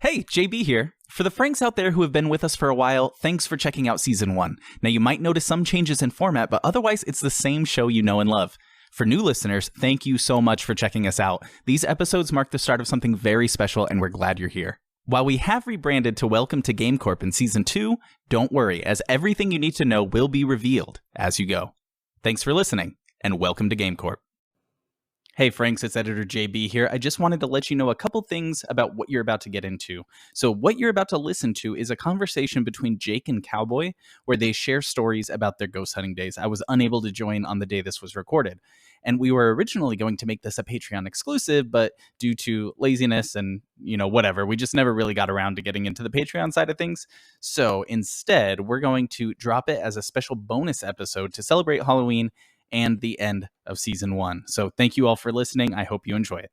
Hey, JB here. For the Franks out there who have been with us for a while, thanks for checking out Season 1. Now, you might notice some changes in format, but otherwise, it's the same show you know and love. For new listeners, thank you so much for checking us out. These episodes mark the start of something very special, and we're glad you're here. While we have rebranded to Welcome to Game Corp in Season 2, don't worry, as everything you need to know will be revealed as you go. Thanks for listening, and welcome to Game Corp. Hey Franks, it's Editor JB here. I just wanted to let you know a couple things about what you're about to get into. So what you're about to listen to is a conversation between Jake and Cowboy, where they share stories about their ghost hunting days. I was unable to join on the day this was recorded. And we were originally going to make this a Patreon exclusive, but due to laziness and, whatever, we just never really got around to getting into the Patreon side of things. So instead, we're going to drop it as a special bonus episode to celebrate Halloween and the end of Season 1. So thank you all for listening. I hope you enjoy it.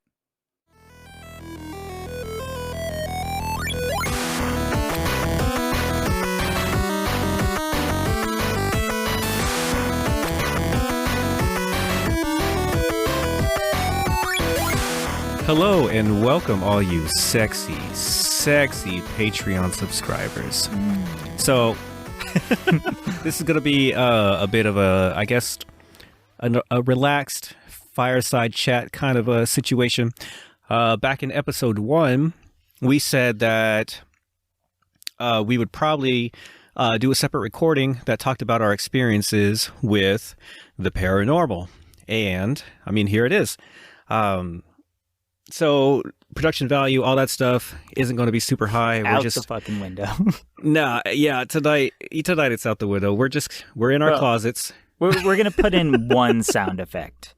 Hello and welcome all you sexy Patreon subscribers. So this is going to be a bit of a relaxed fireside chat kind of a situation. Back in episode 1, we said that we would probably do a separate recording that talked about our experiences with the paranormal. And, here it is. So production value, all that stuff isn't going to be super high. Out the fucking window. Nah, yeah, tonight it's out the window. We're in our closets. We're going to put in one sound effect,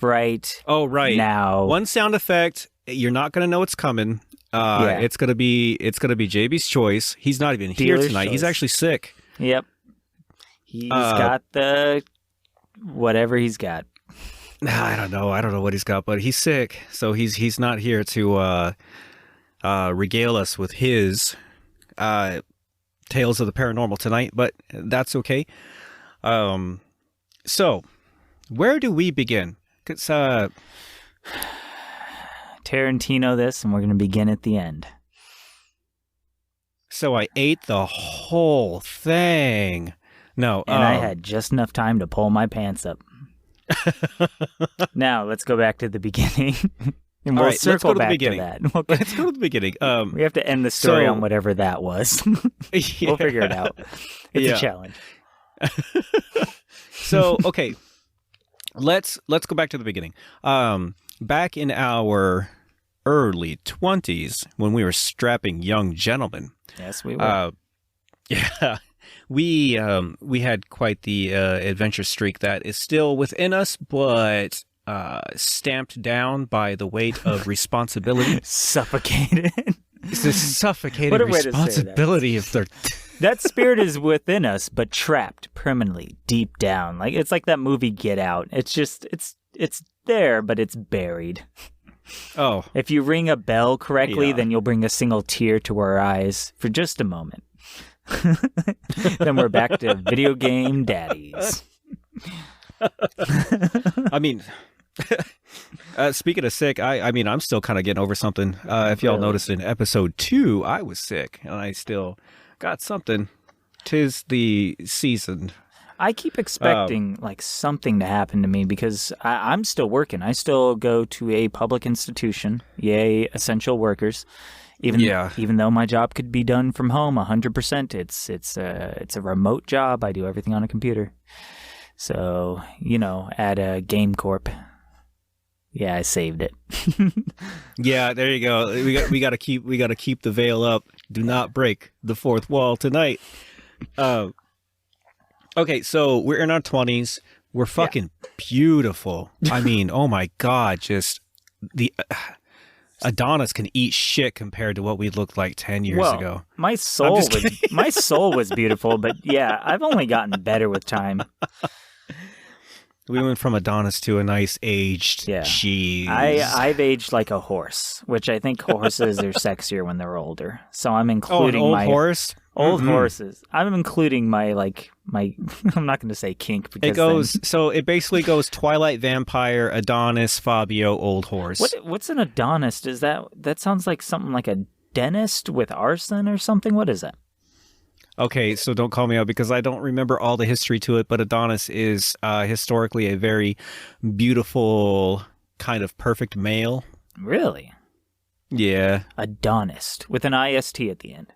right? Oh, right. Now. One sound effect. You're not going to know it's coming. Yeah. It's going to be JB's choice. He's not even here tonight. Choice. He's actually sick. Yep. He's got the whatever he's got. I don't know what he's got, but he's sick. So he's not here to regale us with his tales of the paranormal tonight, but that's okay. So, where do we begin? It's Tarantino this, and we're going to begin at the end. So I ate the whole thing. No. And I had just enough time to pull my pants up. Now, let's go back to the beginning. And we'll circle back to that. Let's go to the beginning. We have to end the story on whatever that was. Yeah. We'll figure it out. It's a challenge. So, okay. Let's go back to the beginning. Back in our early 20s, when we were strapping young gentlemen. Yes, we were. Yeah. We had quite the adventure streak that is still within us, but stamped down by the weight of responsibility. Suffocated. It's the suffocated responsibility of their... That spirit is within us, but trapped permanently deep down. It's like that movie Get Out. It's just, it's there, but it's buried. Oh. If you ring a bell correctly, then you'll bring a single tear to our eyes for just a moment. Then we're back to video game daddies. Speaking of sick, I'm still kind of getting over something. If y'all noticed in episode 2, I was sick, and I still got something. 'Tis the season. I keep expecting something to happen to me because I'm still working. I still go to a public institution. Yay, essential workers. Even though my job could be done from home 100%, it's a remote job. I do everything on a computer. So, at a Game Corp. Yeah, I saved it. Yeah, there you go. We got to keep the veil up. Do not break the fourth wall tonight. Okay, so we're in our 20s. We're fucking beautiful. Oh my God, just the Adonis can eat shit compared to what we looked like 10 years ago. My soul was beautiful, but yeah, I've only gotten better with time. We went from Adonis to a nice aged cheese. I've aged like a horse, which I think horses are sexier when they're older. So I'm including horse? Old horses. I'm including my I'm not going to say kink because it basically goes Twilight Vampire, Adonis, Fabio, old horse. What's an Adonis? That sounds like something like a dentist with arson or something? What is that? Okay, so don't call me out because I don't remember all the history to it, but Adonis is historically a very beautiful, kind of perfect male. Really? Yeah. Adonis with an IST at the end.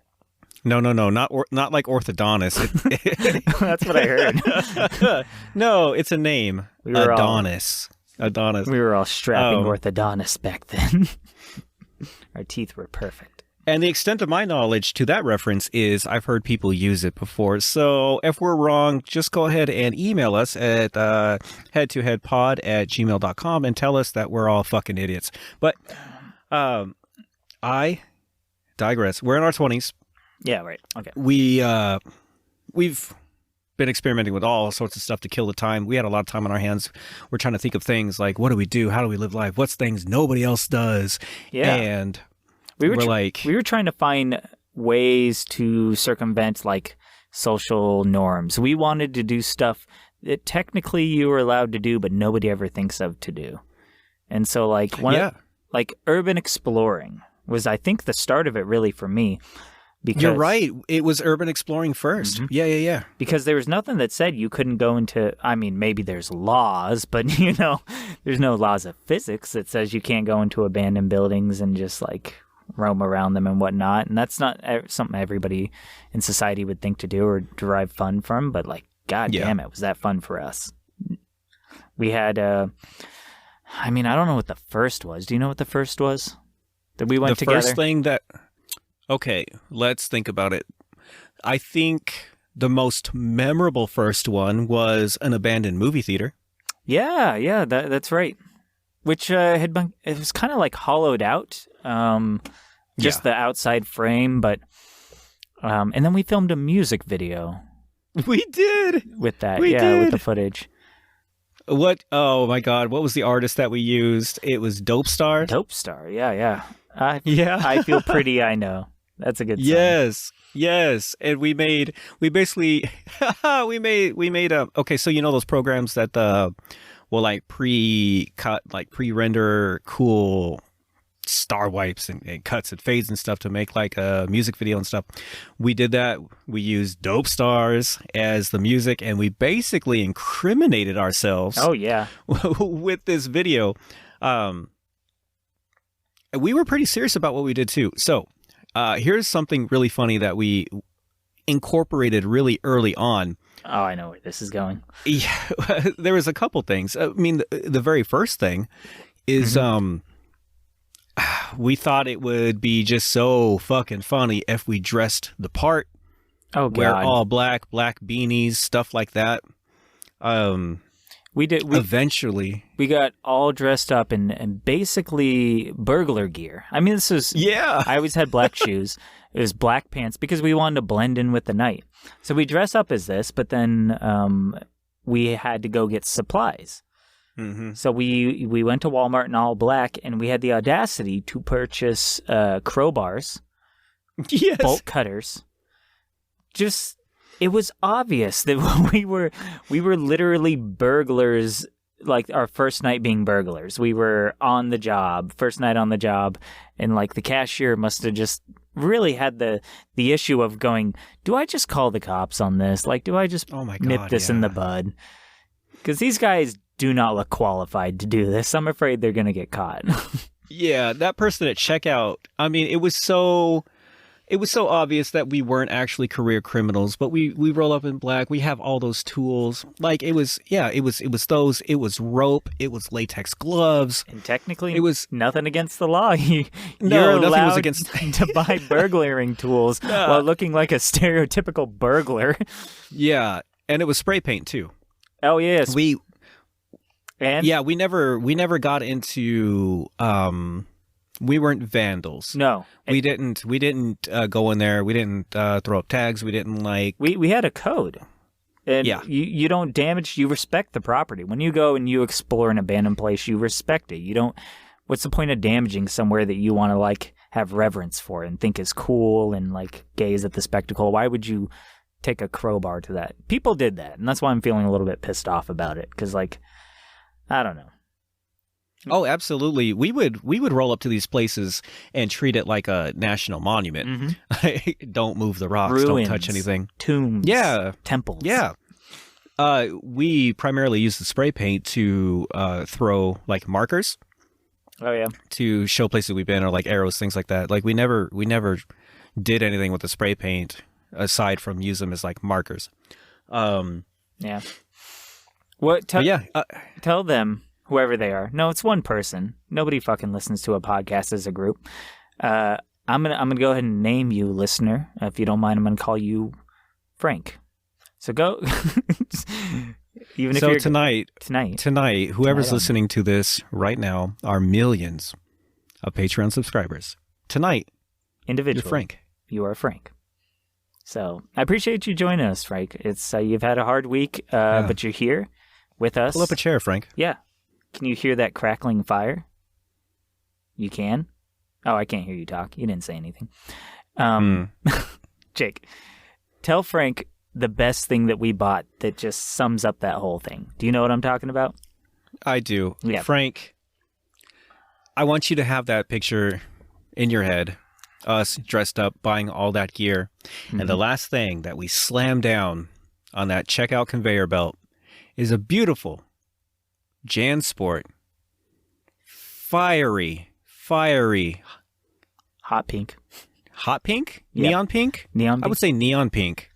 No, not like orthodontist. That's what I heard. No, it's a name. Adonis. Adonis. We were all strapping orthodontists back then. Our teeth were perfect. And the extent of my knowledge to that reference is I've heard people use it before. So if we're wrong, just go ahead and email us at headtoheadpod@gmail.com and tell us that we're all fucking idiots. But I digress. We're in our 20s. Yeah, right. Okay. We've been experimenting with all sorts of stuff to kill the time. We had a lot of time on our hands. We're trying to think of things like, what do we do? How do we live life? What's things nobody else does? Yeah. And we were trying to find ways to circumvent like social norms. We wanted to do stuff that technically you were allowed to do, but nobody ever thinks of to do. And so like urban exploring was, I think, the start of it really for me. Because, you're right. It was urban exploring first. Mm-hmm. Yeah. Because there was nothing that said you couldn't go into, I mean, maybe there's laws, but, there's no laws of physics that says you can't go into abandoned buildings and just, like, roam around them and whatnot. And that's not something everybody in society would think to do or derive fun from. But, like, God damn it, was that fun for us. We had, I don't know what the first was. Do you know what the first was? That we went together? The first thing that... Okay, let's think about it. I think the most memorable first one was an abandoned movie theater. Yeah, that's right. Which it was kind of like hollowed out, just the outside frame, but and then we filmed a music video. We did with that, with the footage. What? Oh my God! What was the artist that we used? It was Dope Stars. Dope Star, yeah. I Feel Pretty. I Know. That's a good song. Yes. And we made okay, so you know those programs that will like pre-cut, like pre-render cool star wipes and cuts and fades and stuff to make like a music video and stuff. We did that. We used Dope Stars as the music and we basically incriminated ourselves. Oh yeah. with this video. We were pretty serious about what we did too. So here's something really funny that we incorporated really early on. Oh, I know where this is going. Yeah, there was a couple things. I mean, the very first thing is we thought it would be just so fucking funny if we dressed the part. Oh, God. Wear all black beanies, stuff like that. We did. Eventually, we got all dressed up in basically burglar gear. I mean, this was... Yeah. I always had black shoes. It was black pants because we wanted to blend in with the night. So we dress up as this, but then we had to go get supplies. Mm-hmm. So we went to Walmart in all black, and we had the audacity to purchase crowbars, bolt cutters, It was obvious that we were literally burglars, like our first night being burglars. We were on the job, first night on the job, and like the cashier must have just really had the issue of going, do I just call the cops on this? Like, do I just nip this in the bud? Because these guys do not look qualified to do this. I'm afraid they're going to get caught. Yeah, that person at checkout, I mean, it was so obvious that we weren't actually career criminals, but we roll up in black. We have all those tools. Like it was those. It was rope. It was latex gloves. And technically, it was nothing against the law. You're nothing allowed was against to buy burglaring tools while looking like a stereotypical burglar. Yeah, and it was spray paint too. Oh yes, we never got into. We weren't vandals. No, we didn't go in there. We didn't throw up tags. We didn't like. We had a code, and you don't damage. You respect the property when you go and you explore an abandoned place. You respect it. You don't. What's the point of damaging somewhere that you want to like have reverence for and think is cool and like gaze at the spectacle? Why would you take a crowbar to that? People did that, and that's why I'm feeling a little bit pissed off about it. Because like, I don't know. Oh, absolutely. We would roll up to these places and treat it like a national monument. Mm-hmm. Don't move the rocks. Ruins, don't touch anything. Tombs. Yeah. Temples. Yeah. We primarily use the spray paint to throw like markers. Oh yeah. To show places we've been, or like arrows, things like that. Like we never did anything with the spray paint aside from use them as like markers. Yeah. What? Tell them, whoever they are. No, it's one person. Nobody fucking listens to a podcast as a group. I'm gonna go ahead and name you, listener. If you don't mind, I'm gonna call you Frank. So go. Even if you're tonight, whoever's listening to this right now are millions of Patreon subscribers. Tonight, individually, you're Frank. You are Frank. So I appreciate you joining us, Frank. It's you've had a hard week, but you're here with us. Pull up a chair, Frank. Yeah. Can you hear that crackling fire? You can? Oh, I can't hear you talk. You didn't say anything. Jake, tell Frank the best thing that we bought that just sums up that whole thing. Do you know what I'm talking about? I do. Yeah. Frank, I want you to have that picture in your head, us dressed up, buying all that gear. Mm-hmm. And the last thing that we slam down on that checkout conveyor belt is a beautiful JanSport, fiery, hot pink. Hot pink? Yep. Neon pink? Neon pink? I would say neon pink.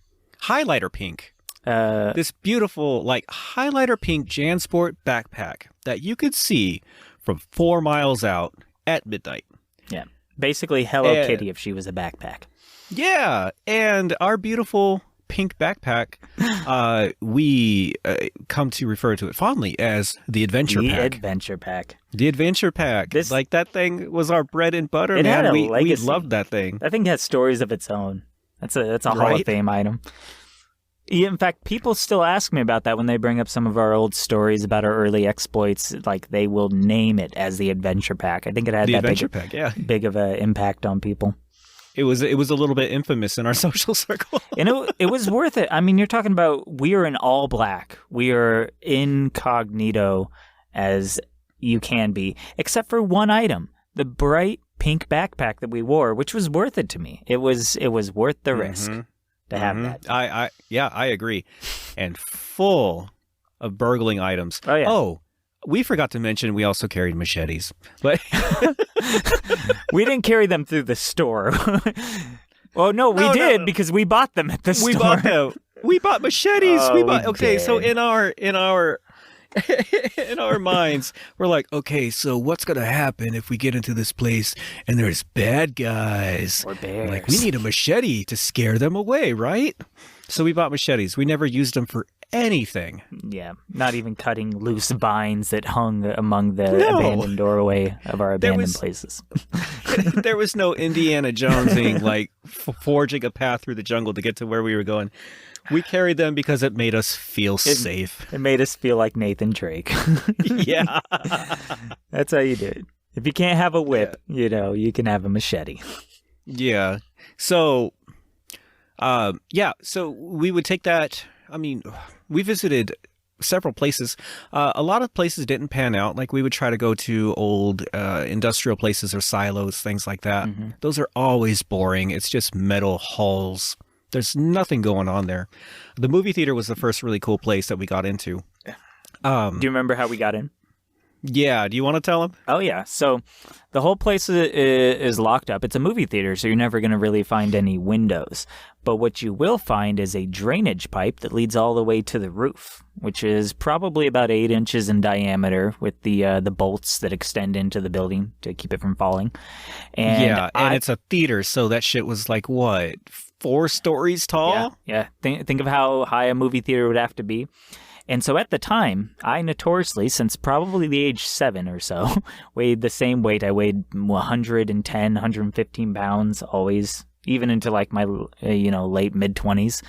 Highlighter pink. This beautiful, like, highlighter pink JanSport backpack that you could see from 4 miles out at midnight. Yeah. Basically Hello Kitty if she was a backpack. Yeah. And our beautiful pink backpack, we come to refer to it fondly as the Adventure Pack. The Adventure Pack. The Adventure Pack. That thing was our bread and butter, it man. Had a we legacy. loved that thing. That thing has stories of its own. That's a Hall of Fame item. Yeah, in fact, people still ask me about that when they bring up some of our old stories about our early exploits. Like, they will name it as the Adventure Pack. I think it had big of an impact on people. It was a little bit infamous in our social circle. And it was worth it. I mean, you're talking about, we are in all black. We are incognito as you can be, except for one item, the bright pink backpack that we wore, which was worth it to me. It was worth the risk to have that. I agree. And full of burgling items. Oh, yeah. Oh, we forgot to mention we also carried machetes. But we didn't carry them through the store. Well, no, we did because we bought them at the store. We bought machetes. Oh, So in our minds, we're like, okay, so what's gonna happen if we get into this place and there's bad guys or bears? Like, we need a machete to scare them away, right? So we bought machetes. We never used them for anything. Yeah, not even cutting loose vines that hung among the abandoned doorway of our abandoned places. There was no Indiana Jonesing, like forging a path through the jungle to get to where we were going. We carried them because it made us feel safe. It made us feel like Nathan Drake. Yeah. That's how you do it. If you can't have a whip, you can have a machete. Yeah. So, so we would take that. I mean, we visited several places. A lot of places didn't pan out. Like, we would try to go to old industrial places or silos, things like that. Mm-hmm. Those are always boring. It's just metal hulls. There's nothing going on there. The movie theater was the first really cool place that we got into. Do you remember how we got in? Yeah. Do you want to tell them? Oh, yeah. So the whole place is locked up. It's a movie theater, so you're never going to really find any windows. But what you will find is a drainage pipe that leads all the way to the roof, which is probably about 8 inches in diameter with the bolts that extend into the building to keep it from falling. And it's a theater, so that shit was like, what, 4 stories tall? Yeah. Think of how high a movie theater would have to be. And so at the time, I notoriously, since probably the age 7 or so, weighed the same weight. I weighed 110, 115 pounds always, even into like my, late mid-20s.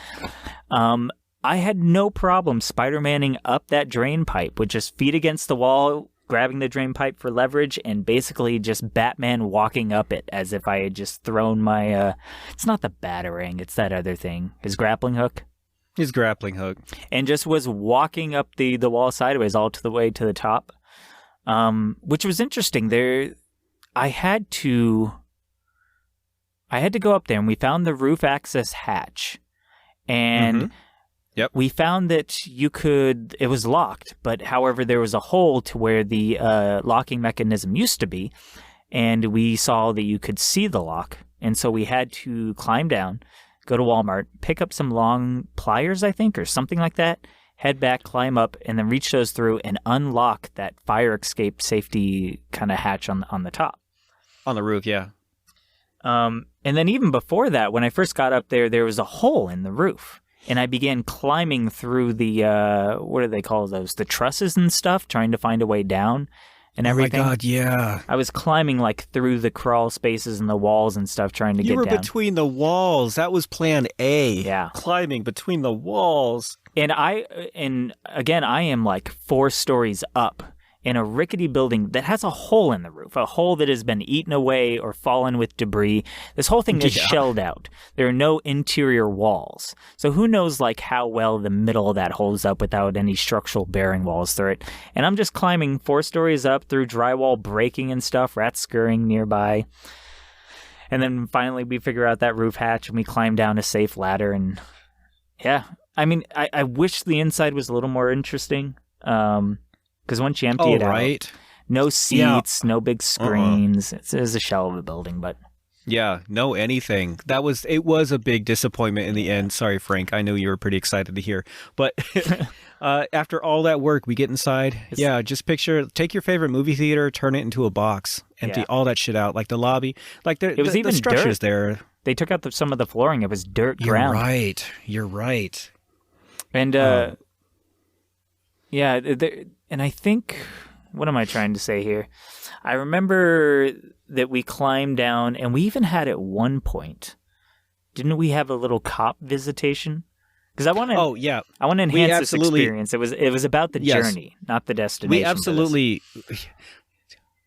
I had no problem Spider-Manning up that drain pipe with just feet against the wall, grabbing the drain pipe for leverage, and basically just Batman walking up it as if I had just thrown my, it's not the Batarang, it's that other thing, his grappling hook. His grappling hook. And just was walking up the wall sideways all the way to the top. which was interesting. I had to go up there, and we found the roof access hatch, and we found that it was locked, but however, there was a hole to where the locking mechanism used to be, and we saw that you could see the lock, and so we had to climb down, go to Walmart, pick up some long pliers, I think, or something like that, head back, climb up, and then reach those through and unlock that fire escape safety kind of hatch on the top. On the roof, yeah. And then even before that, when I first got up there, there was a hole in the roof. And I began climbing through the, what do they call those? The trusses and stuff, trying to find a way down and everything. Oh my God, yeah. I was climbing like through the crawl spaces and the walls and stuff, trying to get down. You were between the walls. That was plan A. Yeah. Climbing between the walls. And again, I am like 4 stories up in a rickety building that has a hole in the roof, a hole that has been eaten away or fallen with debris. This whole thing is shelled out. There are no interior walls. So who knows like how well the middle of that holds up without any structural bearing walls through it. And I'm just climbing 4 stories up through drywall breaking and stuff, rats scurrying nearby. And then finally we figure out that roof hatch and we climb down a safe ladder. And yeah, I mean, I wish the inside was a little more interesting. Because once you empty it out, no seats, no big screens. It is a shell of a building, but yeah, no anything. It was a big disappointment in the end. Sorry, Frank. I know you were pretty excited to hear, but after all that work, we get inside. Just take your favorite movie theater, turn it into a box, empty all that shit out, like the lobby, like it was even the structures dirt. There. They took out some of the flooring. It was dirt ground. You're right. And and I think, what am I trying to say here? I remember that we climbed down, and we even had at one point, didn't we have a little cop visitation? Because I want to. Oh yeah, I want to enhance this experience. It was about the journey, not the destination. We absolutely.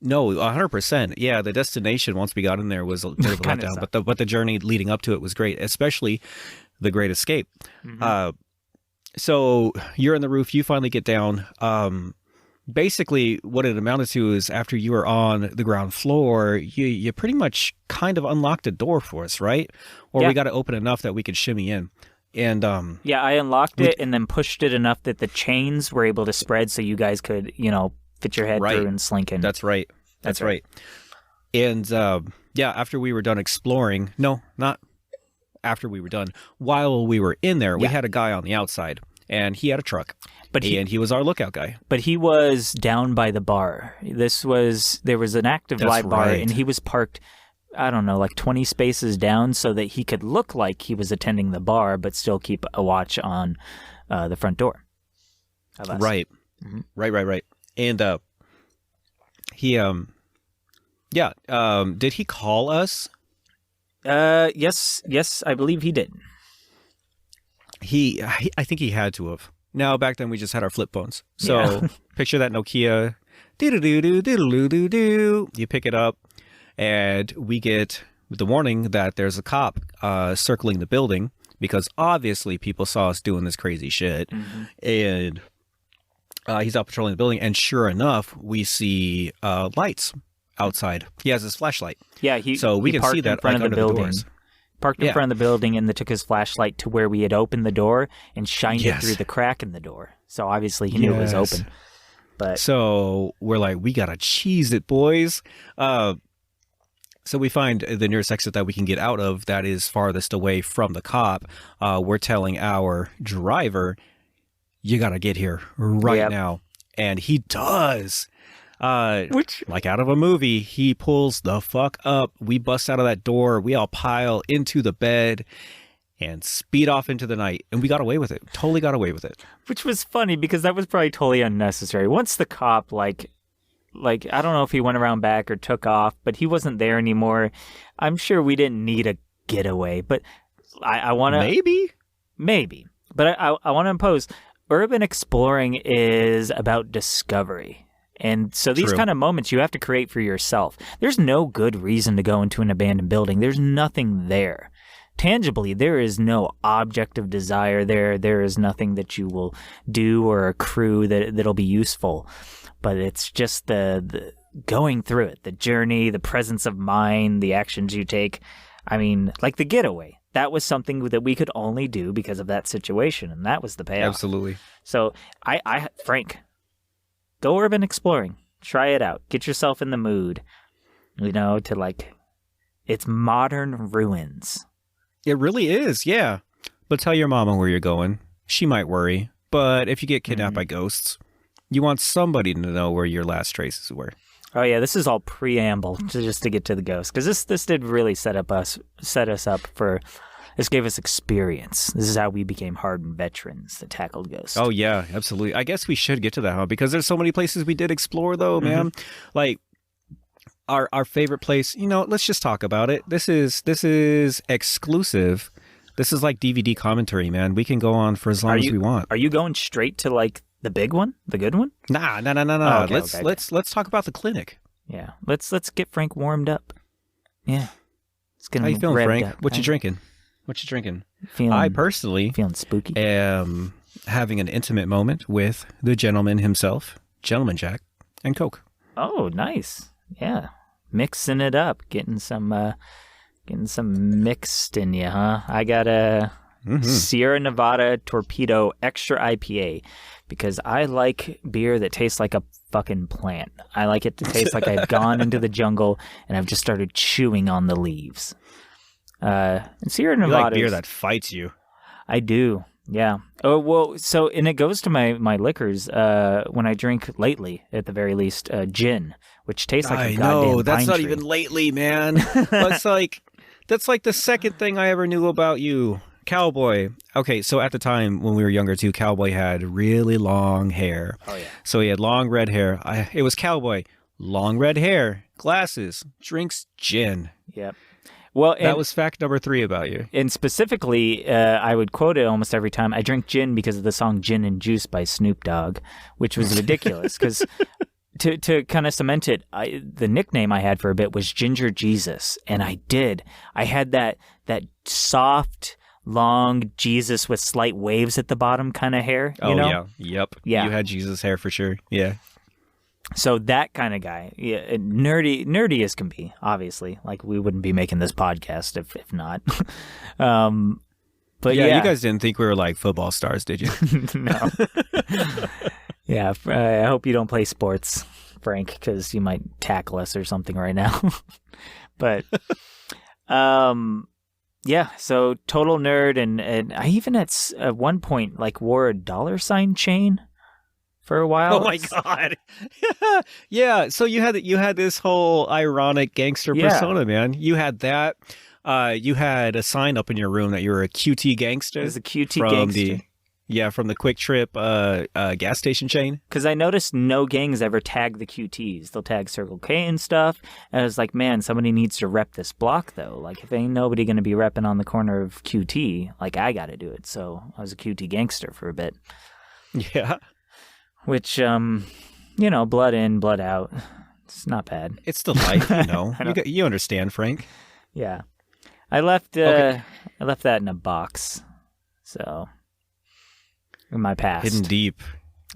No, 100%. Yeah, the destination once we got in there was a bit of a letdown, but the journey leading up to it was great, especially the Great Escape. Mm-hmm. So you're on the roof, you finally get down. Basically, what it amounted to is after you were on the ground floor, you pretty much kind of unlocked a door for us, right? Or we got it open enough that we could shimmy in. And I unlocked it and then pushed it enough that the chains were able to spread so you guys could, fit your head through and slink in. That's right. That's right. And after we were done exploring, no, not after we were done, while we were in there, we had a guy on the outside, and he had a truck, and he was our lookout guy. But he was down by the bar. There was an active live bar, and he was parked, I don't know, like 20 spaces down so that he could look like he was attending the bar, but still keep a watch on the front door. Right. Mm-hmm. Right. And he, did he call us? Yes, I believe he did. I think he had to have. Now, back then we just had our flip phones. So picture that Nokia. Do-do-do-do-do-do-do-do. You pick it up, and we get the warning that there's a cop circling the building because obviously people saw us doing this crazy shit. Mm-hmm. And he's out patrolling the building, and sure enough, we see lights outside. He has his flashlight. Yeah, so we can see that in front of the building. Parked in front of the building, and they took his flashlight to where we had opened the door and shined it through the crack in the door. So obviously he knew it was open. But so we're like, we gotta cheese it, boys. So we find the nearest exit that we can get out of that is farthest away from the cop. We're telling our driver, you gotta get here right now. And he does. Like out of a movie, he pulls the fuck up. We bust out of that door. We all pile into the bed and speed off into the night. And we got away with it. Totally got away with it. Which was funny because that was probably totally unnecessary. Once the cop, like I don't know if he went around back or took off, but he wasn't there anymore. I'm sure we didn't need a getaway, but I want to... Maybe. But I want to impose, urban exploring is about discovery. And so these kind of moments you have to create for yourself. There's no good reason to go into an abandoned building. There's nothing there. Tangibly, there is no object of desire there. There is nothing that you will do or accrue that'll be useful. but it's just the going through it, the journey, the presence of mind, the actions you take. I mean, like the getaway. That was something that we could only do because of that situation, and that was the payoff. Absolutely. So, Frank, go urban exploring. Try it out. Get yourself in the mood, to like, it's modern ruins. It really is, yeah. But tell your mama where you're going. She might worry. But if you get kidnapped by ghosts, you want somebody to know where your last traces were. Oh yeah, this is all preamble just to get to the ghost, because this did really set us up for. This gave us experience. This is how we became hardened veterans that tackled ghosts. Oh yeah, absolutely. I guess we should get to that, huh? Because there's so many places we did explore, though, man. Like our favorite place. Let's just talk about it. This is exclusive. This is like DVD commentary, man. We can go on for as long as we want. Are you going straight to like the big one, the good one? Nah. Oh, okay, Let's talk about the clinic. Yeah, let's get Frank warmed up. Yeah, how you feeling, Frank? Up. What you drinking? Feeling, I personally feeling spooky. Am having an intimate moment with the gentleman himself, Gentleman Jack, and Coke. Oh, nice. Yeah, mixing it up, getting some mixed in you, huh? I got a Sierra Nevada Torpedo Extra IPA because I like beer that tastes like a fucking plant. I like it to taste like I've gone into the jungle and I've just started chewing on the leaves. And Sierra Nevada. You like beer that fights you. I do, yeah. Oh, well, and it goes to my liquors when I drink lately, at the very least, gin, which tastes like a goddamn pine that's not tree. even lately, man. That's like the second thing I ever knew about you. Cowboy. Okay, so at the time when we were younger too, Cowboy had really long hair. Oh, yeah. So he had long red hair. It was Cowboy. Long red hair, glasses, drinks gin. Yep. Well, that was fact number 3 about you. And specifically, I would quote it almost every time. I drink gin because of the song Gin and Juice by Snoop Dogg, which was ridiculous because to kind of cement it, the nickname I had for a bit was Ginger Jesus. And I had that soft, long Jesus with slight waves at the bottom kind of hair. Yeah. Yep. Yeah. You had Jesus hair for sure. Yeah. So that kind of guy, nerdy as can be, obviously. Like, we wouldn't be making this podcast if not. But yeah, you guys didn't think we were like football stars, did you? No. Yeah, I hope you don't play sports, Frank, because you might tackle us or something right now. But, yeah, so total nerd, and I even at one point like wore a $ chain for a while. Oh my god! Yeah, so you had this whole ironic gangster persona, man. You had that. You had a sign up in your room that you were a QT gangster. It was a QT gangster. From the Quick Trip gas station chain. Because I noticed no gangs ever tag the QTs. They'll tag Circle K and stuff. And I was like, man, somebody needs to rep this block, though. Like, if ain't nobody going to be repping on the corner of QT, like, I got to do it. So I was a QT gangster for a bit. Yeah. Which, blood in, blood out. It's not bad. It's the life, you understand, Frank. Yeah. I left that in a box. So, in my past. Hidden deep.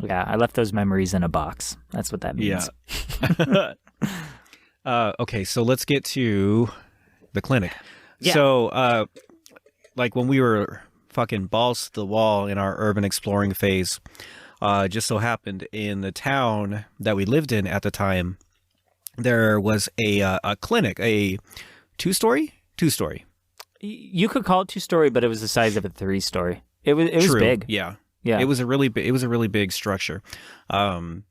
Yeah, I left those memories in a box. That's what that means. Yeah. Okay, so let's get to the clinic. Yeah. So, like when we were fucking balls to the wall in our urban exploring phase, just so happened in the town that we lived in at the time, there was a clinic, a two-story. You could call it 2-story, but it was the size of a 3-story. It was True. big. Yeah. Yeah. It was a really big structure. A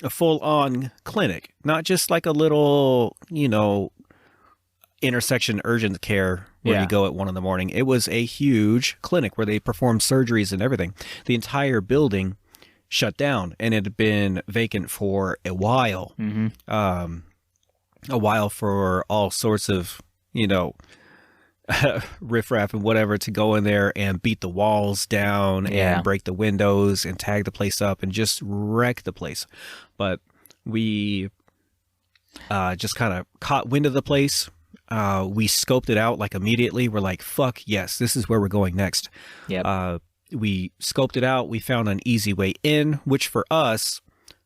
full-on clinic, not just like a little, intersection urgent care where you go at 1 a.m. It was a huge clinic where they performed surgeries and everything. The entire building shut down, and it had been vacant for a while. Mm-hmm. A while for all sorts of, riffraff and whatever to go in there and beat the walls down and break the windows and tag the place up and just wreck the place. But we just kind of caught wind of the place. We scoped it out like immediately. We're like, fuck yes, this is where we're going next. Yep. We scoped it out. We found an easy way in, which for us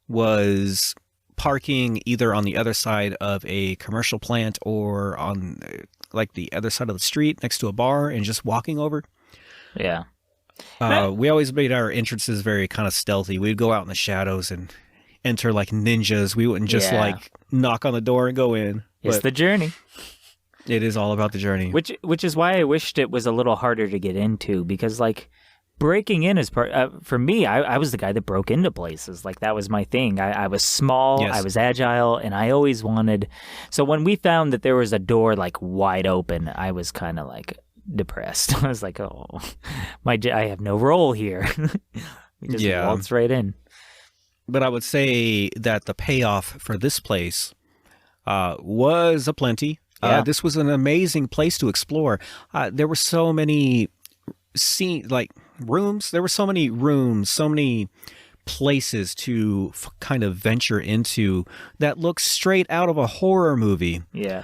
was parking either on the other side of a commercial plant or on like the other side of the street next to a bar and just walking over. Yeah. We always made our entrances very kind of stealthy. We'd go out in the shadows and enter like ninjas. We wouldn't just like knock on the door and go in. It's the journey. It is all about the journey. Which is why I wished it was a little harder to get into, because like breaking in is part for me. I was the guy that broke into places. Like that was my thing. I was small, I was agile, and I always wanted. So when we found that there was a door like wide open, I was kind of like depressed. I was like, oh, I have no role here. We just waltz right in. But I would say that the payoff for this place was aplenty. This was an amazing place to explore. There were so many rooms. There were so many rooms, so many places to kind of venture into that look straight out of a horror movie. Yeah.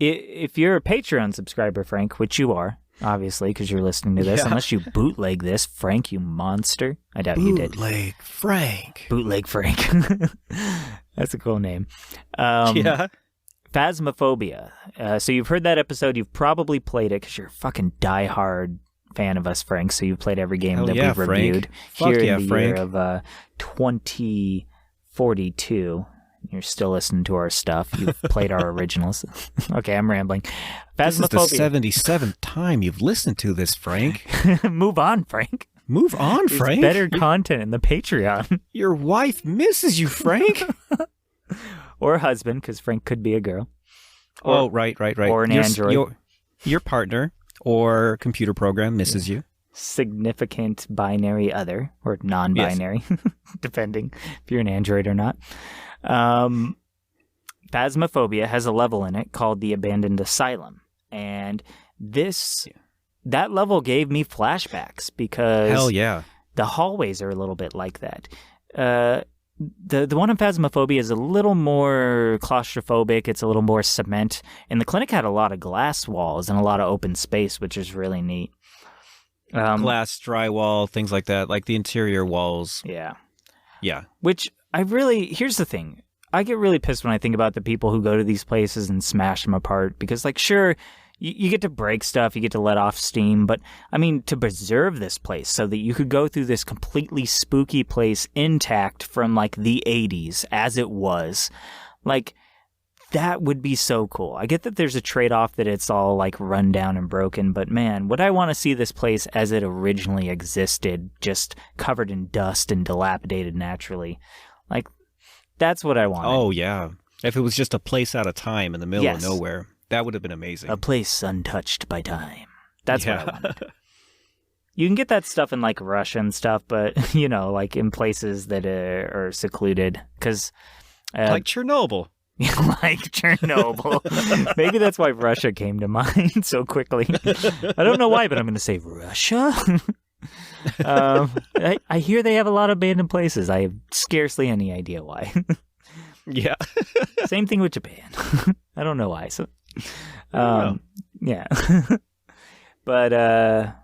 If you're a Patreon subscriber, Frank, which you are, obviously, because you're listening to this, unless you bootleg this, Frank, you monster. I doubt you did. Bootleg Frank. Bootleg Frank. That's a cool name. Phasmophobia. So you've heard that episode. You've probably played it because you're a fucking diehard fan of us, Frank. So you've played every game that we've reviewed here in the year of 2042. You're still listening to our stuff. You've played our originals. Okay, I'm rambling. Phasmophobia. This is the 77th time you've listened to this, Frank. Move on, Frank. Move on, Frank. There's better content in the Patreon. Your wife misses you, Frank. Or husband, because Frank could be a girl. Right. Or an android. Your partner or computer program misses you. Significant binary other, or non-binary, depending if you're an android or not. Phasmophobia has a level in it called the Abandoned Asylum. And that level gave me flashbacks because the hallways are a little bit like that. The one in Phasmophobia is a little more claustrophobic. It's a little more cement. And the clinic had a lot of glass walls and a lot of open space, which is really neat. Glass, drywall, things like that, like the interior walls. Yeah. Which here's the thing. I get really pissed when I think about the people who go to these places and smash them apart because, like, sure, you get to break stuff, you get to let off steam, but, I mean, to preserve this place so that you could go through this completely spooky place intact from, like, the 80s as it was, like, that would be so cool. I get that there's a trade-off that it's all, like, run down and broken, but, man, would I want to see this place as it originally existed, just covered in dust and dilapidated naturally? Like, that's what I wanted. Oh, yeah. If it was just a place out of time in the middle of nowhere, that would have been amazing. A place untouched by time. That's what I wanted. You can get that stuff in, like, Russia and stuff, but, you know, like, in places that are secluded. Because... like Chernobyl. Like Chernobyl. Maybe that's why Russia came to mind so quickly. I don't know why, but I'm going to say Russia. I hear they have a lot of abandoned places. I have scarcely any idea why. Yeah. Same thing with Japan. I don't know why. So, yeah. But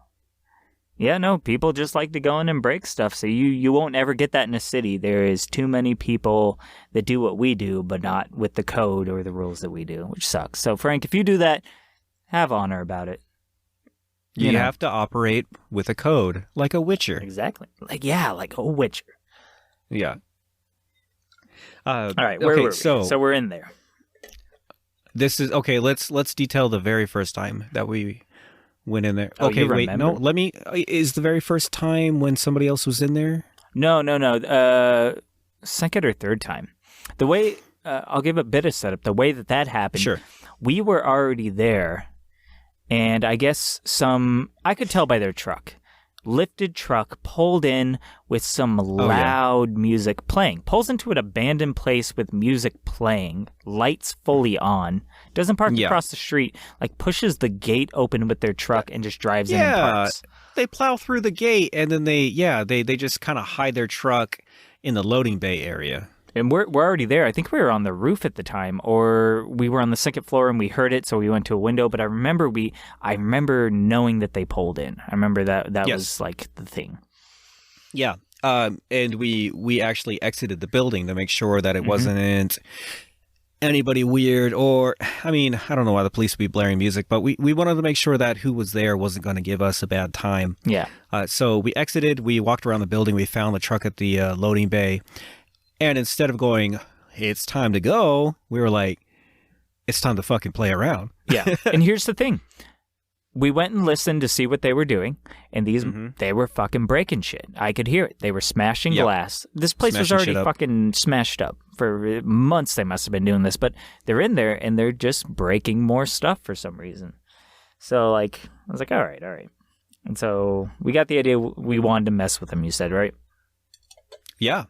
people just like to go in and break stuff. So you won't ever get that in a city. There is too many people that do what we do, but not with the code or the rules that we do, which sucks. So Frank, if you do that, have honor about it. You have to operate with a code, like a Witcher. Exactly. Like a Witcher. Yeah. All right. Where were we? So we're in there. This is okay. Let's detail the very first time that we went in there. Oh, okay, wait. No, let me. Is the very first time when somebody else was in there? No. Second or third time. The way I'll give a bit of setup. The way that happened. Sure. We were already there, and I guess I could tell by their truck. Lifted truck pulled in with some loud music playing. Pulls into an abandoned place with music playing. Lights fully on. Doesn't park across the street. Like pushes the gate open with their truck and just drives in and parks. They plow through the gate and then they just kind of hide their truck in the loading bay area. And we're already there. I think we were on the roof at the time, or we were on the second floor and we heard it, so we went to a window. But I remember knowing that they pulled in. I remember that was like the thing. Yeah, And we actually exited the building to make sure that it wasn't anybody weird, or, I mean, I don't know why the police would be blaring music, but we wanted to make sure that who was there wasn't going to give us a bad time. Yeah. So we exited, we walked around the building, we found the truck at the loading bay, and instead of going, hey, it's time to go, we were like, it's time to fucking play around. Yeah. And here's the thing. We went and listened to see what they were doing, and they were fucking breaking shit. I could hear it. They were smashing glass. This place was already fucking smashed up. For months they must have been doing this, but they're in there, and they're just breaking more stuff for some reason. So, like, I was like, all right. And so we got the idea we wanted to mess with them, you said, right? Yeah.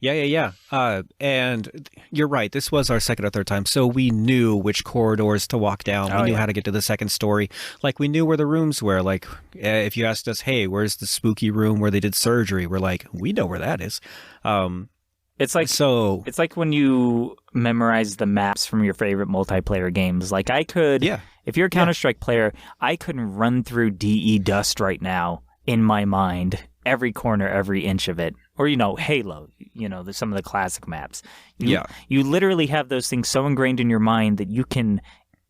And you're right. This was our second or third time. So we knew which corridors to walk down. We knew how to get to the second story. Like, we knew where the rooms were. Like, if you asked us, hey, where's the spooky room where they did surgery? We're like, we know where that is. It's like when you memorize the maps from your favorite multiplayer games. Like, I could, if you're a Counter-Strike player, I couldn't run through DE Dust right now in my mind, every corner, every inch of it. Or, Halo, some of the classic maps. You literally have those things so ingrained in your mind that you can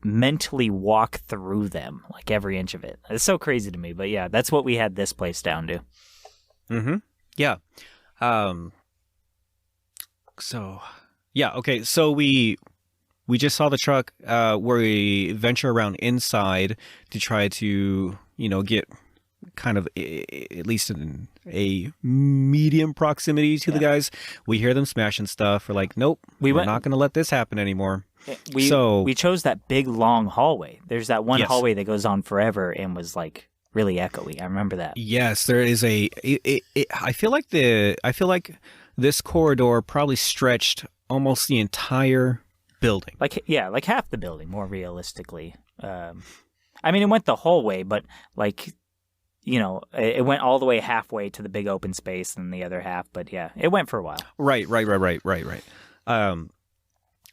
mentally walk through them, like every inch of it. It's so crazy to me. But yeah, that's what we had this place down to. Mm-hmm. Yeah. Okay. So we just saw the truck where we venture around inside to try to, get kind of at least in a medium proximity to the guys. We hear them smashing stuff. We're like, nope, we're not going to let this happen anymore. We chose that big long hallway. There's that one hallway that goes on forever and was like really echoey. I remember that. Yes, there is I feel like this corridor probably stretched almost the entire building. Like half the building, more realistically. I mean, it went the whole way, but like, it went all the way halfway to the big open space and the other half. But yeah, it went for a while. Right.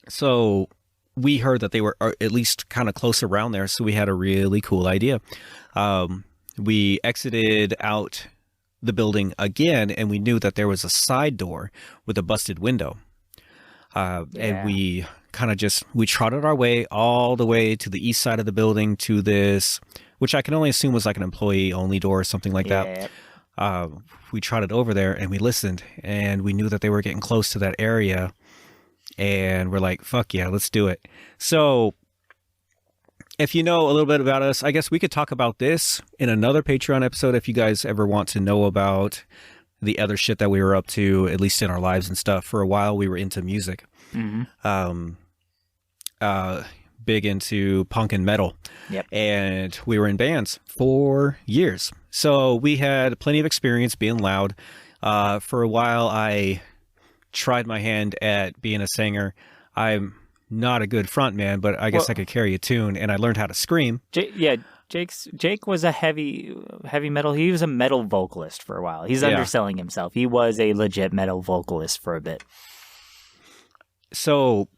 So we heard that they were at least kind of close around there. So we had a really cool idea. We exited out the building again, and we knew that there was a side door with a busted window. And we kind of we trotted our way all the way to the east side of the building to this, which I can only assume was like an employee-only door or something like that. We trotted over there, and we listened, and we knew that they were getting close to that area, and we're like, fuck yeah, let's do it. So if you know a little bit about us, I guess we could talk about this in another Patreon episode if you guys ever want to know about the other shit that we were up to, at least in our lives and stuff. For a while, we were into music. Big into punk and metal. Yep. And we were in bands for years. So we had plenty of experience being loud. For a while, I tried my hand at being a singer. I'm not a good front man, but I guess I could carry a tune, and I learned how to scream. Jake was a heavy metal. He was a metal vocalist for a while. He's underselling himself. He was a legit metal vocalist for a bit. So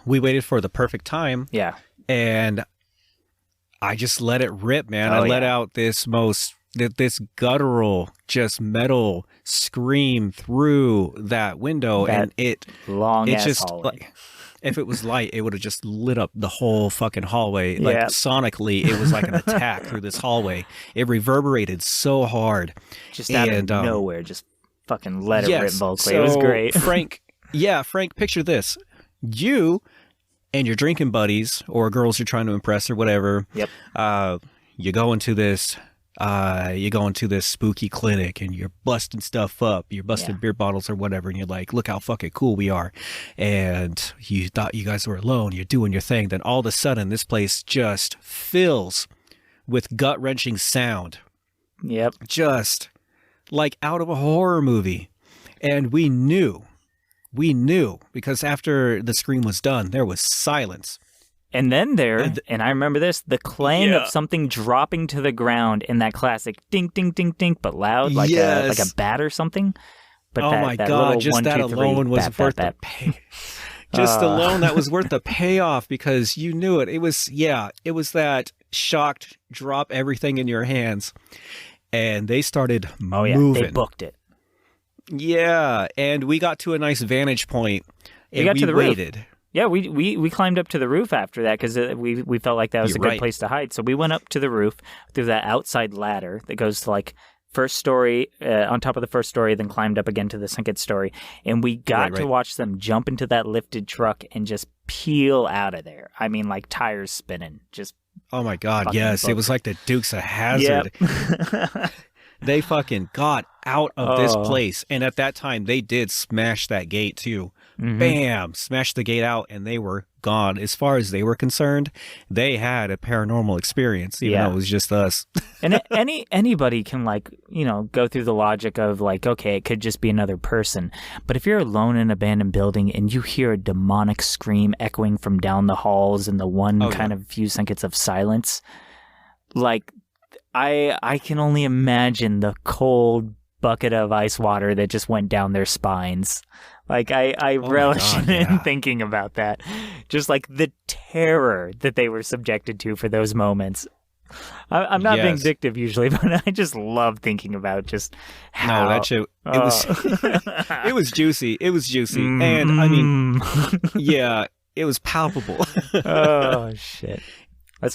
we waited for the perfect time. Yeah. And I just let it rip, man. I let out this guttural, just metal scream through that window, and it just hallway. Like, if it was light, it would have just lit up the whole fucking hallway. Like sonically, it was like an attack through this hallway. It reverberated so hard, just out of nowhere. Just fucking let it rip vocally. It was great. Frank, picture this: you and your drinking buddies or girls you're trying to impress or whatever. Yep. You go into this spooky clinic, and you're busting stuff up. You're busting beer bottles or whatever, and you're like, look how fucking cool we are. And you thought you guys were alone. You're doing your thing. Then all of a sudden, this place just fills with gut-wrenching sound. Yep. Just like out of a horror movie. And we knew, because after the scream was done, there was silence. And then and I remember this, the clang of something dropping to the ground in that classic ding, ding, ding, ding, but loud, like a bat or something. But my God, just that alone was worth the pay. Just alone, that was worth the payoff, because you knew it. It was that shocked, drop everything in your hands. and they started moving. They booked it. Yeah, and we got to a nice vantage point, and we waited. Roof. Yeah, we climbed up to the roof after that because we felt like that was a good place to hide. So we went up to the roof through that outside ladder that goes to like first story, on top of the first story, then climbed up again to the second story. And we got to watch them jump into that lifted truck and just peel out of there. I mean, like tires spinning. Just oh my God, yes. It was like the Dukes of Hazzard. Yep. They fucking got out of this place. And at that time, they did smash that gate too. Mm-hmm. Bam! Smashed the gate out and they were gone. As far as they were concerned, they had a paranormal experience, even though it was just us. And anybody can go through the logic of like, okay, it could just be another person. But if you're alone in an abandoned building and you hear a demonic scream echoing from down the halls in the kind of few seconds of silence, like I can only imagine the cold bucket of ice water that just went down their spines. Like I relish in thinking about that. Just like the terror that they were subjected to for those moments. I'm not vindictive usually, but I just love thinking about just how. No, that shit. It was. It was juicy. It was juicy, and I mean, it was palpable. Oh shit.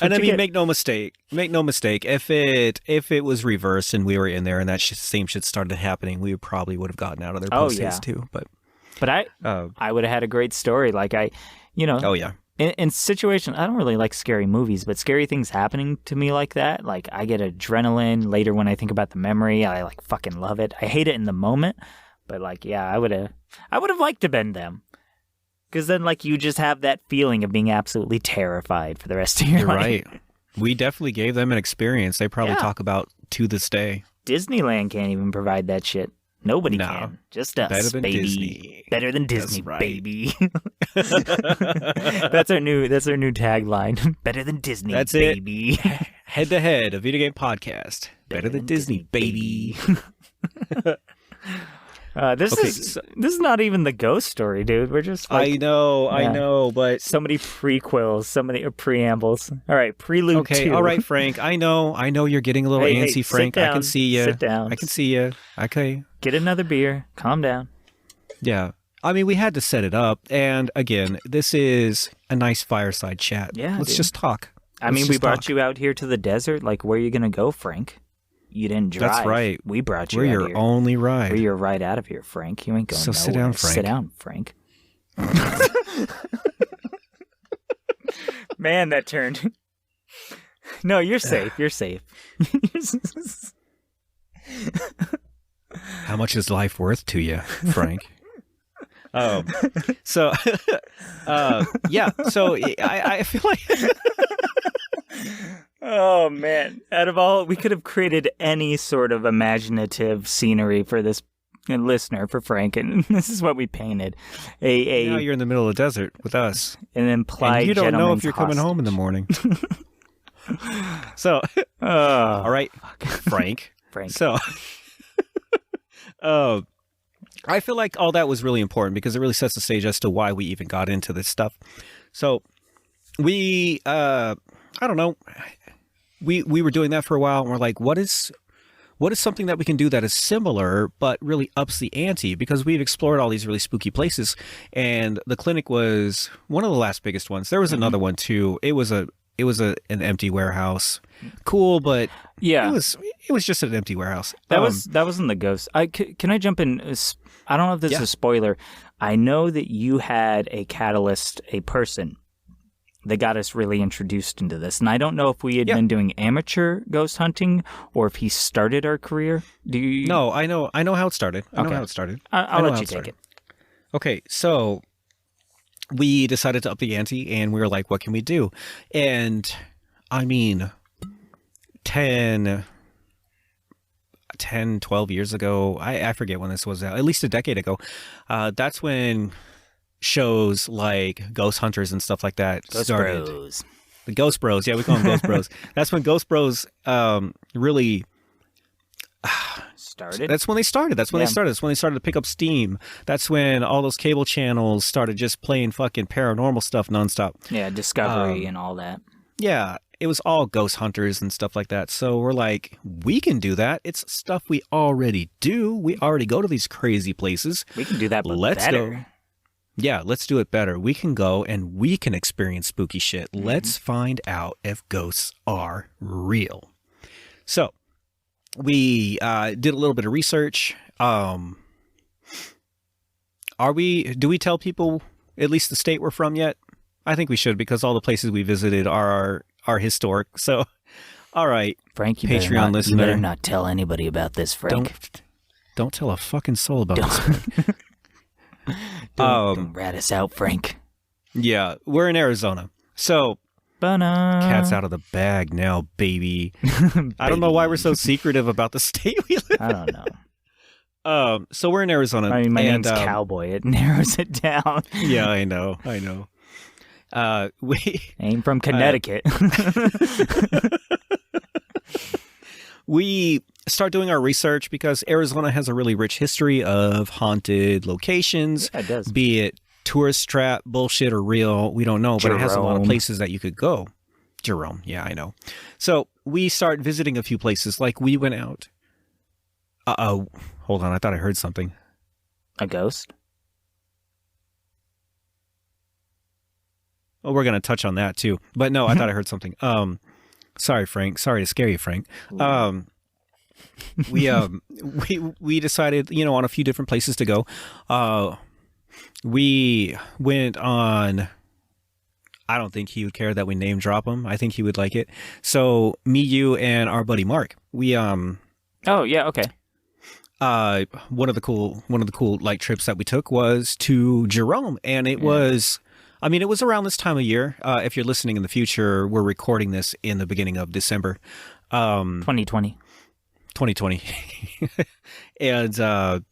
And I mean, make no mistake. If it was reversed and we were in there and that same shit started happening, we probably would have gotten out of there post-haste too. But I would have had a great story. Like Oh yeah. In situations, I don't really like scary movies, but scary things happening to me like that, like I get adrenaline later when I think about the memory. I like fucking love it. I hate it in the moment, but like I would have liked to been them. Because then, like, you just have that feeling of being absolutely terrified for the rest of your life. Right. We definitely gave them an experience they probably talk about to this day. Disneyland can't even provide that shit. Nobody can. Just us, better than baby. Disney. Better than Disney, right. baby. That's our new tagline. Better than Disney, That's baby. It. Head to Head, a video game podcast. Better than Disney, baby. This is not even the ghost story, dude. We're just like, I know, but so many prequels, so many preambles. All right, prelude 2. All right, Frank. I know you're getting a little antsy, Frank. Sit down, I can see you. Sit down. I can see you. Okay. Get another beer. Calm down. Yeah. I mean, we had to set it up, and again, this is a nice fireside chat. Yeah, let's just talk. We brought you out here to the desert. Like, where are you gonna go, Frank? You didn't drive. That's right. We brought you We're out your here. only ride. We're your ride out of here, Frank. You ain't going nowhere. So sit down, Frank. Sit down, Frank. Man, that turned. No, you're safe. You're safe. How much is life worth to you, Frank? So I feel like... Oh, man. Out of all, we could have created any sort of imaginative scenery for this listener, for Frank, and this is what we painted. Now you're in the middle of the desert with us. An implied and you don't know if you're hostage. coming home in the morning. So, all right, Frank. So, I feel like all that was really important because it really sets the stage as to why we even got into this stuff. So, we, I don't know. We were doing that for a while, and we're like, what is something that we can do that is similar but really ups the ante? Because we've explored all these really spooky places, and the clinic was one of the last biggest ones. There was another one too. It was an empty warehouse. Cool, but it was just an empty warehouse. That wasn't the ghost. Can I jump in? I don't know if this is a spoiler. I know that you had a catalyst, a person that got us really introduced into this. And I don't know if we had been doing amateur ghost hunting or if he started our career. Do you? No, I know how it started. I know how it started. I'll let you take it. Okay, so we decided to up the ante, and we were like, what can we do? And I mean, 10, 12 years ago, I forget when this was, at least a decade ago, that's when shows like Ghost Hunters and stuff like that started. Bros. The Ghost Bros. Yeah, we call them Ghost Bros. That's when Ghost Bros really started. That's when they started. That's when they started to pick up steam. That's when all those cable channels started just playing fucking paranormal stuff nonstop. Yeah, Discovery and all that. Yeah. it was all ghost hunters and stuff like that. So we're like, we can do that. It's stuff we already do. We already go to these crazy places. We can do that, but let's better. go. Yeah, let's do it better. We can go and we can experience spooky shit. Mm-hmm. Let's find out if ghosts are real. So we did a little bit of research. Do we tell people at least the state we're from yet? I think we should, because all the places we visited are historic. So, all right, Frank, you Patreon listener, you better not tell anybody about this, Frank. Don't tell a fucking soul about this. Don't rat us out, Frank. Yeah, we're in Arizona. So, cat's out of the bag now, baby. I don't know why we're so secretive about the state we live in. I don't know. So we're in Arizona. I mean, my name's Cowboy. It narrows it down. Yeah, I know. We ain't from Connecticut. We start doing our research because Arizona has a really rich history of haunted locations. Yeah, it does. Be it tourist trap, bullshit, or real, we don't know. But it has a lot of places that you could go. Jerome, yeah, I know. So we start visiting a few places. Like we went out. Hold on, I thought I heard something. A ghost? Oh, we're going to touch on that too. But no, I thought I heard something. Sorry, Frank. Sorry to scare you, Frank. We decided, on a few different places to go. We went on, I don't think he would care that we name drop him. I think he would like it. So me, you, and our buddy Mark, we, oh yeah. Okay. one of the cool like trips that we took was to Jerome, and it was around this time of year. If you're listening in the future, we're recording this in the beginning of December. 2020. And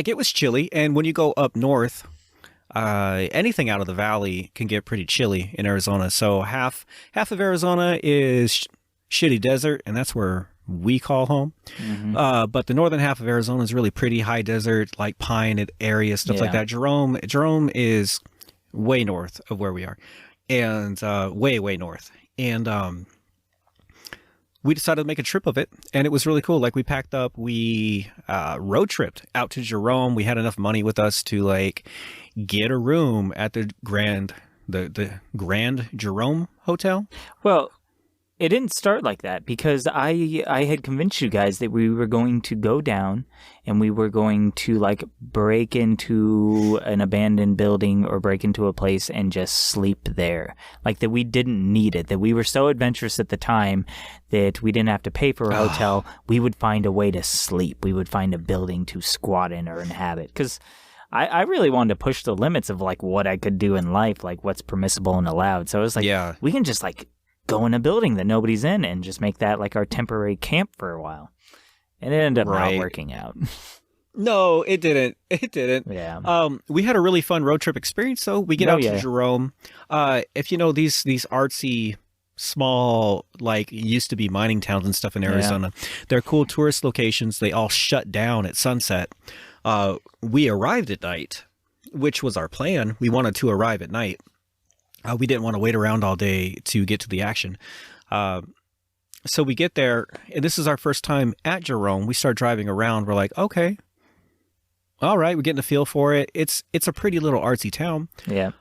it was chilly. And when you go up north, anything out of the valley can get pretty chilly in Arizona. So half of Arizona is shitty desert, and that's where we call home. Mm-hmm. But the northern half of Arizona is really pretty high desert, like pine area, stuff like that. Jerome is way north of where we are, and way north. And we decided to make a trip of it, and it was really cool. Like we packed up, we road tripped out to Jerome. We had enough money with us to get a room at the Grand Jerome Hotel. Well, it didn't start like that because I had convinced you guys that we were going to go down and we were going to break into an abandoned building or break into a place and just sleep there. That we didn't need it, that we were so adventurous at the time that we didn't have to pay for a hotel. We would find a way to sleep. We would find a building to squat in or inhabit, because I really wanted to push the limits of what I could do in life, what's permissible and allowed. So it was we can just go in a building that nobody's in and just make that our temporary camp for a while. And it ended up not working out. No, it didn't. Yeah. We had a really fun road trip experience, though. We get out to Jerome. If you know these artsy, small, used to be mining towns and stuff in Arizona, they're cool tourist locations. They all shut down at sunset. We arrived at night, which was our plan. We wanted to arrive at night. We didn't want to wait around all day to get to the action. So we get there, and this is our first time at Jerome. We start driving around. We're like, okay, all right, we're getting a feel for it. It's a pretty little artsy town. Yeah.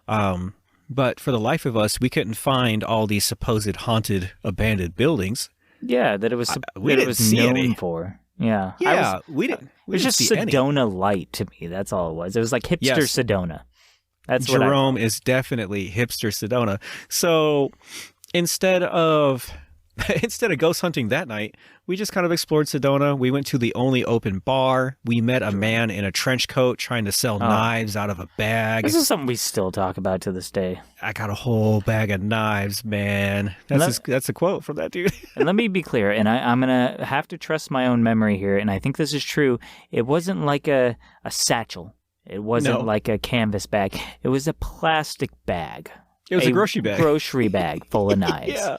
But for the life of us, we couldn't find all these supposed haunted, abandoned buildings. Yeah, that it was known for. Yeah. We didn't. It was just Sedona light to me. That's all it was. It was hipster Sedona. That's Jerome is definitely hipster Sedona. So instead of ghost hunting that night, we just kind of explored Sedona. We went to the only open bar. We met a man in a trench coat trying to sell knives out of a bag. This is something we still talk about to this day. I got a whole bag of knives, man. That's a quote from that dude. And let me be clear, and I'm going to have to trust my own memory here, and I think this is true. It wasn't like a satchel. It wasn't like a canvas bag. It was a plastic bag. It was a grocery bag. Grocery bag full of knives. Yeah.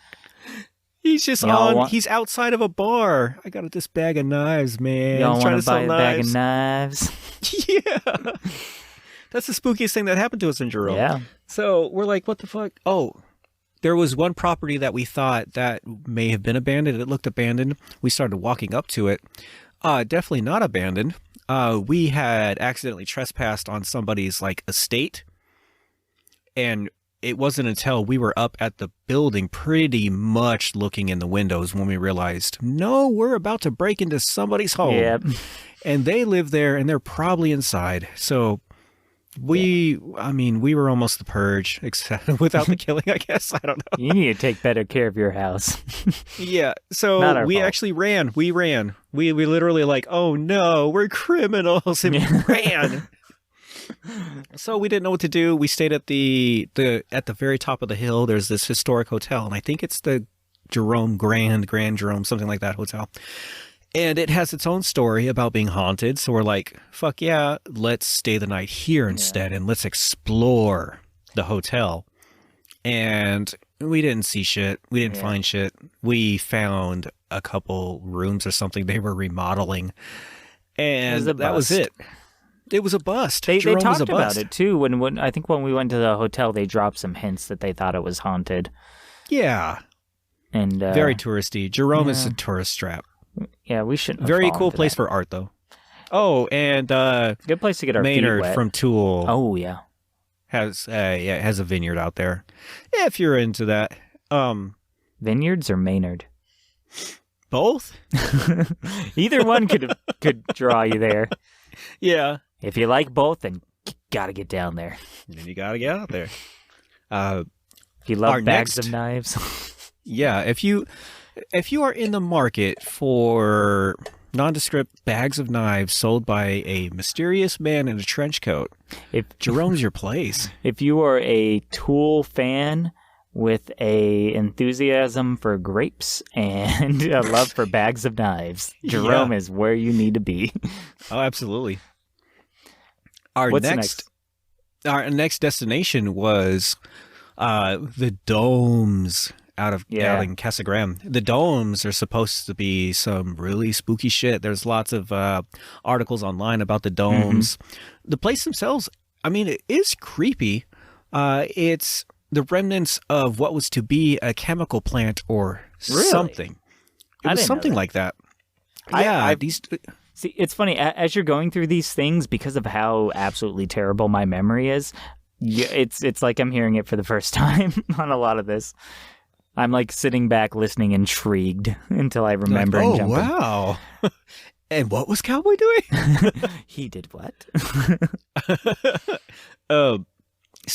He's just he's outside of a bar. I got this bag of knives, man. Y'all want to buy a bag of knives? Yeah. That's the spookiest thing that happened to us in Jerome. Yeah. So we're like, what the fuck? Oh, there was one property that we thought that may have been abandoned. It looked abandoned. We started walking up to it. Definitely not abandoned. We had accidentally trespassed on somebody's like estate. And it wasn't until we were up at the building pretty much looking in the windows when we realized, no, we're about to break into somebody's home. Yep. And they live there and they're probably inside. So we were almost the purge, except without the killing, I guess. I don't know. You need to take better care of your house. Yeah. So we fault. actually ran. We ran. We literally like, oh no, we're criminals, and we ran. So we didn't know what to do. We stayed at the very top of the hill. There's this historic hotel, and I think it's the Grand Jerome, something like that hotel. And it has its own story about being haunted. So we're like, fuck yeah, let's stay the night here instead, and let's explore the hotel. And we didn't see shit. We didn't find shit. We found a couple rooms or something they were remodeling, and that was it. It was a bust. They talked about it too. When I think when we went to the hotel, they dropped some hints that they thought it was haunted. Yeah, and very touristy. Jerome is a tourist trap. Yeah, we shouldn't. Very cool place for art, though. Oh, and good place to get our Maynard feet wet. from Tool. Oh yeah, has a vineyard out there. If you're into that, vineyards or Maynard. Both. Either one could draw you there. Yeah. If you like both, then you gotta get down there. Then you gotta get out there. If you love bags of knives. Yeah, if you are in the market for nondescript bags of knives sold by a mysterious man in a trench coat, Jerome's your place. If you are a Tool fan with a enthusiasm for grapes and a love for bags of knives, Jerome is where you need to be. Oh, absolutely. Our next destination was the domes out in Casa Grande. The domes are supposed to be some really spooky shit. There's lots of articles online about the domes. Mm-hmm. The place themselves, I mean, it is creepy. It's the remnants of what was to be a chemical plant or something. It was something like that. Yeah, See, it's funny, as you're going through these things, because of how absolutely terrible my memory is, it's like I'm hearing it for the first time on a lot of this. I'm like sitting back listening intrigued until I remember and jump in. Wow. And what was Cowboy doing? He did what? So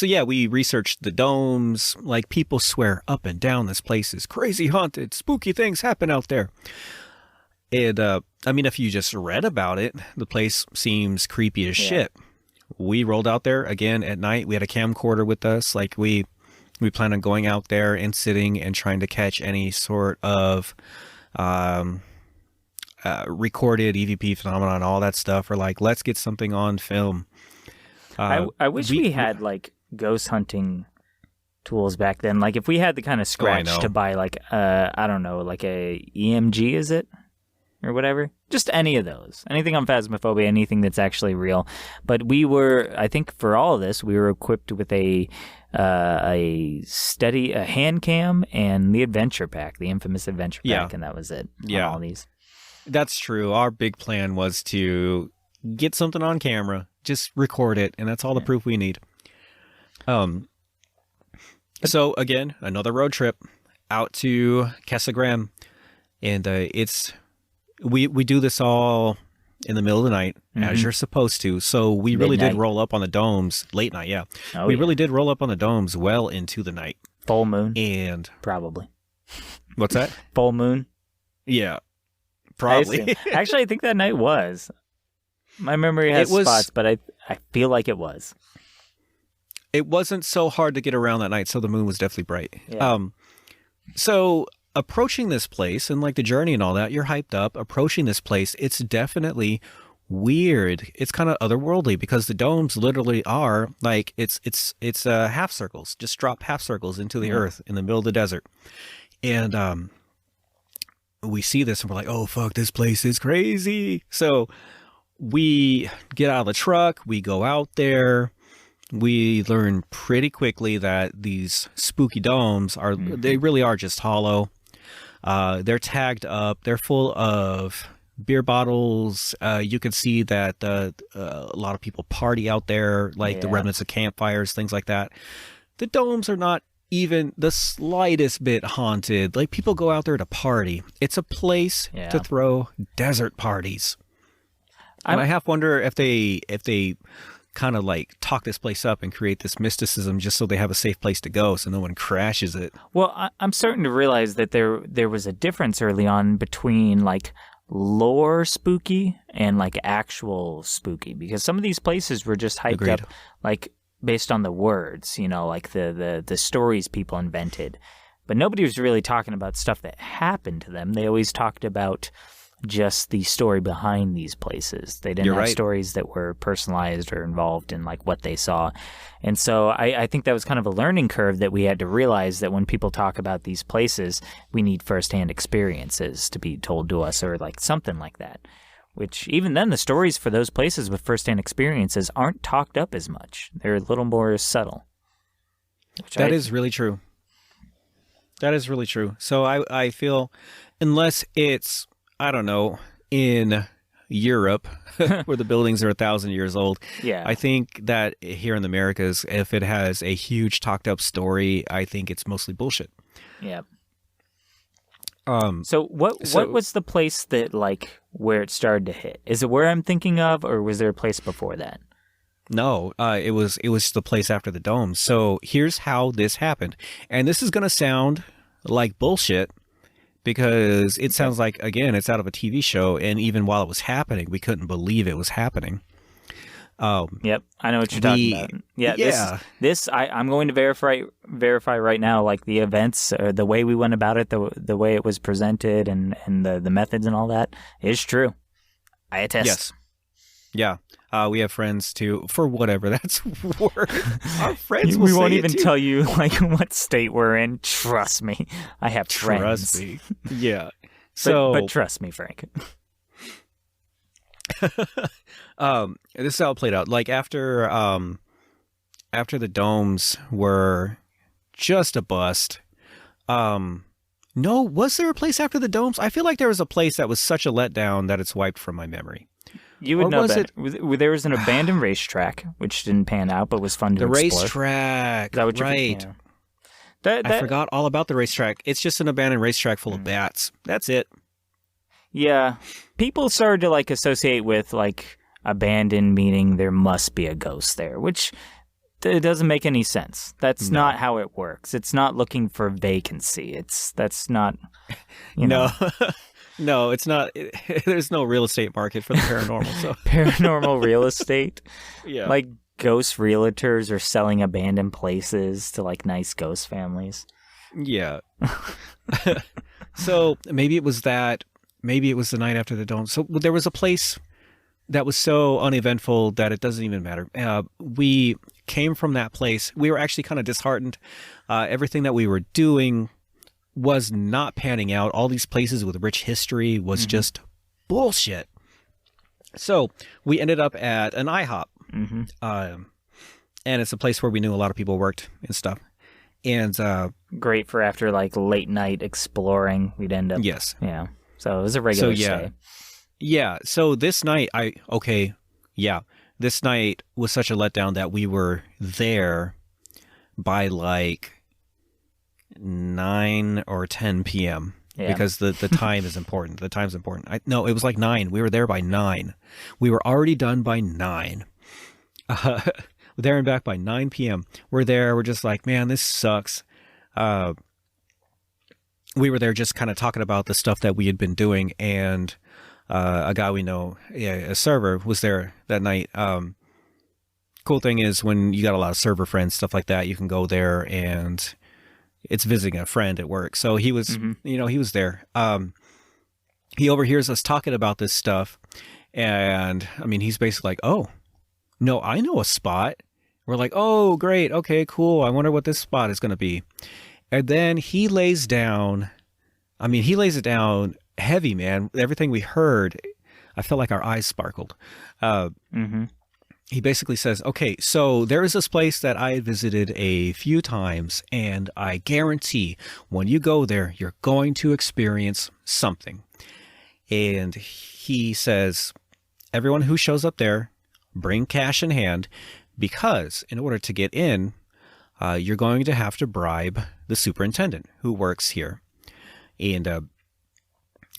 yeah, we researched the domes. Like, people swear up and down this place is crazy haunted. Spooky things happen out there. And I mean, if you just read about it, the place seems creepy as shit. We rolled out there again at night. We had a camcorder with us. Like, we plan on going out there and sitting and trying to catch any sort of recorded EVP phenomenon, all that stuff. Or like, let's get something on film. I wish we had like ghost hunting tools back then. Like, if we had the kind of scratch to buy like I don't know, like a EMG, is it? Or whatever. Just any of those. Anything on Phasmophobia, anything that's actually real. But we were, I think for all of this, we were equipped with a hand cam and the adventure pack, the infamous adventure pack, and that was it. Yeah. All these. That's true. Our big plan was to get something on camera, just record it, and that's all the proof we need. So again, another road trip out to Casa Grande, and we do this all in the middle of the night, as you're supposed to. So we really did roll up on the domes late night. Yeah, we really did roll up on the domes well into the night. Full moon, and probably. What's that? Full moon. Yeah, probably. Actually, I think that night was. My memory has spots, but I feel like it was. It wasn't so hard to get around that night, so the moon was definitely bright. Yeah. So approaching this place and like the journey and all that, you're hyped up. Approaching this place, it's definitely weird. It's kind of otherworldly because the domes literally are like it's half circles, just drop half circles into the earth in the middle of the desert. And we see this and we're like, oh fuck, this place is crazy. So we get out of the truck, we go out there, we learn pretty quickly that these spooky domes they really are just hollow. They're tagged up. They're full of beer bottles. You can see that a lot of people party out there, like the remnants of campfires, things like that. The domes are not even the slightest bit haunted. Like, people go out there to party. It's a place to throw desert parties. And I half wonder if they kind of like talk this place up and create this mysticism just so they have a safe place to go so no one crashes it. Well, I'm starting to realize that there was a difference early on between like lore spooky and like actual spooky, because some of these places were just hyped up like based on the words, like the stories people invented. But nobody was really talking about stuff that happened to them. They always talked about just the story behind these places. They didn't have stories that were personalized or involved in like what they saw. And so I think that was kind of a learning curve that we had to realize that when people talk about these places, we need firsthand experiences to be told to us or like something like that. Which even then, the stories for those places with firsthand experiences aren't talked up as much. They're a little more subtle. That is really true. That is really true. So I feel, unless it's, I don't know, in Europe, where the buildings are 1,000 years old. Yeah. I think that here in the Americas, if it has a huge talked up story, I think it's mostly bullshit. Yeah. So what was the place that like where it started to hit? Is it where I'm thinking of, or was there a place before that? No, it was the place after the dome. So here's how this happened. And this is going to sound like bullshit, because it sounds like, again, it's out of a TV show, and even while it was happening, we couldn't believe it was happening. Yep, I know what you're talking about. Yeah. I'm going to verify right now, like the events, the way we went about it, the way it was presented, and the methods and all that is true. I attest. Yes. Yeah. We have friends too, for whatever that's worth. Our friends will we say won't it even too. tell you like what state we're in. Trust me, I have friends. Trust me. Yeah. But trust me, Frank. This is how it played out. Like after the domes were just a bust. No, was there a place after the domes? I feel like there was a place that was such a letdown that it's wiped from my memory. You would know that. There was an abandoned racetrack, which didn't pan out, but was fun to explore. The racetrack, right. I forgot all about the racetrack. It's just an abandoned racetrack full of bats. That's it. Yeah. People started to like associate with like abandoned, meaning there must be a ghost there, which it doesn't make any sense. That's not how it works. It's not looking for vacancy. That's not, No. No, it's not. There's no real estate market for the paranormal. So paranormal real estate? Yeah. Like ghost realtors are selling abandoned places to like nice ghost families. Yeah. So maybe it was that. Maybe it was the night after the dome. So there was a place that was so uneventful that it doesn't even matter. We came from that place. We were actually kind of disheartened. Everything that we were doing was not panning out. All these places with rich history was just bullshit. So we ended up at an IHOP. And it's a place where we knew a lot of people worked and stuff. And great for after like late night exploring. We'd end up. Yes. Yeah. So it was a regular stay. Yeah. So this night, this night was such a letdown that we were there by like 9 or 10 p.m. because the time is important. The time's important. No, it was like 9. We were there by 9. We were already done by 9. There and back by 9 p.m. We're there. We're just like, man, this sucks. We were there just kind of talking about the stuff that we had been doing, and a guy we know, a server, was there that night. Cool thing is when you got a lot of server friends, stuff like that, you can go there and it's visiting a friend at work. So he was, he was there. He overhears us talking about this stuff. And I mean, he's basically like, oh, no, I know a spot. We're like, oh, great. Okay, cool. I wonder what this spot is going to be. And then he lays down. I mean, he lays it down heavy, man. Everything we heard, I felt like our eyes sparkled. he basically says, okay, so there is this place that I visited a few times, and I guarantee when you go there, you're going to experience something. And he says, everyone who shows up there, bring cash in hand, because in order to get in, you're going to have to bribe the superintendent who works here. And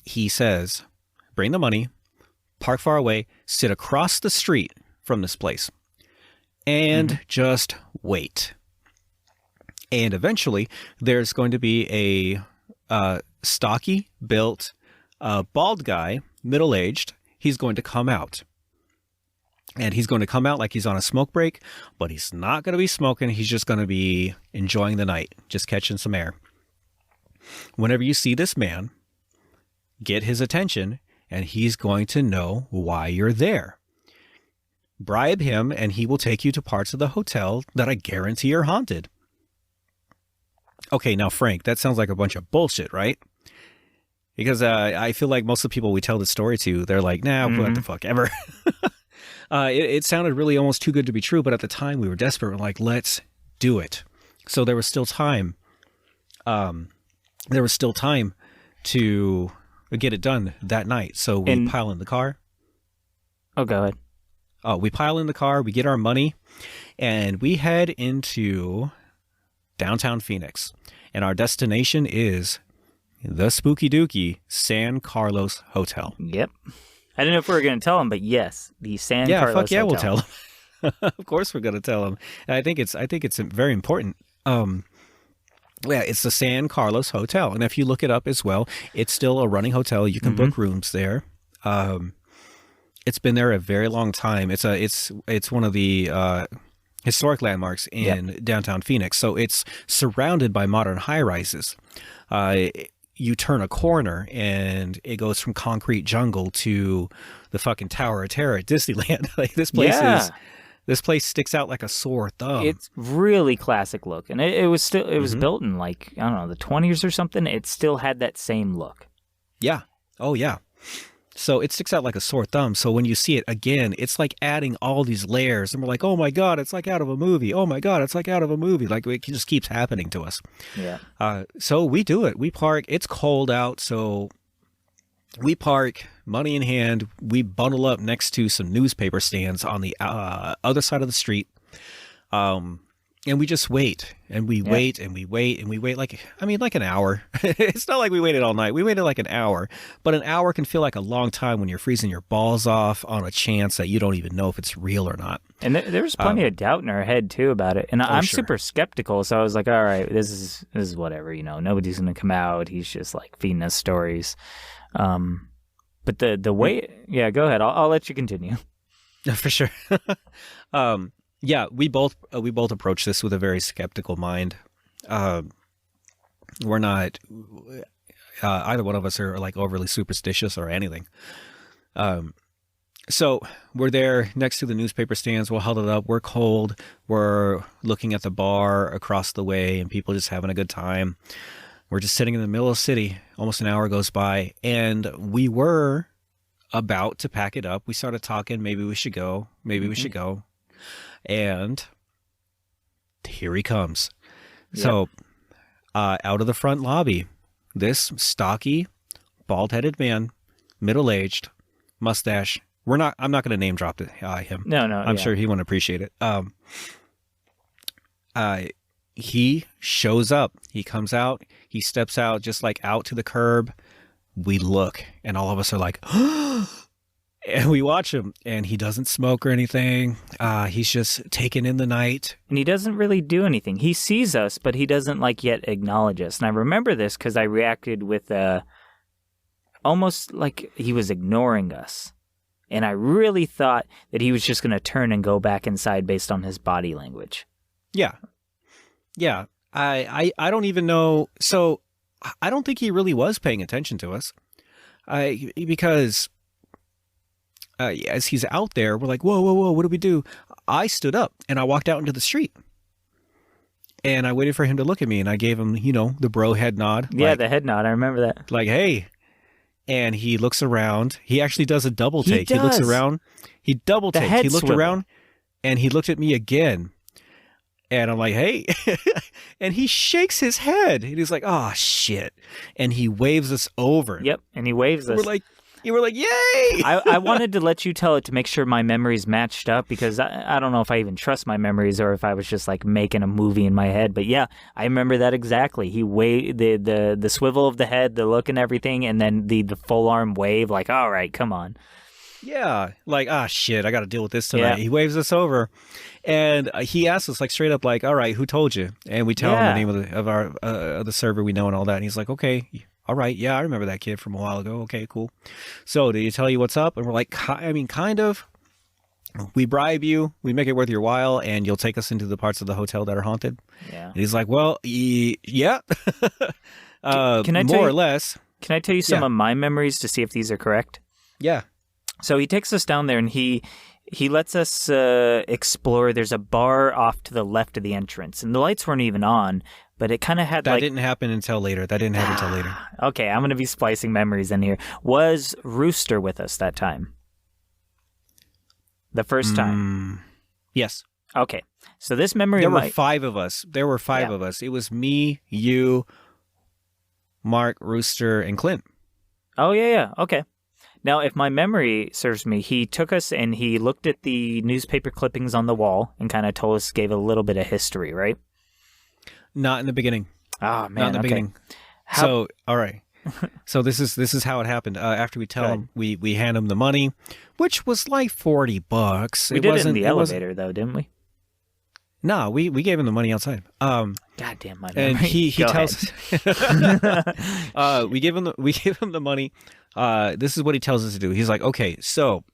he says, bring the money, park far away, sit across the street from this place, and just wait. And eventually, there's going to be a stocky built, bald guy, middle-aged. He's going to come out. And he's going to come out like he's on a smoke break, but he's not going to be smoking. He's just going to be enjoying the night, just catching some air. Whenever you see this man, get his attention, and he's going to know why you're there. Bribe him, and he will take you to parts of the hotel that I guarantee are haunted. Okay, now, Frank, that sounds like a bunch of bullshit, right? Because I feel like most of the people we tell the story to, they're like, nah, what the fuck ever. It sounded really almost too good to be true, but at the time we were desperate. We're like, let's do it. So there was still time. There was still time to get it done that night. So we pile in the car. Oh, go ahead. Oh, we pile in the car, we get our money, and we head into downtown Phoenix. And our destination is the Spooky Dookie San Carlos Hotel. Yep. I didn't know if we were going to tell him, but yes, the San Carlos Hotel. Yeah, we'll tell him. Of course we're going to tell him. And I think it's very important. Yeah, it's the San Carlos Hotel. And if you look it up as well, it's still a running hotel. You can book rooms there. It's been there a very long time. It's one of the historic landmarks in downtown Phoenix. So it's surrounded by modern high-rises. You turn a corner and it goes from concrete jungle to the fucking Tower of Terror at Disneyland. Like this place sticks out like a sore thumb. It's really classic look, and it was built in like, I don't know, the 20s or something. It still had that same look. Yeah. Oh yeah. So it sticks out like a sore thumb. So when you see it again, it's like adding all these layers. And we're like, oh my God, it's like out of a movie. Oh my God, it's like out of a movie. Like it just keeps happening to us. Yeah. So we do it. We park. It's cold out. So we park, money in hand. We bundle up next to some newspaper stands on the other side of the street. And we just wait, and we wait, and we wait, and we wait like an hour. It's not like we waited all night. We waited like an hour, but an hour can feel like a long time when you're freezing your balls off on a chance that you don't even know if it's real or not. And there was plenty of doubt in our head too about it. And I'm super skeptical, so I was like, all right, this is whatever, nobody's going to come out. He's just like feeding us stories. But the way, go ahead. I'll let you continue. For sure. Yeah, we both approach this with a very skeptical mind. We're not either one of us are like overly superstitious or anything. So we're there next to the newspaper stands. We'll hold it up. We're cold. We're looking at the bar across the way, and people just having a good time. We're just sitting in the middle of the city. Almost an hour goes by, and we were about to pack it up. We started talking. Maybe we should go. Maybe we should go. And here he comes. Yep. So out of the front lobby, this stocky, bald-headed man, middle-aged, mustache. I'm not going to name drop him. No. I'm sure he won't appreciate it. He shows up. He comes out. He steps out, just like out to the curb. We look, and all of us are like, and we watch him, and he doesn't smoke or anything. He's just taking in the night. And he doesn't really do anything. He sees us, but he doesn't yet acknowledge us. And I remember this because I reacted with almost like he was ignoring us. And I really thought that he was just going to turn and go back inside based on his body language. Yeah. Yeah. I don't even know. So I don't think he really was paying attention to us. Because as he's out there, we're like, whoa, what do we do? I stood up and I walked out into the street. And I waited for him to look at me, and I gave him, the bro head nod. Yeah, the head nod. I remember that. Like, hey. And he looks around. He actually does a double take. He looks around. He double takes. He looked around. and he looked at me again. And I'm like, hey. And he shakes his head. And he's like, oh, shit. And he waves us over. Yep. And he waves us. We're like, yay. I wanted to let you tell it to make sure my memories matched up, because I don't know if I even trust my memories or if I was just like making a movie in my head. But yeah, I remember that exactly. He the swivel of the head, the look and everything, and then the full arm wave, like, all right, come on. Yeah, like, shit, I got to deal with this tonight. Yeah. He waves us over, and he asks us, like, straight up, like, all right, who told you? And we tell him the name of the server we know and all that. And he's like, okay, all right, yeah, I remember that kid from a while ago. Okay, cool. So, did he tell you what's up? And we're like, kind of. We bribe you, we make it worth your while, and you'll take us into the parts of the hotel that are haunted. Yeah. And he's like, well, yeah. Can I more or less. Can I tell you some of my memories to see if these are correct? Yeah. So he takes us down there, and he lets us explore. There's a bar off to the left of the entrance, and the lights weren't even on, but it kind of had That didn't happen until later. Okay, I'm going to be splicing memories in here. Was Rooster with us that time? The first time? Yes. Okay, so this memory... There were 5 of us. It was me, you, Mark, Rooster, and Clint. Oh, yeah. Okay. Now, if my memory serves me, he took us and he looked at the newspaper clippings on the wall and kind of told us, gave a little bit of history, right? Not in the beginning. Oh, man. Not in the beginning. So, all right. So this is how it happened. After we tell him, we hand him the money, which was like $40. We did it in the elevator, though, didn't we? No, we gave him the money outside. Goddamn my memory. And he tells us, we give him the money. This is what he tells us to do. He's like, okay, so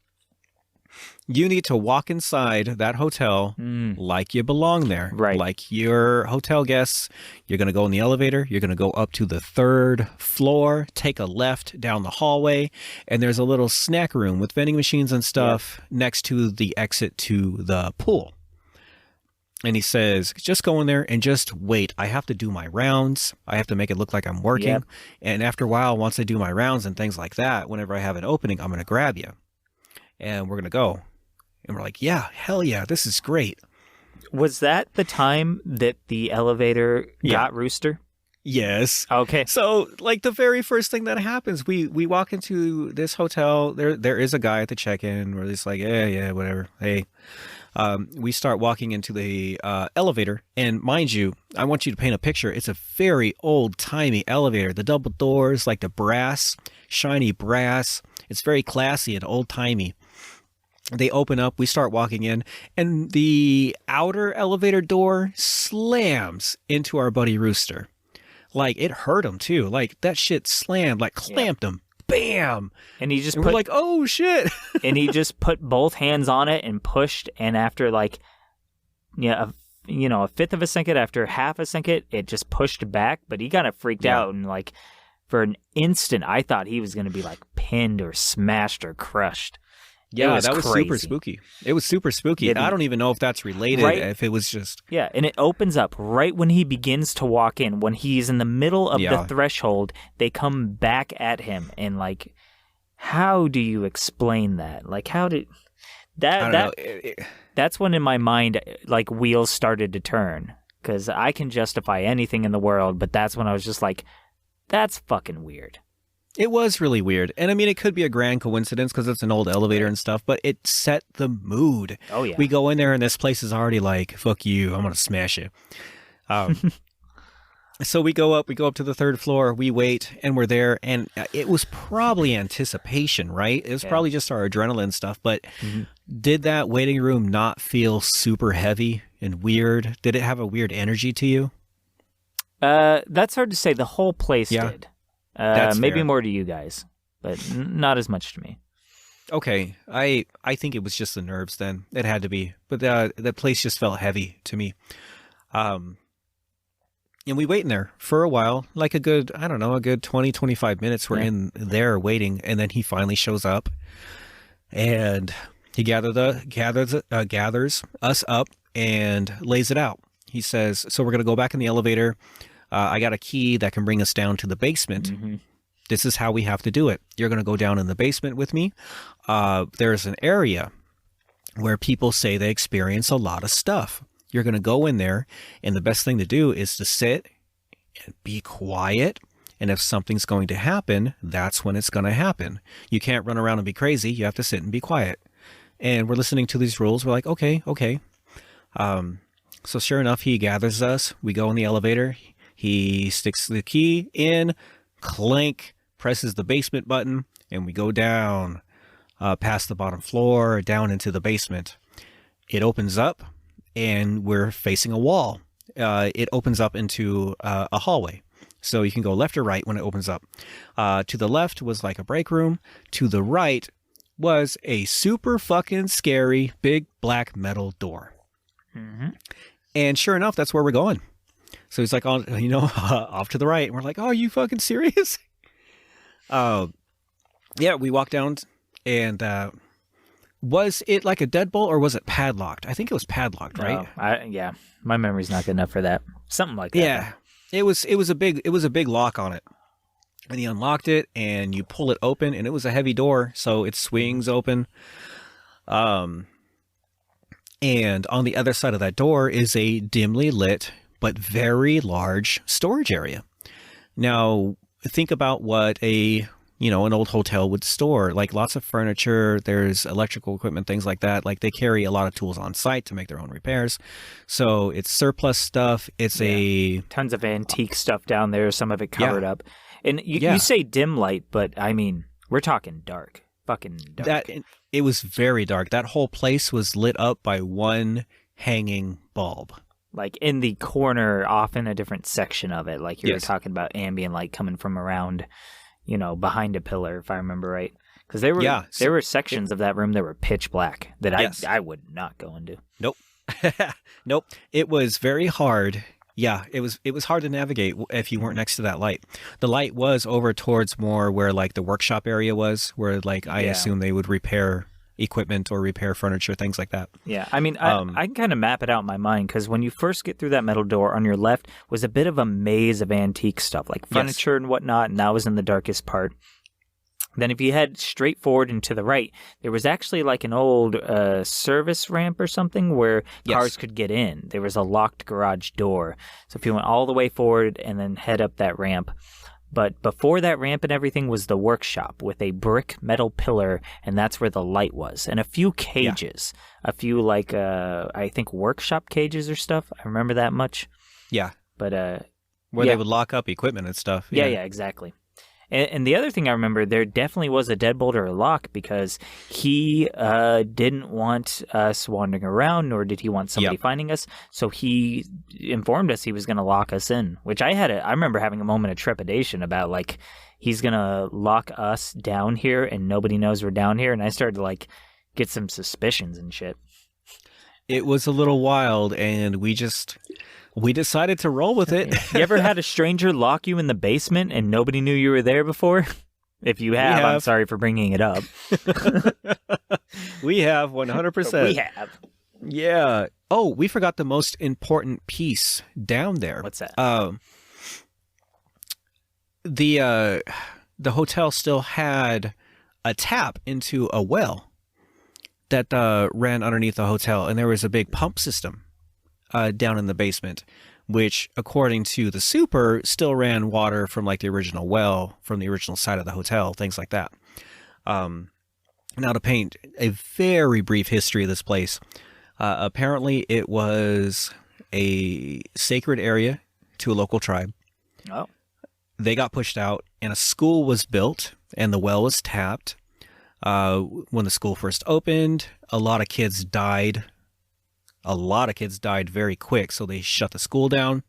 you need to walk inside that hotel like you belong there. Right. Like your hotel guests. You're going to go in the elevator. You're going to go up to the 3rd floor, take a left down the hallway, and there's a little snack room with vending machines and stuff next to the exit to the pool. And he says, just go in there and just wait. I have to do my rounds. I have to make it look like I'm working. Yep. And after a while, once I do my rounds and things like that, whenever I have an opening, I'm going to grab you. And we're going to go. And we're like, yeah, hell yeah, this is great. Was that the time that the elevator got Rooster? Yes. Okay. So, like, the very first thing that happens, we walk into this hotel. There is a guy at the check-in where he's like, yeah, whatever. Hey. We start walking into the elevator, and mind you, I want you to paint a picture. It's a very old-timey elevator. The double doors, like the brass, shiny brass. It's very classy and old-timey. They open up, we start walking in, and the outer elevator door slams into our buddy Rooster. Like, it hurt him, too. Like, that shit slammed, like, clamped him. Bam! And he just we're like, oh, shit! And he just put both hands on it and pushed, and after, like, a fifth of a second, after half a second, it just pushed back, but he kind of freaked out, and, like, for an instant, I thought he was going to be, like, pinned or smashed or crushed. Yeah, that was super spooky. It was super spooky. I don't even know if that's related, if it was just... Yeah, and it opens up right when he begins to walk in. When he's in the middle of the threshold, they come back at him. And, like, how do you explain that? Like, how did... That's when in my mind, like, wheels started to turn. Because I can justify anything in the world, but that's when I was just like, that's fucking weird. It was really weird. And I mean, it could be a grand coincidence because it's an old elevator and stuff, but it set the mood. Oh, yeah. We go in there and this place is already like, fuck you, I'm going to smash it. So we go up to the 3rd floor, we wait, and we're there. And it was probably anticipation, right? It was probably just our adrenaline stuff. But did that waiting room not feel super heavy and weird? Did it have a weird energy to you? That's hard to say. The whole place did. Maybe fair. More to you guys, but not as much to me. Okay, I think it was just the nerves then. It had to be. But the place just felt heavy to me. And we wait in there for a while, like a good 20, 25 minutes. We're in there waiting, and then he finally shows up. And he gathers us up and lays it out. He says, so we're going to go back in the elevator. I got a key that can bring us down to the basement. Mm-hmm. This is how we have to do it. You're going to go down in the basement with me. There's an area where people say they experience a lot of stuff. You're going to go in there, and the best thing to do is to sit and be quiet. And if something's going to happen, that's when it's going to happen. You can't run around and be crazy. You have to sit and be quiet. And we're listening to these rules. We're like, okay. So sure enough, he gathers us. We go in the elevator. He sticks the key in, clank, presses the basement button, and we go down past the bottom floor, down into the basement. It opens up, and we're facing a wall. It opens up into a hallway. So you can go left or right when it opens up. To the left was like a break room. To the right was a super fucking scary big black metal door. Mm-hmm. And sure enough, that's where we're going. So he's like, off to the right. And we're like, oh, are you fucking serious? Yeah, we walked down, and was it like a deadbolt or was it padlocked? I think it was padlocked, right? Yeah, my memory's not good enough for that. Something like that. Yeah. It was a big lock on it, and he unlocked it, and you pull it open, and it was a heavy door, so it swings open. And on the other side of that door is a dimly lit but very large storage area. Now, think about what an old hotel would store, like lots of furniture, there's electrical equipment, things like that. Like they carry a lot of tools on site to make their own repairs. So it's surplus stuff. It's tons of antique stuff down there, some of it covered up. And you say dim light, but I mean, we're talking dark, fucking dark. It was very dark. That whole place was lit up by one hanging bulb. Like in the corner, off in a different section of it. Like you were talking about ambient light coming from around, behind a pillar, if I remember right. Because there were sections of that room that were pitch black that I would not go into. Nope. Nope. It was very hard. Yeah, it was hard to navigate if you weren't next to that light. The light was over towards more where like the workshop area was, where like I assume they would repair equipment or repair furniture, things like that. Yeah, I mean, I can kind of map it out in my mind, because when you first get through that metal door, on your left was a bit of a maze of antique stuff, like furniture and whatnot, and that was in the darkest part. Then if you head straight forward and to the right, there was actually like an old service ramp or something where cars could get in. There was a locked garage door. So if you went all the way forward and then head up that ramp. But before that ramp and everything was the workshop with a brick metal pillar, and that's where the light was. And a few cages, a few like, I think workshop cages or stuff. I remember that much. Yeah. But where they would lock up equipment and stuff. Yeah, exactly. And the other thing I remember, there definitely was a deadbolt or a lock, because he didn't want us wandering around, nor did he want somebody finding us. So he informed us he was going to lock us in, which I remember having a moment of trepidation about, like, he's going to lock us down here and nobody knows we're down here. And I started to, like, get some suspicions and shit. It was a little wild, and we decided to roll with it. You ever had a stranger lock you in the basement and nobody knew you were there before? If you have, I'm sorry for bringing it up. We have, 100%. We have. Yeah. Oh, we forgot the most important piece down there. What's that? The hotel still had a tap into a well that ran underneath the hotel, and there was a big pump system down in the basement, which, according to the super, still ran water from like the original well from the original side of the hotel, things like that. Now, to paint a very brief history of this place, apparently it was a sacred area to a local tribe. Oh. They got pushed out, and a school was built, and the well was tapped. When the school first opened, a lot of kids died. A lot of kids died very quick, so they shut the school down.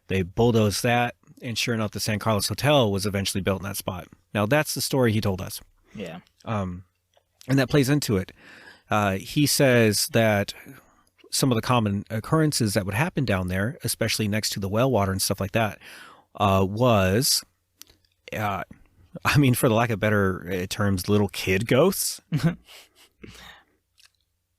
They bulldozed that, and sure enough, the San Carlos Hotel was eventually built in that spot. Now, that's the story he told us. Yeah. And that plays into it. He says that some of the common occurrences that would happen down there, especially next to the well water and stuff like that, was, for the lack of better terms, little kid ghosts.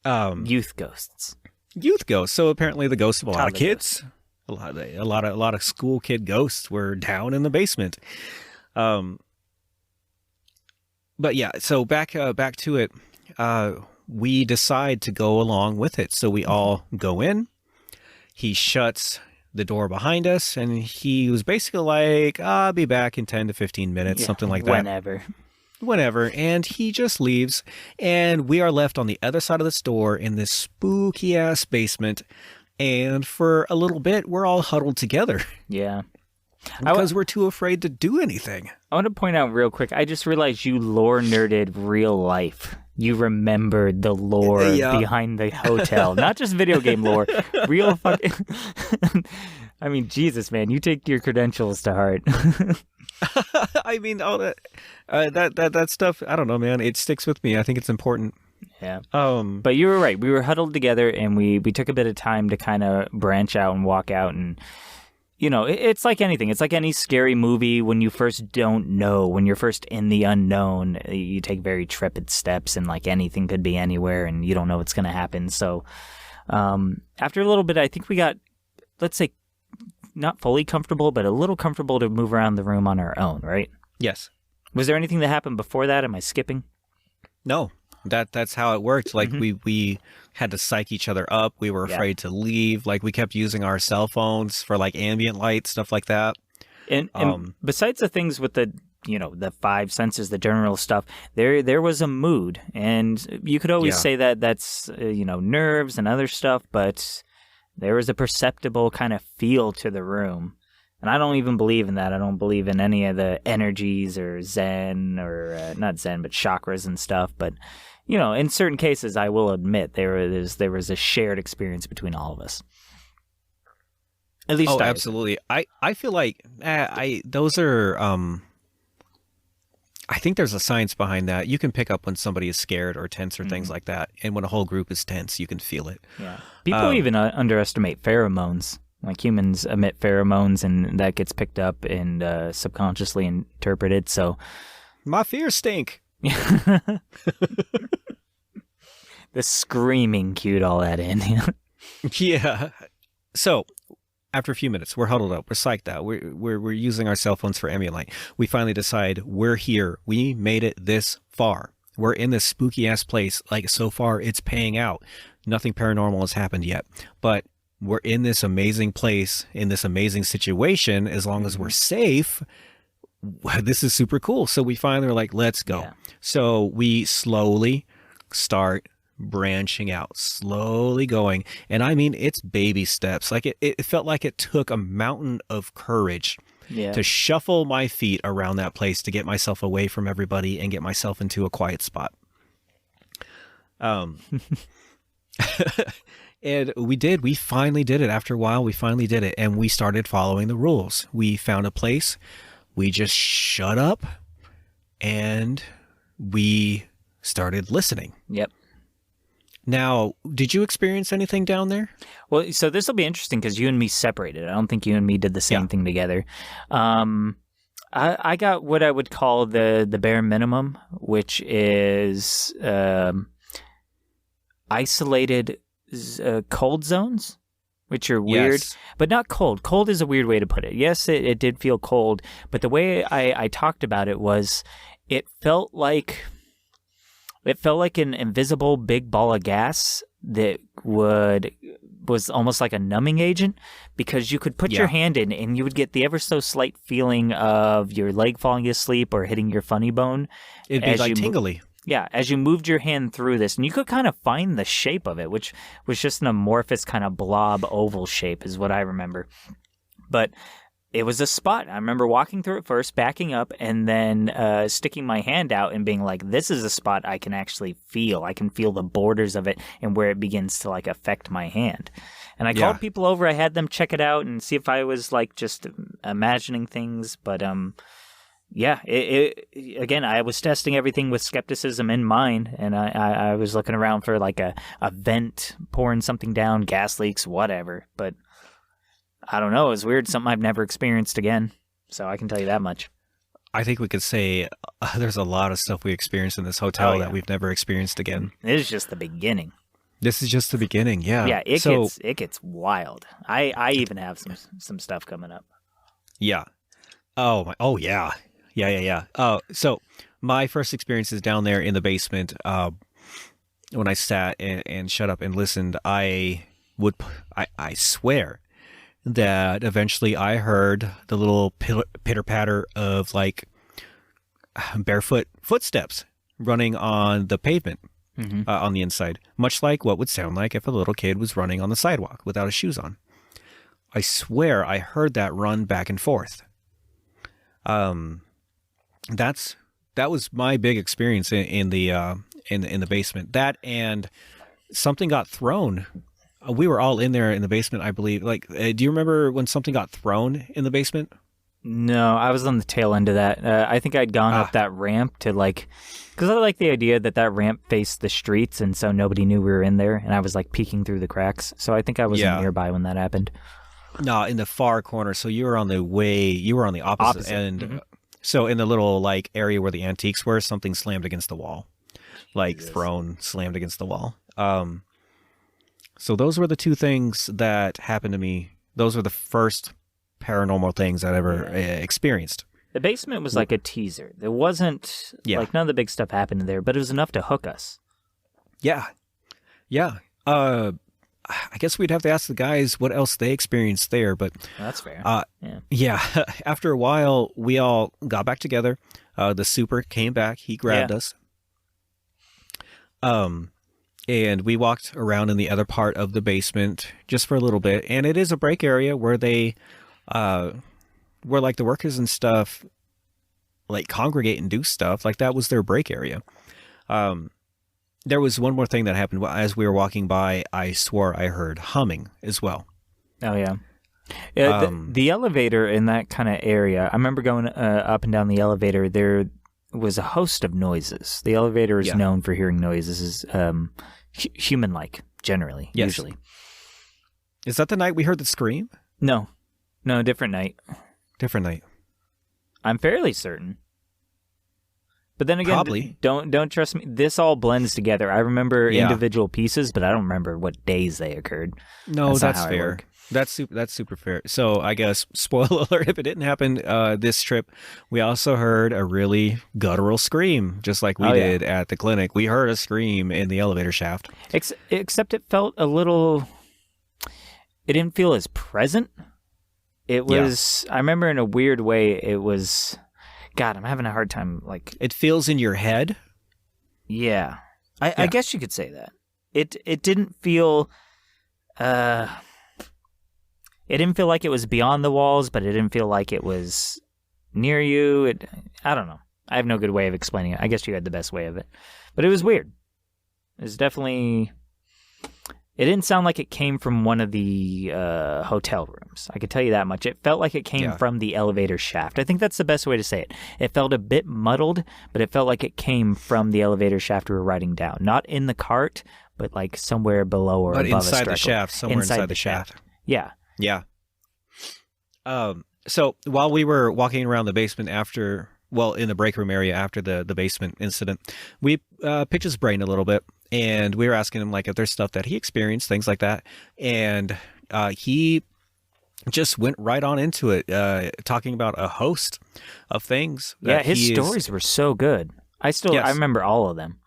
Youth ghosts. Youth ghosts. So apparently the ghosts of a lot of kids, a lot of school kid ghosts were down in the basement. But yeah, so back to it. we decide to go along with it. So we all go in. He shuts the door behind us, and he was basically like, I'll be back in 10 to 15 minutes, something like that. Whenever. And he just leaves, and we are left on the other side of this door in this spooky-ass basement, and for a little bit, we're all huddled together. Yeah. Because we're too afraid to do anything. I want to point out real quick, I just realized you lore nerded real life. You remembered the lore behind the hotel. Not just video game lore. Real fucking... I mean, Jesus, man, you take your credentials to heart. I mean, all that stuff, I don't know, man. It sticks with me. I think it's important. Yeah. But you were right. We were huddled together, and we took a bit of time to kind of branch out and walk out. And, you know, it's like anything. It's like any scary movie. When you first don't know, when you're first in the unknown, you take very trepid steps, and like anything could be anywhere, and you don't know what's going to happen. So after a little bit, I think we got, let's say, not fully comfortable, but a little comfortable to move around the room on our own, right? Yes. Was there anything that happened before that? Am I skipping? No. That's how it worked. Like we had to psych each other up. We were afraid to leave. Like we kept using our cell phones for like ambient light, stuff like that. And besides the things with the, you know, the five senses, the general stuff, there was a mood, and you could always say that that's you know, nerves and other stuff, but there was a perceptible kind of feel to the room. And I don't even believe in that. I don't believe in any of the energies or Zen or not Zen, but chakras and stuff. But, you know, in certain cases, I will admit there was a shared experience between all of us. At least absolutely. I feel like those are I think there's a science behind that. You can pick up when somebody is scared or tense or things like that. And when a whole group is tense, you can feel it. Yeah. People even underestimate pheromones. Like humans emit pheromones, and that gets picked up and subconsciously interpreted. So, my fears stink. The screaming cued all that in. Yeah. So, after a few minutes, we're huddled up. We're psyched out. We're using our cell phones for ambient light. We finally decide we're here. We made it this far. We're in this spooky ass place. Like, so far, it's paying out. Nothing paranormal has happened yet, but we're in this amazing place, in this amazing situation. As long as we're safe, this is super cool. So we finally were like, let's go. Yeah. So we slowly start branching out, slowly going. And I mean, it's baby steps. Like it felt like it took a mountain of courage to shuffle my feet around that place to get myself away from everybody and get myself into a quiet spot. And we finally did it. After a while, we finally did it. And we started following the rules. We found a place. We just shut up and we started listening. Yep. Now, did you experience anything down there? Well, so this will be interesting because you and me separated. I don't think you and me did the same thing together. I got what I would call the bare minimum, which is isolated cold zones, which are weird, but not cold. Cold is a weird way to put it. Yes, it did feel cold, but the way I talked about it was it felt like an invisible big ball of gas that was almost like a numbing agent, because you could put your hand in and you would get the ever so slight feeling of your leg falling asleep or hitting your funny bone. It'd be like tingly. Yeah, as you moved your hand through this, and you could kind of find the shape of it, which was just an amorphous kind of blob oval shape is what I remember. But it was a spot. I remember walking through it first, backing up, and then sticking my hand out and being like, this is a spot I can actually feel. I can feel the borders of it and where it begins to like affect my hand. And I called people over. I had them check it out and see if I was like just imagining things. But again, I was testing everything with skepticism in mind, and I was looking around for like a vent pouring something down, gas leaks, whatever. But I don't know. It was weird. Something I've never experienced again. So I can tell you that much. I think we could say there's a lot of stuff we experienced in this hotel that we've never experienced again. This is just the beginning. This is just the beginning, yeah. Yeah, it gets wild. I even have some stuff coming up. Yeah. Oh yeah. Yeah. So my first experience is down there in the basement. when I sat and shut up and listened, I swear that eventually I heard the little pitter patter of like barefoot footsteps running on the pavement on the inside, much like what would sound like if a little kid was running on the sidewalk without his shoes on. I swear I heard that run back and forth. That was my big experience in the basement. That and something got thrown. We were all in there in the basement, I believe. Like, do you remember when something got thrown in the basement? No, I was on the tail end of that. I think I'd gone up that ramp to like, because I like the idea that ramp faced the streets, and so nobody knew we were in there, and I was like peeking through the cracks. So I think I wasn't nearby when that happened. No, in the far corner. So you were on the opposite end. Mm-hmm. So in the little like area where the antiques were, something slammed against the wall, like slammed against the wall. So those were the two things that happened to me. Those were the first paranormal things I'd ever experienced. The basement was like a teaser. There wasn't like none of the big stuff happened there, but it was enough to hook us. Yeah. I guess we'd have to ask the guys what else they experienced there, but that's fair. After a while, we all got back together. The super came back. He grabbed us. And we walked around in the other part of the basement just for a little bit. And it is a break area where they, where like the workers and stuff, like congregate and do stuff. Like that was their break area. There was one more thing that happened as we were walking by. I swore I heard humming as well. Oh yeah. The elevator in that kind of area. I remember going up and down the elevator. There was a host of noises. The elevator is known for hearing noises, human-like, generally, usually. Is that the night we heard the scream? No, different night. Different night. I'm fairly certain. But then again, probably. Don't trust me. This all blends together. I remember individual pieces, but I don't remember what days they occurred. No, that's fair. That's super fair. So I guess, spoiler alert, if it didn't happen this trip, we also heard a really guttural scream, just like we did at the clinic. We heard a scream in the elevator shaft. Except it felt a little... It didn't feel as present. It was... I remember in a weird way, it was... God, I'm having a hard time, like... It feels in your head? Yeah. I guess you could say that. It didn't feel... It didn't feel like it was beyond the walls, but it didn't feel like it was near you. I don't know. I have no good way of explaining it. I guess you had the best way of it. But it was weird. It was definitely... It didn't sound like it came from one of the hotel rooms. I could tell you that much. It felt like it came from the elevator shaft. I think that's the best way to say it. It felt a bit muddled, but it felt like it came from the elevator shaft we were riding down. Not in the cart, but like somewhere below or above us. But inside the shaft, somewhere inside the shaft. Yeah. Yeah. So while we were walking around the basement in the break room area after the basement incident, we picked his brain a little bit, and we were asking him like if there's stuff that he experienced, things like that, and he just went right on into it, talking about a host of things. His stories were so good. I remember all of them.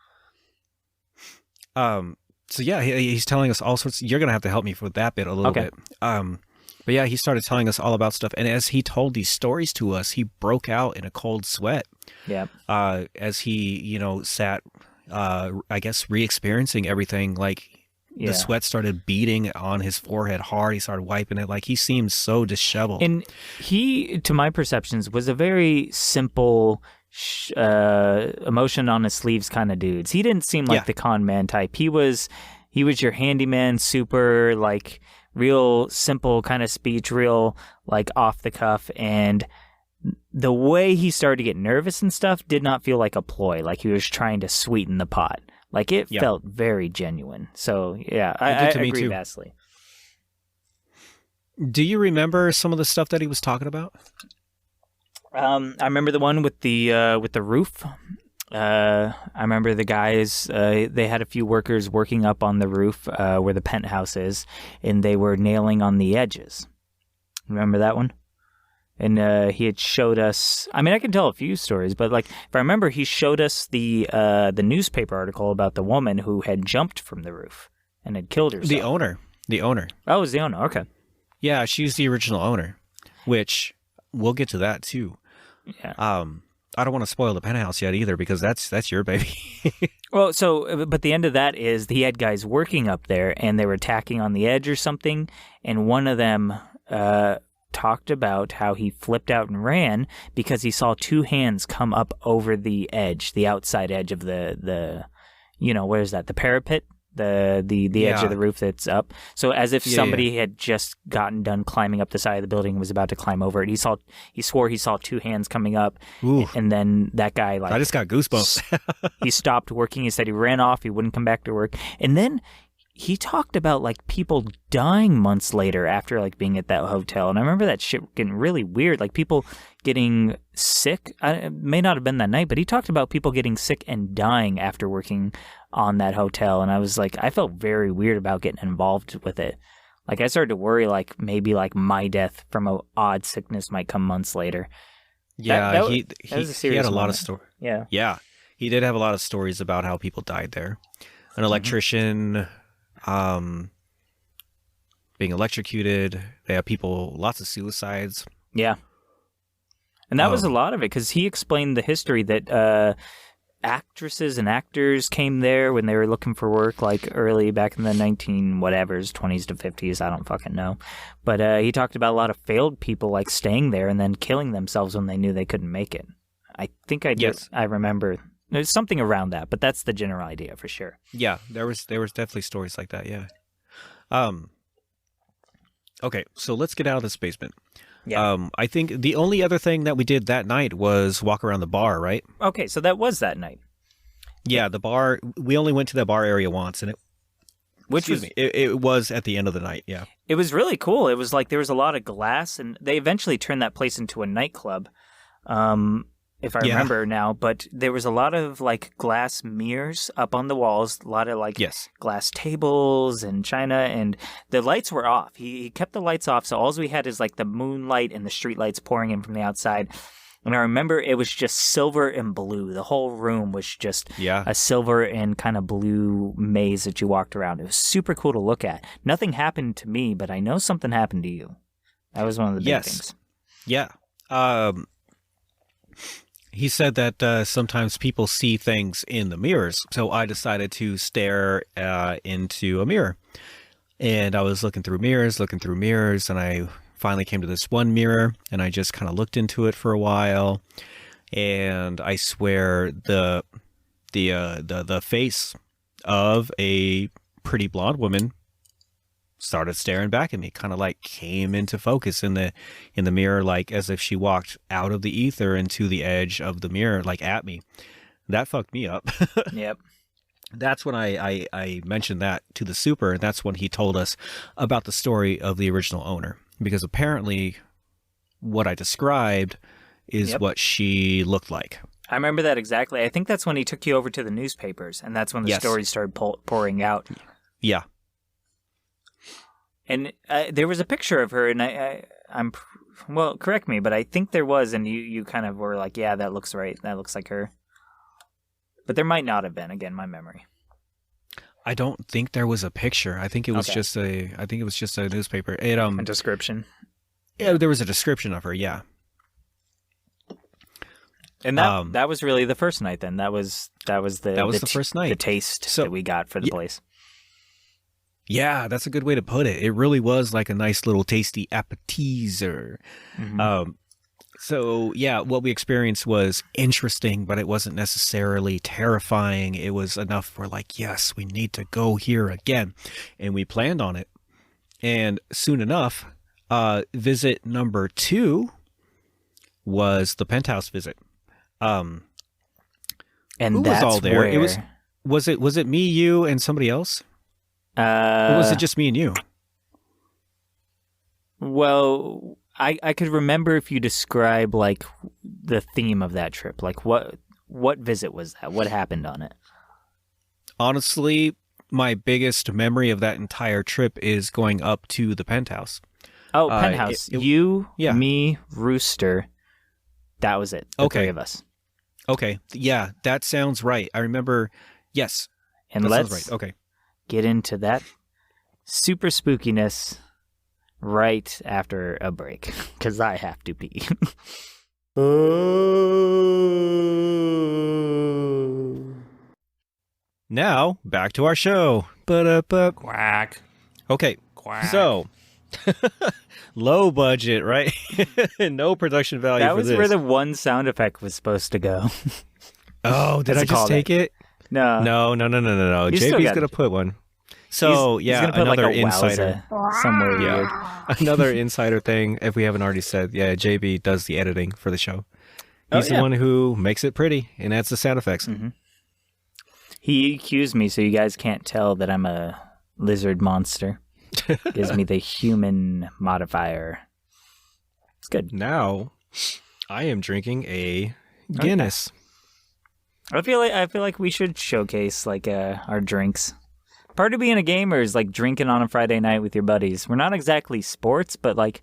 So he's telling us all sorts. You're gonna have to help me with that bit a little bit. But yeah, he started telling us all about stuff, and as he told these stories to us, he broke out in a cold sweat. Yeah. As he, sat, I guess, re-experiencing everything. Like the sweat started beating on his forehead hard. He started wiping it. Like he seemed so disheveled. And he, to my perceptions, was a very simple. Emotion on his sleeves kind of dudes. He didn't seem like the con man type. He was your handyman, super like real simple kind of speech, real like off the cuff, and the way he started to get nervous and stuff did not feel like a ploy, like he was trying to sweeten the pot. Like it felt very genuine. So I agree vastly. Do you remember some of the stuff that he was talking about? I remember the one with the roof. I remember the guys, they had a few workers working up on the roof where the penthouse is, and they were nailing on the edges. Remember that one? And he had showed us. I mean, I can tell a few stories, but like if I remember, he showed us the newspaper article about the woman who had jumped from the roof and had killed herself. The owner. Oh, it was the owner. Okay. Yeah, she's the original owner, which we'll get to that too. Yeah. I don't want to spoil the penthouse yet either because that's your baby. Well, but the end of that is he had guys working up there and they were tacking on the edge or something, and one of them talked about how he flipped out and ran because he saw two hands come up over the edge, the outside edge of the where is that? The parapet? The edge of the roof that's up. So as if somebody had just gotten done climbing up the side of the building and was about to climb over it. He swore he saw two hands coming up. Ooh. And then that guy I just got goosebumps. He stopped working. He said he ran off. He wouldn't come back to work. And then he talked about like people dying months later after like being at that hotel. And I remember that shit getting really weird. Like people getting sick. It may not have been that night, but he talked about people getting sick and dying after working on that hotel. And I was like, I felt very weird about getting involved with it. Like I started to worry like maybe like my death from an odd sickness might come months later. Yeah, he had a lot of stories. stories. Yeah, he did have a lot of stories about how people died there. An electrician being electrocuted. They have lots of suicides. Yeah. And that was a lot of it because he explained the history that actresses and actors came there when they were looking for work, like early back in the 20s to 50s. I don't fucking know. But he talked about a lot of failed people like staying there and then killing themselves when they knew they couldn't make it. I think I remember. There's something around that, but that's the general idea for sure. Yeah, there was definitely stories like that, yeah. Okay, so let's get out of this basement. Yeah. I think the only other thing that we did that night was walk around the bar, right? Okay, so that was that night. Yeah, the bar, we only went to that bar area once, and it was at the end of the night, yeah. It was really cool. It was like there was a lot of glass, and they eventually turned that place into a nightclub. If I remember now, but there was a lot of like glass mirrors up on the walls, a lot of like glass tables and china, and the lights were off. He kept the lights off, so all we had is like the moonlight and the street lights pouring in from the outside. And I remember it was just silver and blue. The whole room was just a silver and kind of blue maze that you walked around. It was super cool to look at. Nothing happened to me, but I know something happened to you. That was one of the big things. Yeah. He said that sometimes people see things in the mirrors, so I decided to stare into a mirror. And I was looking through mirrors, and I finally came to this one mirror, and I just kind of looked into it for a while. And I swear the face of a pretty blonde woman started staring back at me, kind of like came into focus in the mirror, like as if she walked out of the ether into the edge of the mirror, like at me. That fucked me up. Yep. That's when I mentioned that to the super, and that's when he told us about the story of the original owner, because apparently what I described is what she looked like. I remember that exactly. I think that's when he took you over to the newspapers, and that's when the stories started pouring out. Yeah. And there was a picture of her, and I'm well, correct me, but I think there was, and you kind of were like, yeah, that looks right. That looks like her. But there might not have been, again, my memory. I don't think there was a picture. I think it was just a newspaper. A description. Yeah, there was a description of her, yeah. And that was really the first night then. That was the first night. The taste that we got for the place. Yeah, that's a good way to put it. It really was like a nice little tasty appetizer. Mm-hmm. So, yeah, what we experienced was interesting, but it wasn't necessarily terrifying. It was enough we're like, yes, we need to go here again. And we planned on it. And soon enough, visit number 2 was the penthouse visit. And who that's was all there? Where... Was it me, you, and somebody else? Or was it just me and you? Well, I could remember if you describe like the theme of that trip. Like what visit was that? What happened on it? Honestly, my biggest memory of that entire trip is going up to the penthouse. Oh, Penthouse. Me, Rooster. That was it. The three of us. Okay. Yeah, that sounds right. I remember. Yes. And let's get into that super spookiness right after a break, because I have to pee. Now, back to our show. Quack. Okay. Quack. So, low budget, right? No production value that for was this. where the one sound effect was supposed to go. Oh, did I just take it? No. No. JB's going to put one. So, he's gonna put another like a insider. Somewhere weird. Another insider thing, if we haven't already said, JB does the editing for the show. He's the one who makes it pretty and adds the sound effects. Mm-hmm. He accused me so you guys can't tell that I'm a lizard monster. Gives me the human modifier. It's good. Now, I am drinking a Guinness. Okay. I feel like we should showcase like our drinks. Part of being a gamer is like drinking on a Friday night with your buddies. We're not exactly sports, but like,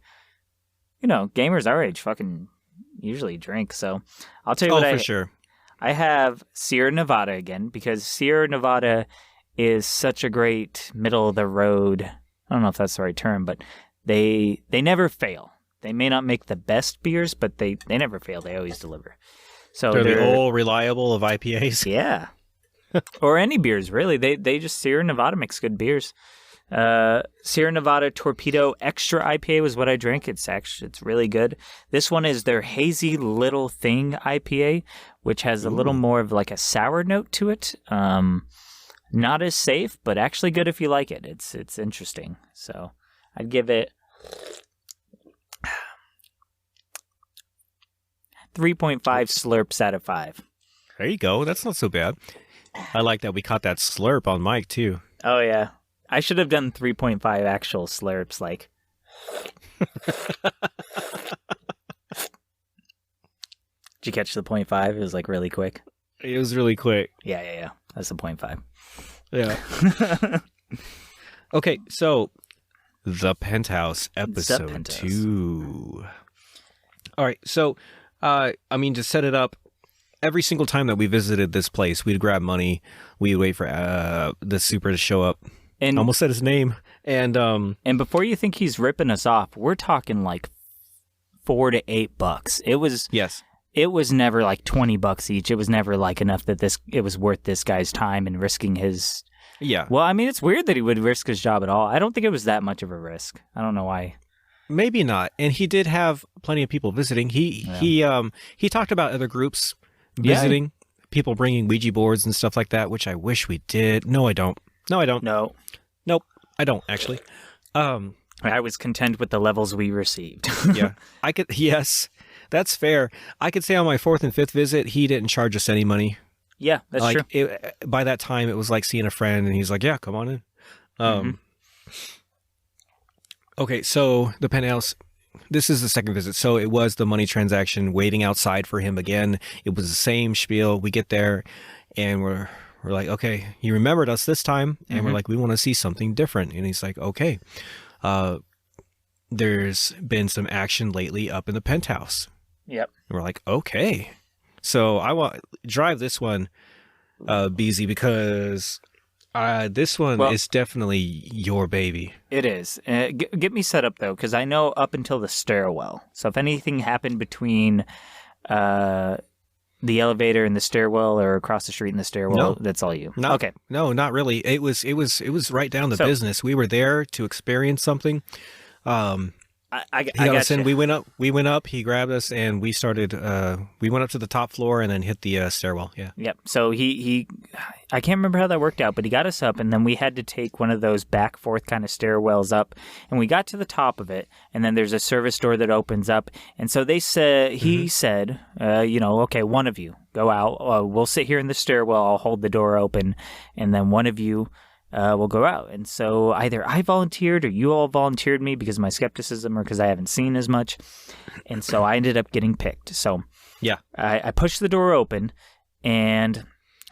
gamers our age fucking usually drink. So I'll tell you what for sure. I have Sierra Nevada again, because Sierra Nevada is such a great middle of the road. I don't know if that's the right term, but they never fail. They may not make the best beers, but they never fail. They always deliver. So they're the old reliable of IPAs. Yeah. Or any beers, really. They just Sierra Nevada makes good beers. Sierra Nevada Torpedo Extra IPA was what I drank. It's really good. This one is their Hazy Little Thing IPA, which has a little more of like a sour note to it. Not as safe, but actually good if you like it. It's interesting. So I'd give it 3.5 slurps out of 5. There you go. That's not so bad. I like that we caught that slurp on mic, too. Oh, yeah. I should have done 3.5 actual slurps, like. Did you catch the 0.5? It was, like, really quick. It was really quick. Yeah. That's the 0.5. Yeah. Okay, so The Penthouse, episode 2. All right, so, to set it up, every single time that we visited this place, we'd grab money. We'd wait for the super to show up. And almost said his name. And before you think he's ripping us off, we're talking like $4 to $8. It was never like $20 each. It was never like enough that it was worth this guy's time and risking his. Yeah. Well, I mean, it's weird that he would risk his job at all. I don't think it was that much of a risk. I don't know why. Maybe not. And he did have plenty of people visiting. He talked about other groups visiting, people bringing Ouija boards and stuff like that, which I wish we did. No, I don't. Nope, I don't actually. I was content with the levels we received. Yeah, yes, that's fair. I could say on my 4th and 5th visit, he didn't charge us any money. Yeah, that's true. By that time, it was like seeing a friend, and he's like, "Yeah, come on in." Okay, so the Penthouse. This is the second visit, so it was the money transaction, waiting outside for him again. It was the same spiel. We get there, and we're like, okay, he remembered us this time, and we're like, we want to see something different. And he's like, okay, there's been some action lately up in the Penthouse. Yep. And we're like, okay. So I want drive this one, BZ, because this one is definitely your baby. It is. Get me set up, though, because I know up until the stairwell. So if anything happened between the elevator and the stairwell, or across the street in the stairwell, that's all you. Okay. No, not really. It was right down the business. We were there to experience something. I got us in. We went up. He grabbed us, and we started. We went up to the top floor and then hit the stairwell. Yeah. Yep. So he, I can't remember how that worked out, but he got us up, and then we had to take one of those back forth kind of stairwells up, and we got to the top of it, and then there's a service door that opens up, and so he said, okay, one of you go out. We'll sit here in the stairwell. I'll hold the door open, and then one of you. Will go out. And so either I volunteered or you all volunteered me because of my skepticism or because I haven't seen as much. And so I ended up getting picked. So yeah, I pushed the door open, and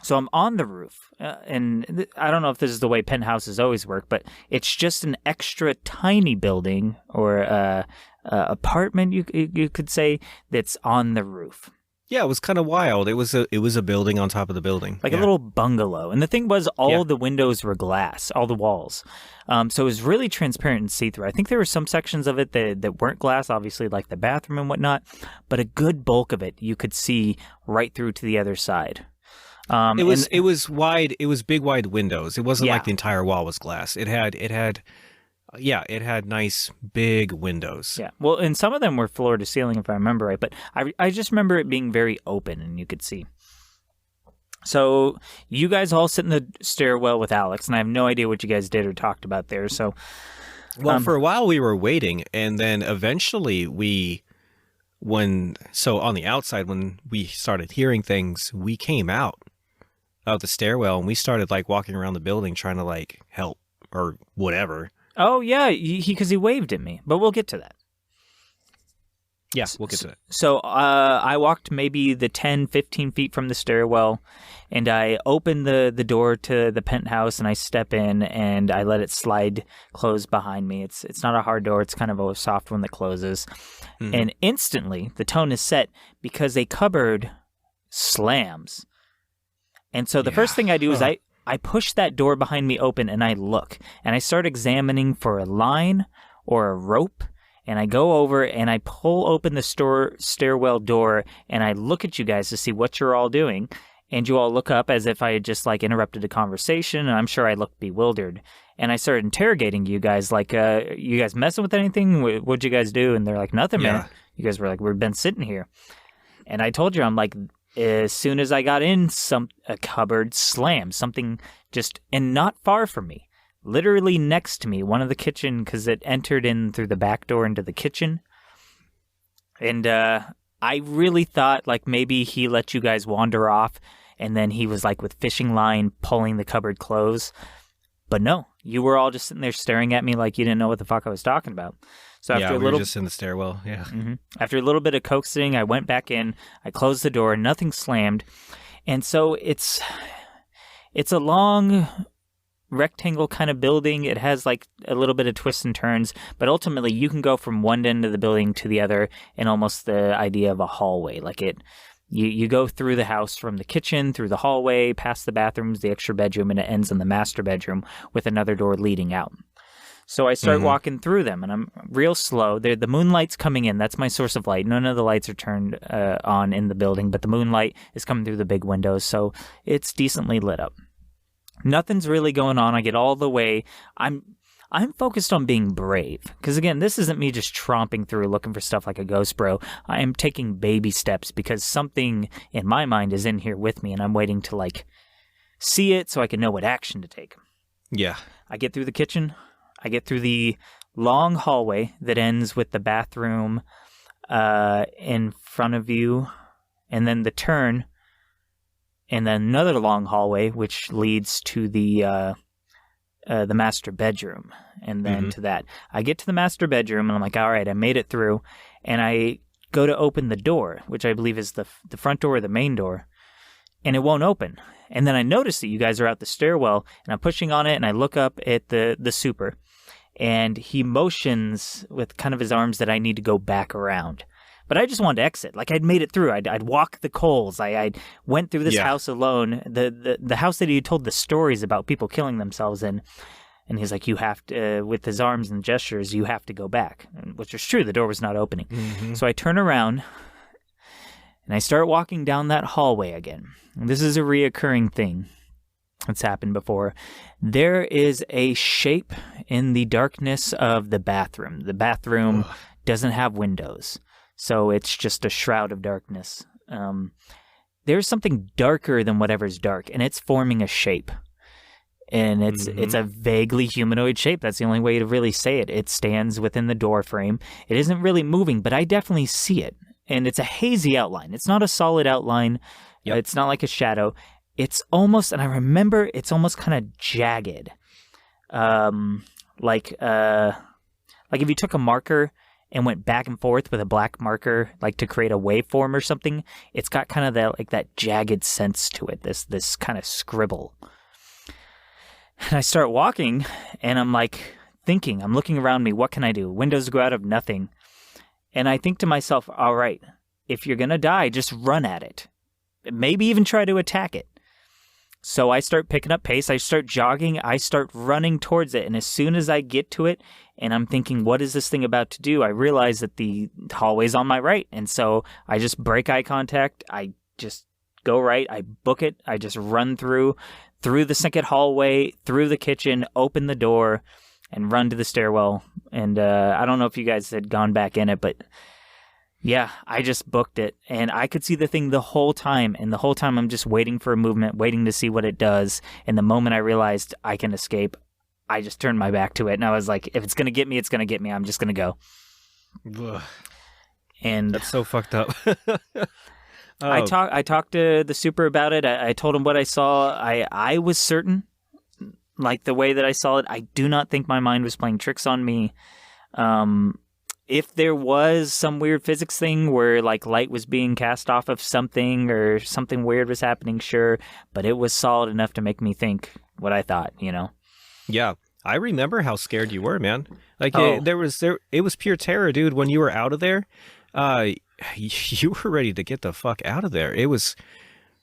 So I'm on the roof, and I don't know if this is the way penthouses always work, but it's just an extra tiny building or apartment, you could say, that's on the roof. Yeah, it was kind of wild. It was a building on top of the building. Like a little bungalow. And the thing was, all the windows were glass, all the walls. So it was really transparent and see-through. I think there were some sections of it that weren't glass, obviously, like the bathroom and whatnot. But a good bulk of it you could see right through to the other side. It was wide. It was big, wide windows. It wasn't like the entire wall was glass. It had nice big windows. Yeah. Well, and some of them were floor to ceiling, if I remember right. But I just remember it being very open and you could see. So you guys all sit in the stairwell with Alex, and I have no idea what you guys did or talked about there. So, well, for a while we were waiting, and then eventually on the outside, when we started hearing things, we came out of the stairwell and we started like walking around the building trying to like help or whatever. Oh, yeah, because he waved at me, but we'll get to that. Yeah, we'll get to that. So I walked maybe the 10, 15 feet from the stairwell, and I open the door to the penthouse, and I step in, and I let it slide close behind me. It's not a hard door. It's kind of a soft one that closes. Mm-hmm. And instantly, the tone is set because a cupboard slams. And so the first thing I do is I push that door behind me open, and I look, and I start examining for a line or a rope, and I go over and I pull open the stairwell door, and I look at you guys to see what you're all doing, and you all look up as if I had just like interrupted a conversation, and I'm sure I looked bewildered, and I started interrogating you guys like, you guys messing with anything? What'd you guys do? And they're like, nothing, man. You guys were like, we've been sitting here. And I told you, I'm like, as soon as I got in, a cupboard slammed, something just, and not far from me, literally next to me, one of the kitchen, because it entered in through the back door into the kitchen. And I really thought like maybe he let you guys wander off, and then he was like with fishing line pulling the cupboard close. But no, you were all just sitting there staring at me like you didn't know what the fuck I was talking about. So after we were just in the stairwell. Yeah. Mm-hmm. After a little bit of coaxing, I went back in. I closed the door. Nothing slammed, and so it's a long rectangle kind of building. It has like a little bit of twists and turns, but ultimately you can go from one end of the building to the other in almost the idea of a hallway. Like you go through the house from the kitchen, through the hallway, past the bathrooms, the extra bedroom, and it ends in the master bedroom with another door leading out. So I start walking through them, and I'm real slow. The moonlight's coming in. That's my source of light. None of the lights are turned on in the building, but the moonlight is coming through the big windows, so it's decently lit up. Nothing's really going on. I get all the way. I'm focused on being brave, because again, this isn't me just tromping through looking for stuff like a ghost bro. I am taking baby steps because something in my mind is in here with me, and I'm waiting to like see it so I can know what action to take. Yeah. I get through the kitchen. I get through the long hallway that ends with the bathroom in front of you, and then the turn, and then another long hallway which leads to the master bedroom, and then to that. I get to the master bedroom, and I'm like, all right, I made it through, and I go to open the door, which I believe is the front door or the main door, and it won't open. And then I notice that you guys are out the stairwell, and I'm pushing on it, and I look up at the super, and he motions with kind of his arms that I need to go back around. But I just wanted to exit. Like, I'd made it through. I'd walked the coals. I went through this house alone, the house that he told the stories about people killing themselves in. And he's like, you have to, with his arms and gestures, you have to go back, which is true. The door was not opening. Mm-hmm. So I turn around, and I start walking down that hallway again. And this is a reoccurring thing that's happened before. There is a shape in the darkness of the bathroom. The bathroom doesn't have windows, so it's just a shroud of darkness. There's something darker than whatever's dark, and it's forming a shape. And it's a vaguely humanoid shape. That's the only way to really say it. It stands within the door frame. It isn't really moving, but I definitely see it. And it's a hazy outline. It's not a solid outline. Yep. It's not like a shadow. It's almost, and I remember it's almost kind of jagged. Like if you took a marker and went back and forth with a black marker, like to create a waveform or something. It's got kind of that jagged sense to it, this kind of scribble. And I start walking, and I'm like thinking, I'm looking around me, what can I do? Windows go out of nothing. And I think to myself, all right, if you're going to die, just run at it. Maybe even try to attack it. So I start picking up pace. I start jogging. I start running towards it. And as soon as I get to it, and I'm thinking, what is this thing about to do? I realize that the hallway's on my right. And so I just break eye contact. I just go right. I book it. I just run through the second hallway, through the kitchen, open the door, and run to the stairwell. And I don't know if you guys had gone back in it, but yeah, I just booked it. And I could see the thing the whole time. And the whole time I'm just waiting for a movement, waiting to see what it does. And the moment I realized I can escape, I just turned my back to it. And I was like, if it's going to get me, it's going to get me. I'm just going to go. Ugh. And that's so fucked up. I talked to the super about it. I told him what I saw. I was certain, like the way that I saw it, I do not think my mind was playing tricks on me. If there was some weird physics thing where like light was being cast off of something or something weird was happening, sure. But it was solid enough to make me think what I thought, you know? Yeah. I remember how scared you were, man. Like it was pure terror, dude. When you were out of there, you were ready to get the fuck out of there. It was,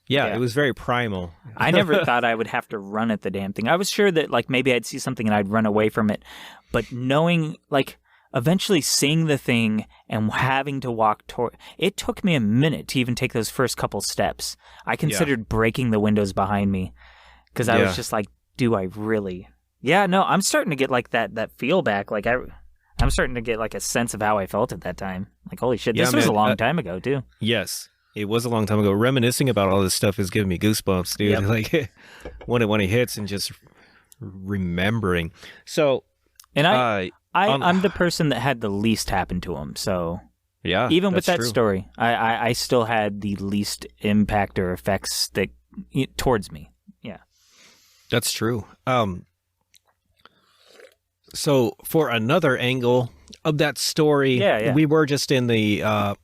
it was very primal. I never thought I would have to run at the damn thing. I was sure that like maybe I'd see something and I'd run away from it, but knowing like eventually seeing the thing and having to walk toward it took me a minute to even take those first couple steps. I considered breaking the windows behind me because I was just like, do I really? Yeah, no, I'm starting to get like that feel back. Like I'm starting to get like a sense of how I felt at that time. Like, holy shit, this was a long time ago too. Yes, it was a long time ago. Reminiscing about all this stuff is giving me goosebumps, dude. Yep. Like when it hits and just remembering. So, and I'm the person that had the least happen to him. So yeah, even with that story, I still had the least impact or effects towards me. Yeah, that's true. So for another angle of that story, we were just in the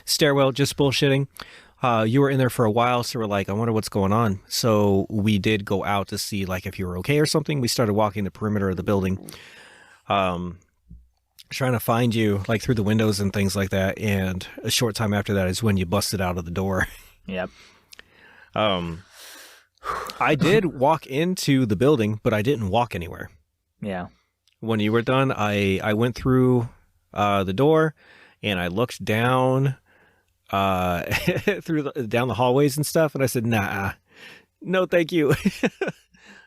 stairwell, just bullshitting. You were in there for a while, so we're like, I wonder what's going on. So we did go out to see like if you were okay or something. We started walking the perimeter of the building, trying to find you like through the windows and things like that. And a short time after that is when you busted out of the door. Yep. I did walk into the building, but I didn't walk anywhere. Yeah. When you were done, I went through the door and I looked down down the hallways and stuff, and I said, nah, no thank you.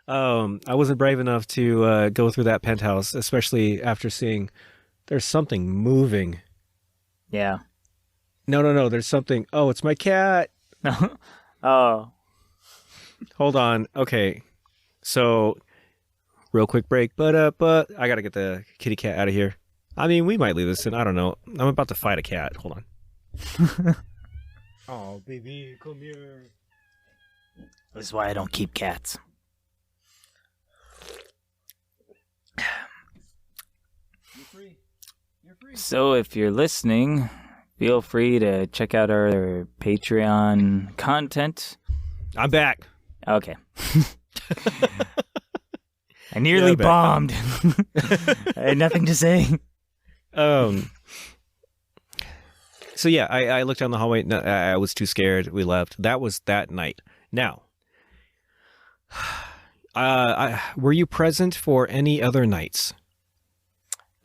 I wasn't brave enough to go through that penthouse, especially after seeing there's something moving. Yeah. No, there's something. Oh, it's my cat. Oh. Hold on. Okay. So, real quick break. But I got to get the kitty cat out of here. I mean, we might leave this in. I don't know. I'm about to fight a cat. Hold on. Oh, baby, come here. This is why I don't keep cats. You're free. So if you're listening, feel free to check out our Patreon content. I'm back. Okay. I nearly bombed. I had nothing to say. So yeah, I looked down the hallway. No, I was too scared. We left. That was that night. Now, were you present for any other nights?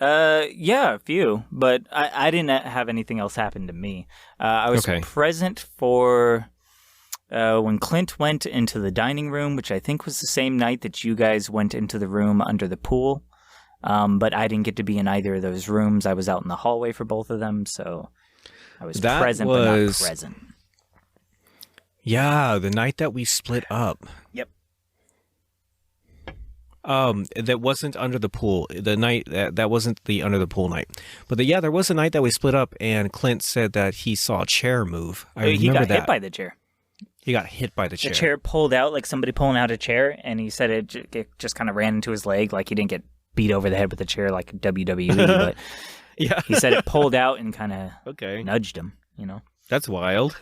Yeah, a few, but I didn't have anything else happen to me. I was present for when Clint went into the dining room, which I think was the same night that you guys went into the room under the pool. But I didn't get to be in either of those rooms. I was out in the hallway for both of them, so I was present but not present. Yeah, the night that we split up. Yep. That wasn't under the pool. The night that wasn't the under the pool night. But there was a night that we split up, and Clint said that he saw a chair move. He got hit by the chair. He got hit by the chair. The chair pulled out, like somebody pulling out a chair, and he said it just kind of ran into his leg, like he didn't get beat over the head with the chair like WWE. But Yeah. He said it pulled out and kind of Okay. nudged him, you know? That's wild.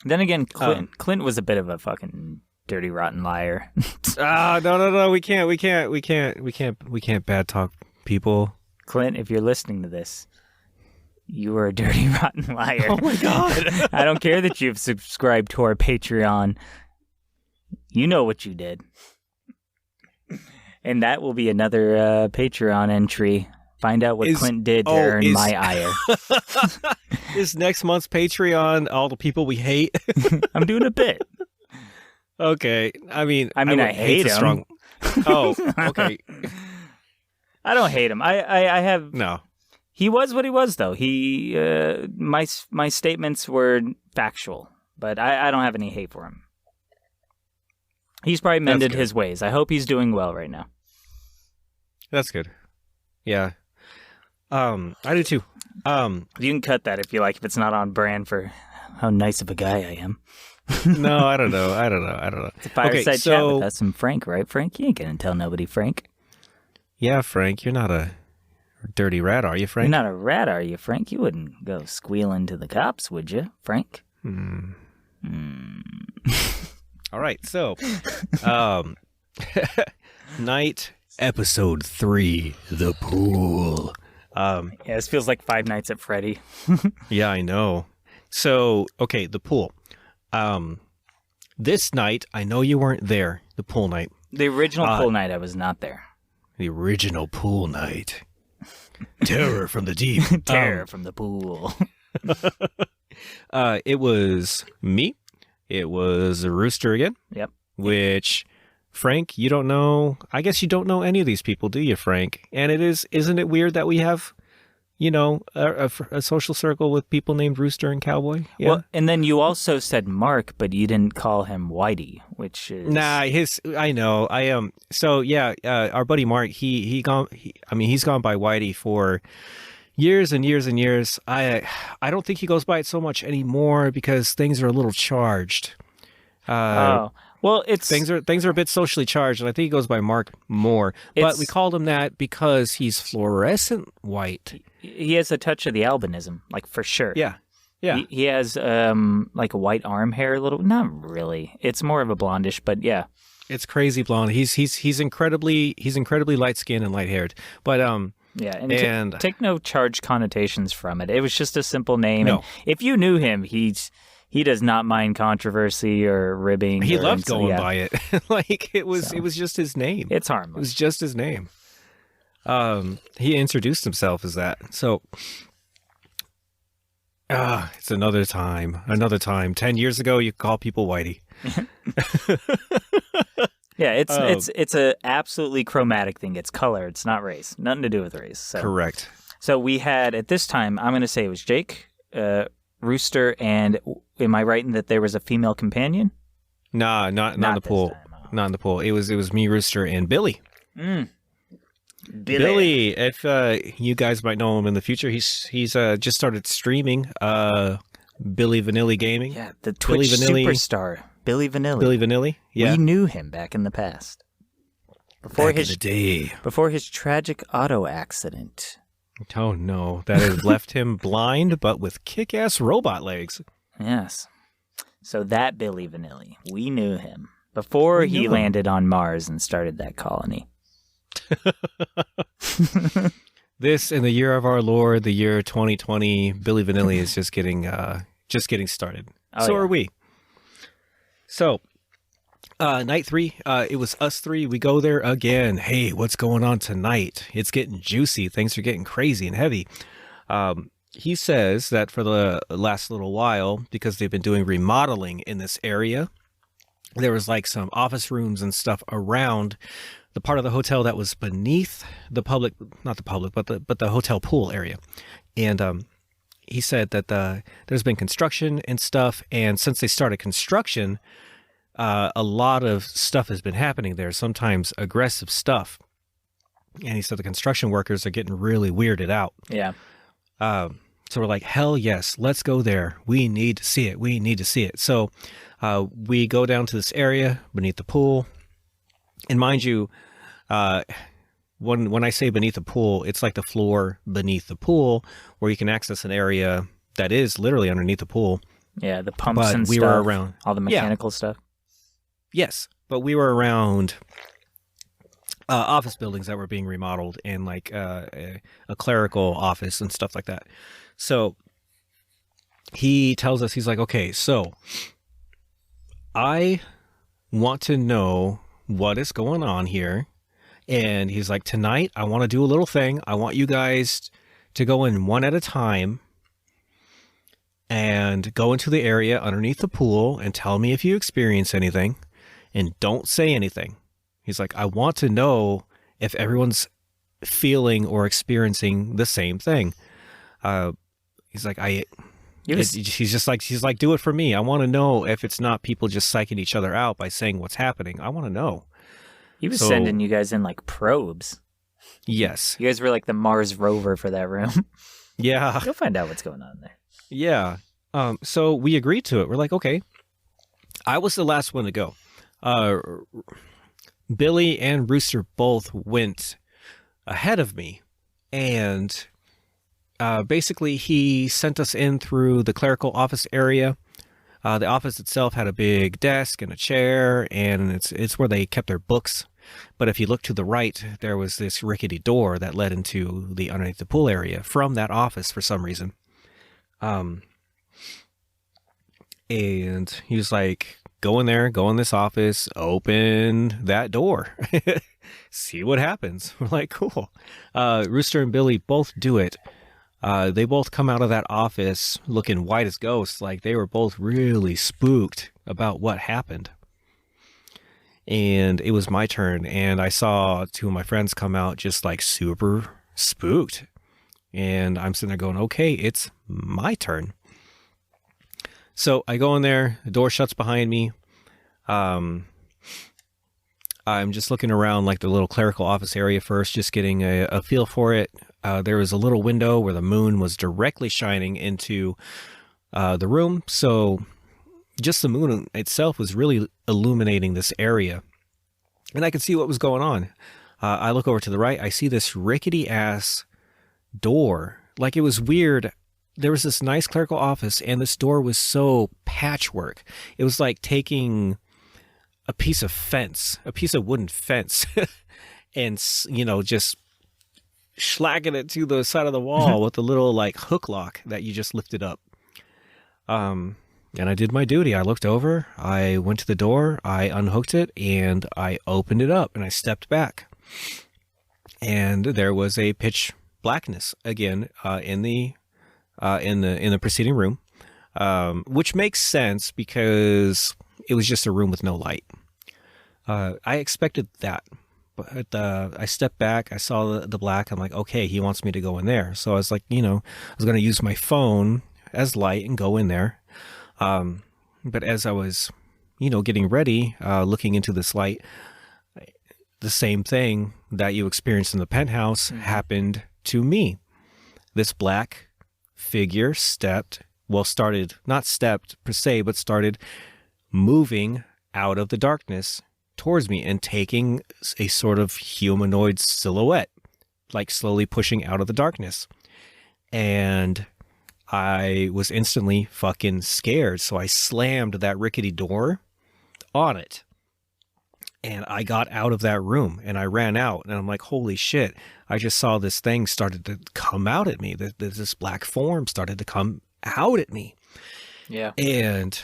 Then again, Clint was a bit of a fucking dirty, rotten liar. No. We can't bad talk people. Clint, if you're listening to this, you are a dirty, rotten liar. Oh my God. I don't care that you've subscribed to our Patreon. You know what you did. And that will be another Patreon entry. Find out what Clint did to earn my ire. Is next month's Patreon all the people we hate? I'm doing a bit. Okay. I mean, I hate him. Strong... Oh, okay. I don't hate him. I have... No. He was what he was, though. He my statements were factual, but I don't have any hate for him. He's probably mended his ways. I hope he's doing well right now. That's good. Yeah. I do too. You can cut that if you like, if it's not on brand for how nice of a guy I am. No, I don't know. It's a fireside chat with us and Frank, right, Frank? You ain't gonna tell nobody, Frank. Yeah, Frank, you're not a dirty rat, are you, Frank? You're not a rat, are you, Frank? You wouldn't go squealing to the cops, would you, Frank? All right, so night episode 3, the pool. Yeah, this feels like Five Nights at Freddy. Yeah, I know. So, okay, the pool. This night, I know you weren't there, the pool night. The original pool night, I was not there. The original pool night. Terror from the deep. Terror from the pool. It was me. It was a Rooster again. Yep. Which, Frank, you don't know. I guess you don't know any of these people, do you, Frank? And isn't it weird that we have, you know, a social circle with people named Rooster and Cowboy? Yeah. Well, and then you also said Mark, but you didn't call him Whitey, which is... Nah, I know. So yeah, our buddy Mark, he's gone by Whitey for years and years and years. I don't think he goes by it so much anymore because things are a little charged. Well, it's things are a bit socially charged, and I think he goes by Mark more. But we called him that because he's fluorescent white. He has a touch of the albinism, like for sure. Yeah. He has like a white arm hair, a little. Not really. It's more of a blondish, but yeah. It's crazy blonde. He's incredibly light skinned and light haired. But yeah, and take no charged connotations from it. It was just a simple name. No. And if you knew him, he does not mind controversy or ribbing. He loved going by it. Like it was just his name. It's harmless. It was just his name. He introduced himself as that. So it's another time. 10 years ago you call people Whitey. Yeah, it's a absolutely chromatic thing. It's color. It's not race. Nothing to do with race. So. Correct. So we had at this time, I'm going to say it was Jake, Rooster, and am I right in that there was a female companion? Nah, not in the pool. Not in the pool. It was me, Rooster, and Billy. Billy, if you guys might know him in the future, he's just started streaming. Billy Vanilli Gaming. Yeah, the Twitch superstar, Billy Vanilli. Billy Vanilli. Yeah, we knew him back in the past. Before in the day. Before his tragic auto accident. Oh no, that has left him blind, but with kick-ass robot legs. Yes. So that Billy Vanilli, we knew him before he landed on Mars and started that colony. This, in the year of our Lord, the year 2020, Billy Vanilli is just getting started. Are we. So, night 3, it was us 3. We go there again. Hey, what's going on tonight? It's getting juicy. Things are getting crazy and heavy. He says that for the last little while, because they've been doing remodeling in this area, there was like some office rooms and stuff around the part of the hotel that was beneath the public, not the public, but the hotel pool area. And he said that there's been construction and stuff, and since they started construction, a lot of stuff has been happening there, sometimes aggressive stuff. And he said the construction workers are getting really weirded out. Yeah. So we're like, hell yes, let's go there. We need to see it. So we go down to this area beneath the pool. And mind you, when I say beneath the pool, it's like the floor beneath the pool where you can access an area that is literally underneath the pool. Yeah, the pumps But and we stuff, were around, all the mechanical stuff. Yes, but we were around office buildings that were being remodeled and like a clerical office and stuff like that. So he tells us, he's like, okay, so I want to know what is going on here. And he's like, tonight, I want to do a little thing. I want you guys to go in one at a time and go into the area underneath the pool and tell me if you experience anything, and don't say anything. He's like, I want to know if everyone's feeling or experiencing the same thing. He's like, he's like, do it for me. I want to know if it's not people just psyching each other out by saying what's happening. I want to know. He was sending you guys in like probes. Yes. You guys were like the Mars rover for that room. Yeah. You'll find out what's going on there. Yeah. So we agreed to it. We're like, okay. I was the last one to go. Billy and Rooster both went ahead of me. And basically he sent us in through the clerical office area. The office itself had a big desk and a chair, and it's where they kept their books. But if you look to the right, there was this rickety door that led into the underneath the pool area from that office for some reason. And he was like, go in there, go in this office, open that door, see what happens. We're like, cool. Rooster and Billy both do it. They both come out of that office looking white as ghosts, like they were both really spooked about what happened. And it was my turn, and I saw two of my friends come out just like super spooked. And I'm sitting there going, okay, it's my turn. So I go in there, the door shuts behind me. I'm just looking around like the little clerical office area first, just getting a feel for it. There was a little window where the moon was directly shining into the room. So just the moon itself was really illuminating this area. And I could see what was going on. I look over to the right. I see this rickety ass door. Like, it was weird. There was this nice clerical office, and this door was so patchwork. It was like taking a piece of wooden fence, and, just schlagging it to the side of the wall with a little like hook lock that you just lifted up. And I did my duty. I looked over, I went to the door, I unhooked it, and I opened it up, and I stepped back. And there was a pitch blackness again in the preceding room, which makes sense because it was just a room with no light. I expected that. But I stepped back, I saw the black, I'm like, okay, he wants me to go in there. So I was like, I was going to use my phone as light and go in there. But as I was, getting ready, looking into this light, the same thing that you experienced in the penthouse happened to me. This black figure not stepped per se, but started moving out of the darkness towards me and taking a sort of humanoid silhouette, like slowly pushing out of the darkness. And I was instantly fucking scared. So I slammed that rickety door on it. And I got out of that room and I ran out, and I'm like, holy shit. I just saw this thing started to come out at me. This black form started to come out at me. Yeah. And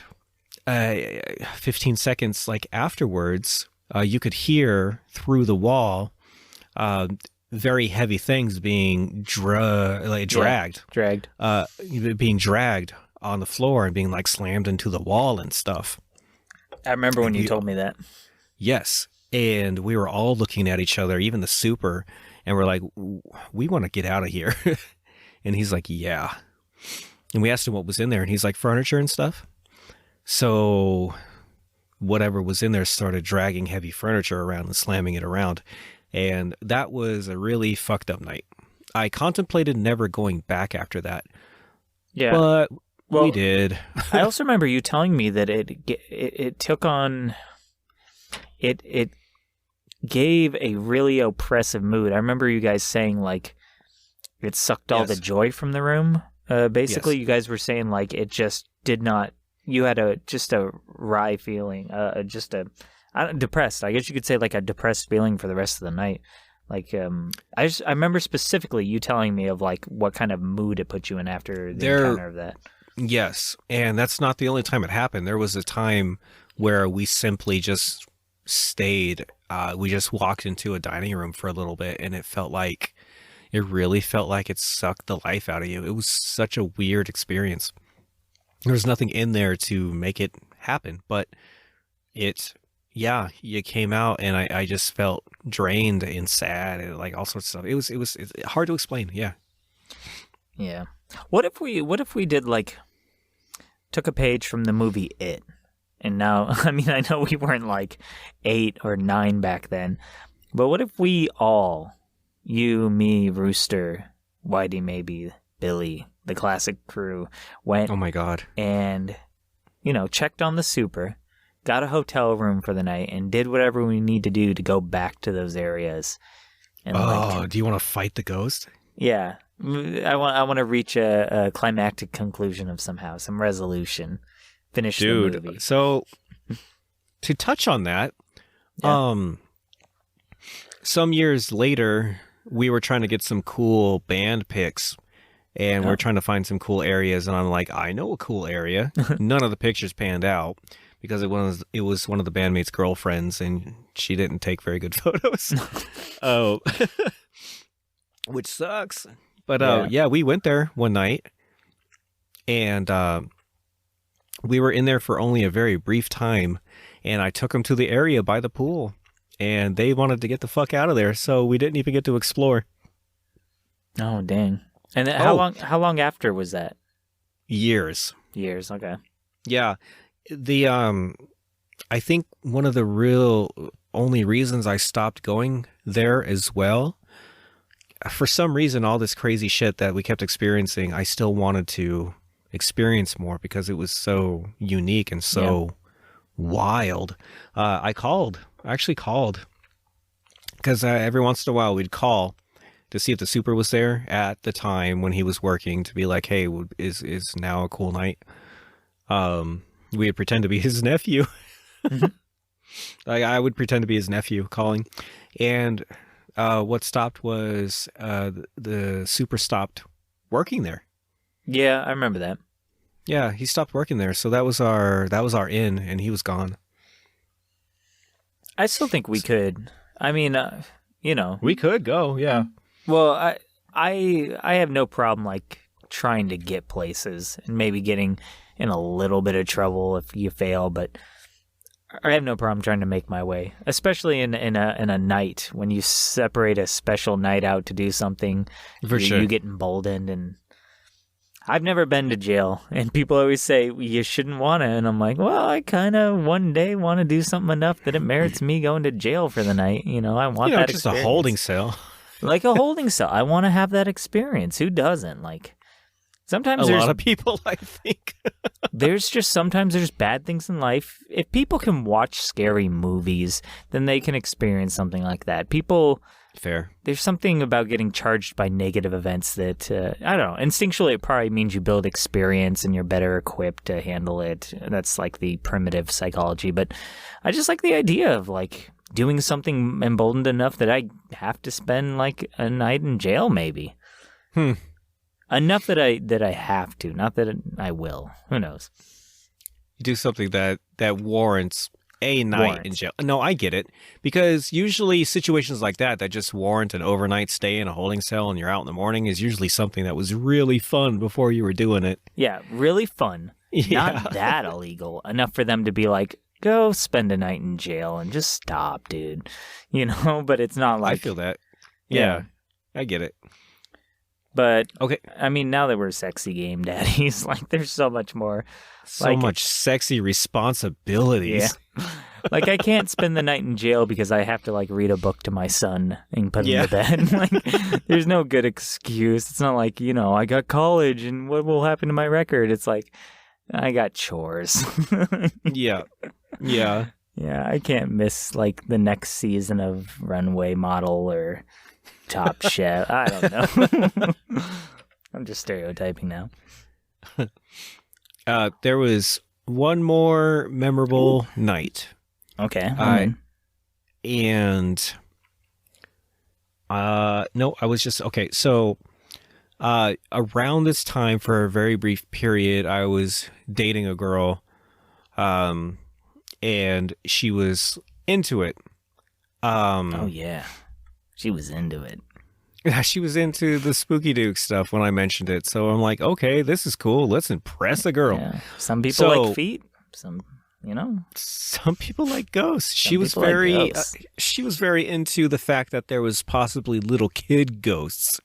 15 seconds afterwards, you could hear through the wall very heavy things being dragged. Being dragged on the floor and being slammed into the wall and stuff. I remember when you told me that. Yes. And we were all looking at each other, even the super, and we're like, we want to get out of here. And he's like, yeah. And we asked him what was in there, and he's like, furniture and stuff. So whatever was in there started dragging heavy furniture around and slamming it around. And that was a really fucked up night. I contemplated never going back after that. Yeah. But we did. I also remember you telling me that it took on... It gave a really oppressive mood. I remember you guys saying, like, it sucked all the joy from the room. Basically, you guys were saying, like, it just did not... You had just a wry feeling, depressed. I guess you could say, like, a depressed feeling for the rest of the night. Like, I remember specifically you telling me of, like, what kind of mood it put you in after the encounter of that. Yes, and that's not the only time it happened. There was a time where we simply just stayed. We just walked into a dining room for a little bit, and it really felt like it sucked the life out of you. It was such a weird experience. There was nothing in there to make it happen, but you came out, and I just felt drained and sad, and like all sorts of stuff. It's hard to explain. Yeah. Yeah. What if we did, like, took a page from the movie It, and now, I mean, I know we weren't like 8 or 9 back then, but what if we all, you, me, Rooster, Whitey, maybe Billy, the classic crew, went, oh my God, and, checked on the super, got a hotel room for the night, and did whatever we need to do to go back to those areas. And do you want to fight the ghost? Yeah. I want to reach a climactic conclusion of some resolution. Finish the movie. So to touch on that, some years later, we were trying to get some cool band pics, and we're trying to find some cool areas. And I'm like, I know a cool area. None of the pictures panned out because it was one of the bandmates' girlfriends, and she didn't take very good photos. Which sucks. But we went there one night, and we were in there for only a very brief time, and I took them to the area by the pool, and they wanted to get the fuck out of there, so we didn't even get to explore. Oh, dang. And then how long after was that? Years, okay. Yeah. I think one of the real only reasons I stopped going there as well, for some reason, all this crazy shit that we kept experiencing, I still wanted to experience more because it was so unique and so wild. I actually called because every once in a while we'd call to see if the super was there at the time when he was working, to be like, hey, is now a cool night? We would pretend to be his nephew. Mm-hmm. I would pretend to be his nephew calling, and what stopped was the super stopped working there. Yeah, I remember that. Yeah, he stopped working there, so that was our in, and he was gone. I still think we could. I mean, we could go. Yeah. Well, I have no problem like trying to get places and maybe getting in a little bit of trouble if you fail, but I have no problem trying to make my way, especially in a night when you separate a special night out to do something. For sure. You get emboldened, and I've never been to jail, and people always say you shouldn't want to, and I'm like, well, I kind of one day want to do something enough that it merits me going to jail for the night. I want that just experience. A holding cell. Like a holding cell. I want to have that experience. Who doesn't? Like, sometimes a lot of people, I think. sometimes there's bad things in life. If people can watch scary movies, then they can experience something like that. Fair. There's something about getting charged by negative events that, I don't know, instinctually it probably means you build experience and you're better equipped to handle it. That's like the primitive psychology. But I just like the idea of like doing something emboldened enough that I have to spend like a night in jail maybe. Enough that I have to, not that I will. Who knows? You do something that warrants a night in jail. No, I get it. Because usually situations like that just warrant an overnight stay in a holding cell and you're out in the morning is usually something that was really fun before you were doing it. Yeah, really fun. Yeah. Not that illegal. Enough for them to be like, go spend a night in jail and just stop, dude. But it's not like... I feel that. Yeah. I get it. But, okay. I mean, now that we're sexy game daddies, like, there's so much more. So much sexy responsibilities. Yeah. Like, I can't spend the night in jail because I have to, like, read a book to my son and put him to bed. Like, there's no good excuse. It's not like, I got college and what will happen to my record? It's like, I got chores. Yeah. Yeah. Yeah, I can't miss like the next season of Runway Model or Top Chef. I don't know. I'm just stereotyping now. There was one more memorable night. Okay. And no, I was just okay. So around this time, for a very brief period, I was dating a girl, and she was into it. Oh yeah, she was into it. She was into the Spooky Duke stuff when I mentioned it. So I'm like, okay, this is cool. Let's impress a girl. Yeah. Some people like feet. Some, some people like ghosts. She was very into the fact that there was possibly little kid ghosts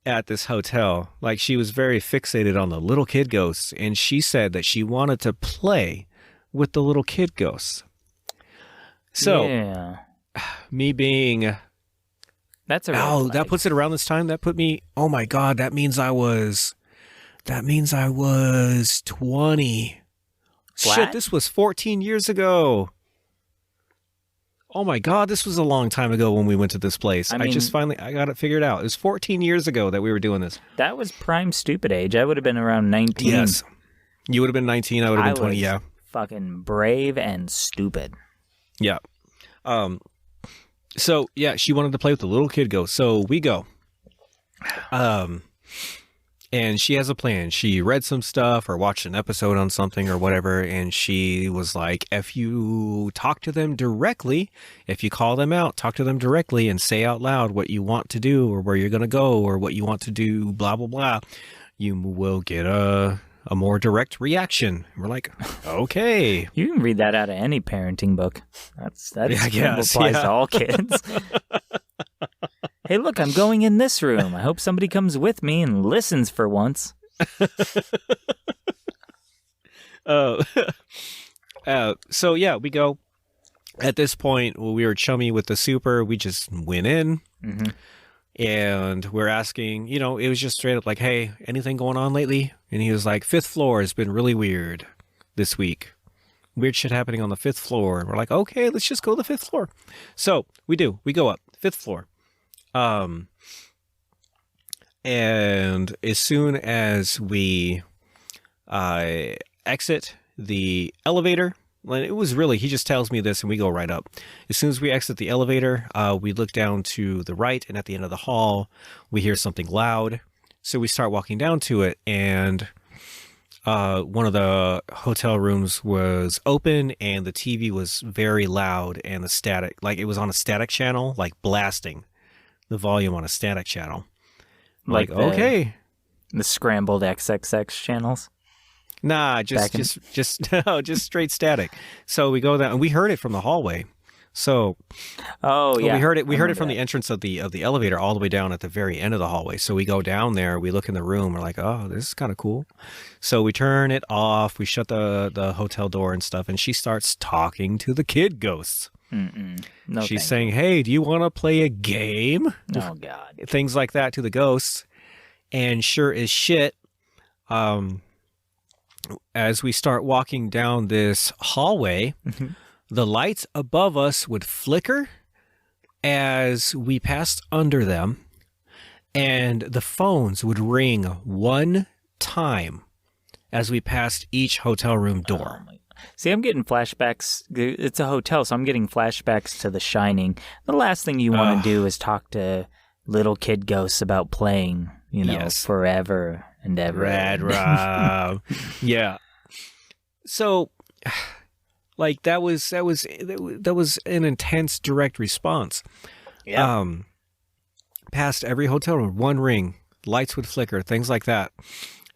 at this hotel. Like, she was very fixated on the little kid ghosts, and she said that she wanted to play with the little kid ghosts. So, me being... That's a red flag. That puts it around this time. That put me... Oh my God, that means I was 20. Flat? Shit, this was 14 years ago. Oh my God, this was a long time ago when we went to this place. I got it figured out. It was 14 years ago that we were doing this. That was prime stupid age. I would have been around 19. Yes. You would have been 19. I would have been 20, yeah. Fucking brave and stupid. Yeah. So, yeah, she wanted to play with the little kid ghost. So we go. And she has a plan. She read some stuff or watched an episode on something or whatever, and she was like, if you talk to them directly, if you call them out, talk to them directly and say out loud what you want to do or where you're going to go or what you want to do, blah, blah, blah, you will get a more direct reaction. We're like, okay. You can read that out of any parenting book. That applies to all kids. Hey, look, I'm going in this room. I hope somebody comes with me and listens for once. So, yeah, we go. At this point, we were chummy with the super. We just went in. Mm-hmm. And we're asking, it was just straight up like, hey, anything going on lately? And he was like, 5th floor has been really weird this week. Weird shit happening on the 5th floor. And we're like, okay, let's just go to the 5th floor. So we do. We go up, 5th floor. And as soon as we exit the elevator, it was really, he just tells me this and we go right up. As soon as we exit the elevator, we look down to the right, and at the end of the hall, we hear something loud. So we start walking down to it, and one of the hotel rooms was open, and the TV was very loud, and the static, like it was on a static channel, like blasting the volume on a static channel. Like okay. The scrambled XXX channels? Nah, just straight static. So we go down, and we heard it from the hallway. So, we heard it. We heard it from the entrance of the elevator all the way down at the very end of the hallway. So we go down there. We look in the room. We're like, oh, this is kind of cool. So we turn it off. We shut the hotel door and stuff. And she starts talking to the kid ghosts. No, she's saying, "Hey, do you want to play a game?" Oh God, things like that to the ghosts. And sure as shit, as we start walking down this hallway, the lights above us would flicker as we passed under them, and the phones would ring one time as we passed each hotel room door. See, I'm getting flashbacks. It's a hotel, so I'm getting flashbacks to The Shining. The last thing you want to do is talk to little kid ghosts about playing, forever and ever. Rad Rob. Yeah. So, like that was an intense direct response. Yeah. Past every hotel room, one ring, lights would flicker, things like that.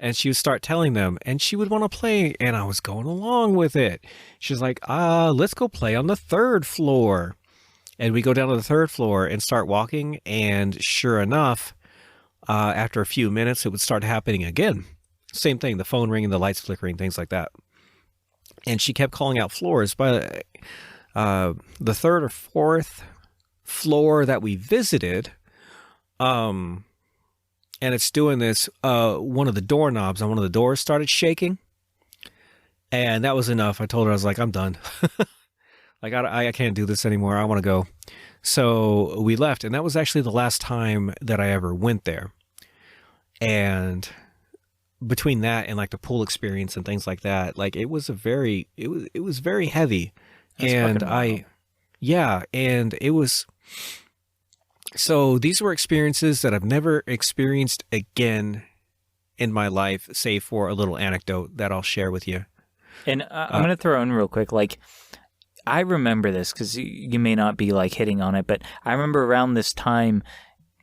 And she would start telling them, and she would want to play, and I was going along with it. She's like, let's go play on the 3rd floor. And we go down to the 3rd floor and start walking, and sure enough, after a few minutes, it would start happening again. Same thing, the phone ringing, the lights flickering, things like that. And she kept calling out floors. By the 3rd or 4th floor that we visited, and it's doing this, one of the doorknobs on one of the doors started shaking. And that was enough. I told her, I was like, I'm done. Like, I can't do this anymore. I want to go. So we left, and that was actually the last time that I ever went there. And between that and like the pool experience and things like that, like it was very heavy. That's and fucking wild. and it was, so these were experiences that I've never experienced again in my life, save for a little anecdote that I'll share with you. And I'm going to throw in real quick, like, I remember this because you may not be like hitting on it, but I remember around this time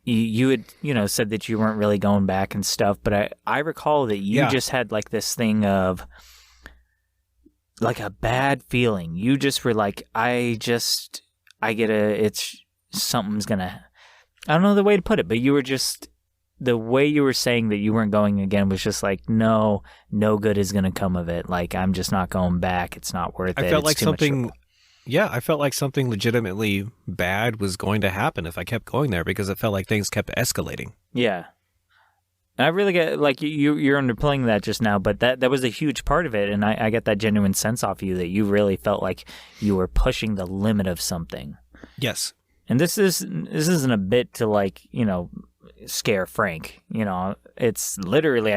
you had, said that you weren't really going back and stuff, but I recall that you just had like this thing of like a bad feeling. You just were like, something's going to, I don't know the way to put it, but you were just, the way you were saying that you weren't going again was just like, no good is going to come of it. Like, I'm just not going back. It's not worth it. I felt like something, I felt like something legitimately bad was going to happen if I kept going there, because it felt like things kept escalating. Yeah. And I really get, like, you're underplaying that just now, but that was a huge part of it, and I get that genuine sense off you that you really felt like you were pushing the limit of something. Yes. And this isn't a bit to, like, scare Frank. It's literally,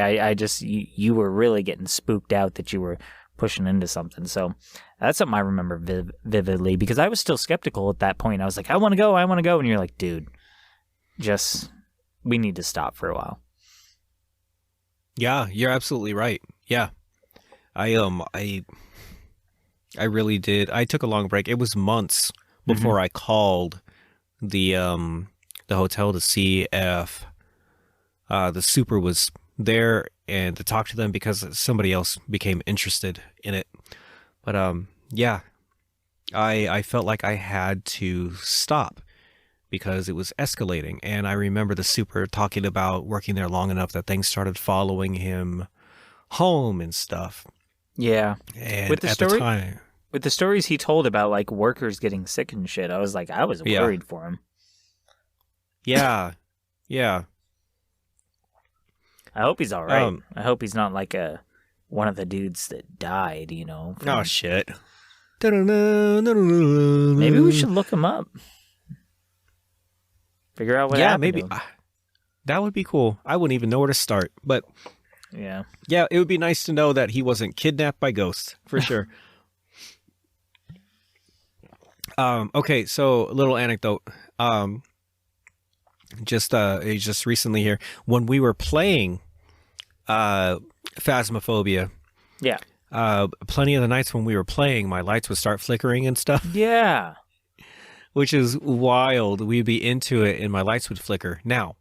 you were really getting spooked out that you were pushing into something. So that's something I remember vividly, because I was still skeptical at that point. I was like, I want to go. And you're like, dude, we need to stop for a while. Yeah, you're absolutely right. Yeah. I really did. I took a long break. It was months before I called the hotel to see if the super was there and to talk to them, because somebody else became interested in it. But I felt like I had to stop because it was escalating. And I remember the super talking about working there long enough that things started following him home and stuff. Yeah. And with the at story, the time, with the stories he told about like workers getting sick and shit, I was worried for him. Yeah. Yeah. I hope he's all right. I hope he's not like one of the dudes that died, Oh, shit. Maybe we should look him up. Figure out what happened. Maybe. That would be cool. I wouldn't even know where to start. But yeah, it would be nice to know that he wasn't kidnapped by ghosts, for sure. Okay, so a little anecdote. Just recently here, when we were playing Phasmophobia, plenty of the nights when we were playing, my lights would start flickering and stuff. Yeah. Which is wild. We'd be into it and my lights would flicker. Now,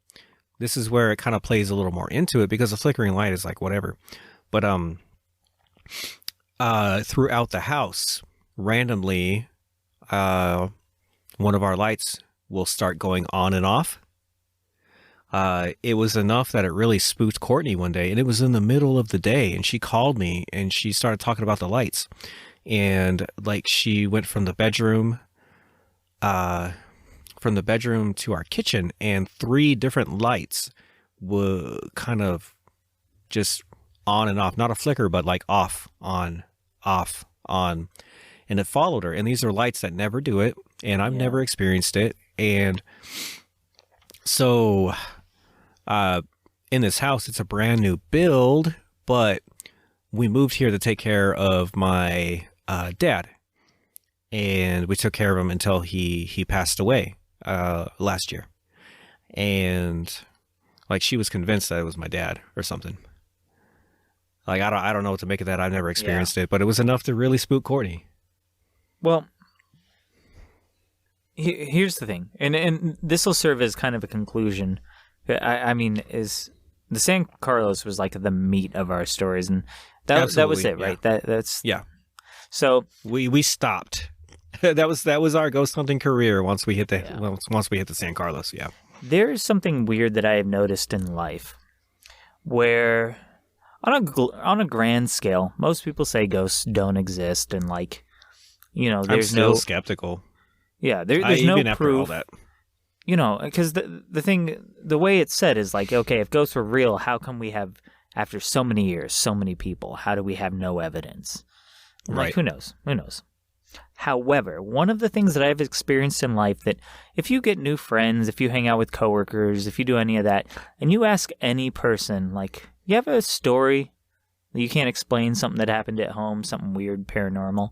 this is where it kind of plays a little more into it, because the flickering light is like whatever. But throughout the house, randomly, one of our lights will start going on and off. It was enough that it really spooked Courtney one day, and it was in the middle of the day, and she called me and she started talking about the lights, and like she went from the bedroom to our kitchen, and 3 different lights were kind of just on and off, not a flicker, but like off, on, and it followed her. And these are lights that never do it, and I've never experienced it. And so in this house, it's a brand new build, but we moved here to take care of my dad, and we took care of him until he passed away last year. And like, she was convinced that it was my dad or something. Like, I don't know what to make of that. I've never experienced it, but it was enough to really spook Courtney. Well, here's the thing, and this will serve as kind of a conclusion. I mean, is the San Carlos was like the meat of our stories, and that was it, right? That's So we stopped. that was our ghost hunting career once we hit the San Carlos. Yeah. There is something weird that I have noticed in life, where on a grand scale, most people say ghosts don't exist, and like, there's I'm still skeptical. Yeah, there's no even proof. After all that. Because the way it's said is like, okay, if ghosts were real, how come we have, after so many years, so many people, how do we have no evidence? Right. Like, who knows? However, one of the things that I've experienced in life that if you get new friends, if you hang out with coworkers, if you do any of that, and you ask any person, like, you have a story that you can't explain, something that happened at home, something weird, paranormal,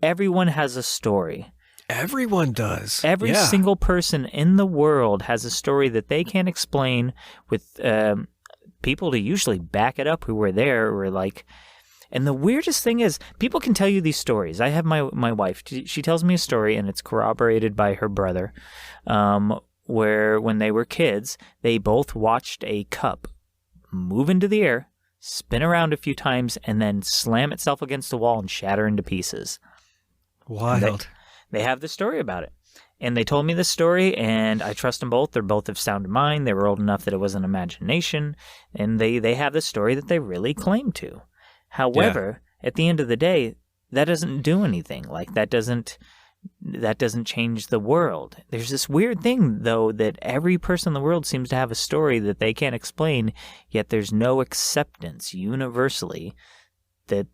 everyone has a story. Everyone does. Every single person in the world has a story that they can't explain with people to usually back it up who were there or like... And the weirdest thing is, people can tell you these stories. I have my wife. She tells me a story, and it's corroborated by her brother, where when they were kids, they both watched a cup move into the air, spin around a few times, and then slam itself against the wall and shatter into pieces. Wild. They have the story about it. And they told me this story, and I trust them both. They're both of sound mind. They were old enough that it wasn't imagination. And they have the story that they really claim to. However, at the end of the day, that doesn't do anything. Like, that doesn't change the world. There's this weird thing, though, that every person in the world seems to have a story that they can't explain, yet there's no acceptance universally that,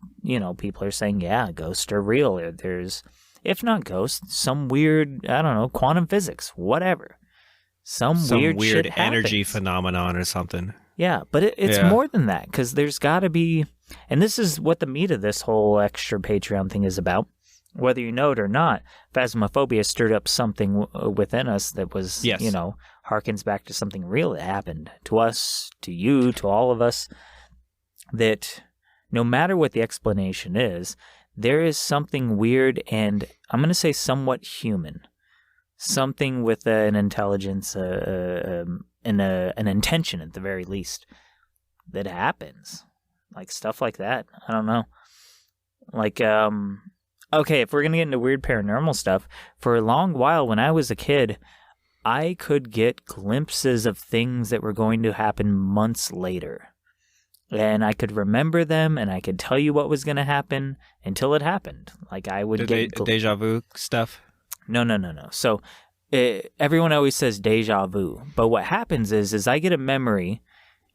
people are saying, yeah, ghosts are real. Or there's, if not ghosts, some weird, I don't know, quantum physics, whatever. Some weird shit energy happens. Phenomenon or something. Yeah, but it's more than that, because there's got to be... And this is what the meat of this whole extra Patreon thing is about. Whether you know it or not, phasmophobia stirred up something within us that was, harkens back to something real that happened to us, to you, to all of us, that no matter what the explanation is, there is something weird and, I'm going to say, somewhat human. Something with an intelligence and an intention, at the very least, that happens. Like, stuff like that. I don't know. Like, okay, if we're going to get into weird paranormal stuff, for a long while when I was a kid, I could get glimpses of things that were going to happen months later. And I could remember them, and I could tell you what was going to happen until it happened. Like, I would get... Deja vu stuff? No. So, everyone always says deja vu. But what happens is I get a memory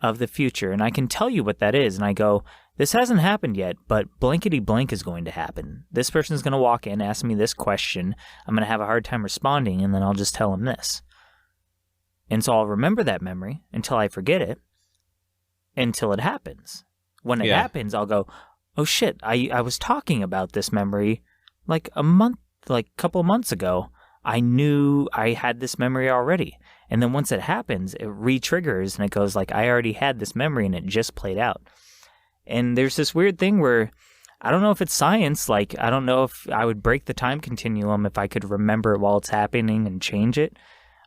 of the future, and I can tell you what that is, and I go, this hasn't happened yet, but blankety blank is going to happen. This person's going to walk in, ask me this question, I'm going to have a hard time responding, and then I'll just tell them this. And so I'll remember that memory until I forget it, until it happens. When it happens, I'll go, oh shit, I was talking about this memory like a couple of months ago. I knew I had this memory already. And then once it happens, it re-triggers and it goes like, I already had this memory and it just played out. And there's this weird thing where I don't know if it's science. Like, I don't know if I would break the time continuum if I could remember it while it's happening and change it.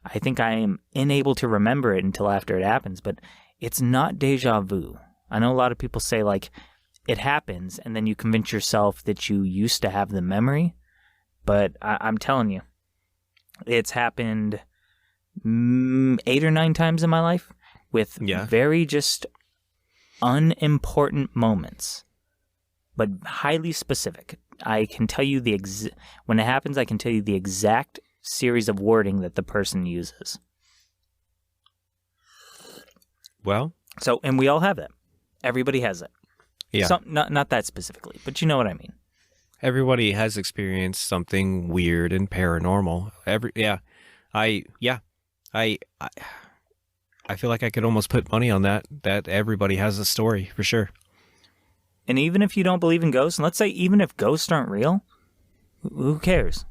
I think I am unable to remember it until after it happens, but it's not deja vu. I know a lot of people say like it happens and then you convince yourself that you used to have the memory, but I'm telling you, it's happened 8 or 9 times in my life with very just unimportant moments, but highly specific. I can tell you when it happens, I can tell you the exact series of wording that the person uses. Well, so, and we all have that. Everybody has it. Yeah. Not that specifically, but you know what I mean. Everybody has experienced something weird and paranormal. I feel like I could almost put money on that everybody has a story for sure. And even if you don't believe in ghosts, and let's say even if ghosts aren't real, who cares?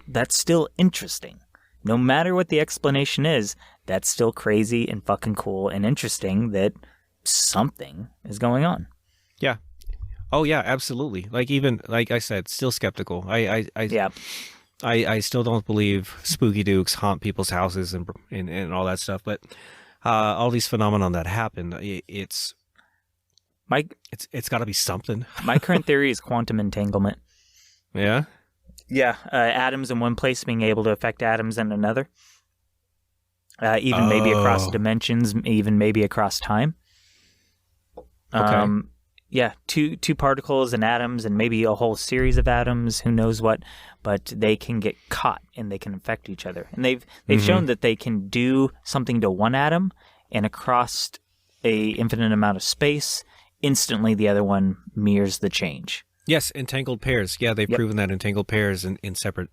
That's still interesting. No matter what the explanation is, that's still crazy and fucking cool and interesting that something is going on. Yeah. Oh yeah, absolutely. Like I said, still skeptical. I still don't believe spooky dukes haunt people's houses and all that stuff. But all these phenomenon that happen, it's got to be something. My current theory is quantum entanglement. Yeah. Yeah, atoms in one place being able to affect atoms in another. Even maybe across dimensions, even maybe across time. Okay. Yeah, two particles and atoms and maybe a whole series of atoms, who knows what, but they can get caught and they can affect each other. And they've shown that they can do something to one atom and across a infinite amount of space, instantly the other one mirrors the change. Yes, entangled pairs. Yeah, they've proven that entangled pairs in separate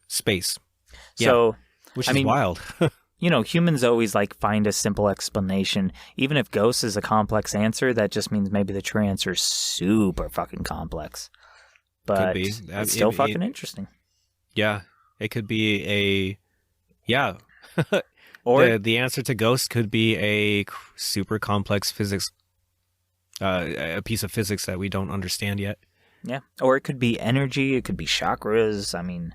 space. Yeah, So, which is wild. Humans always find a simple explanation. Even if ghosts is a complex answer, that just means maybe the true answer is super fucking complex. But Could be. it's still fucking interesting. Yeah, it could be Or the answer to ghost could be a super complex physics, a piece of physics that we don't understand yet. Yeah, or it could be energy. It could be chakras. I mean,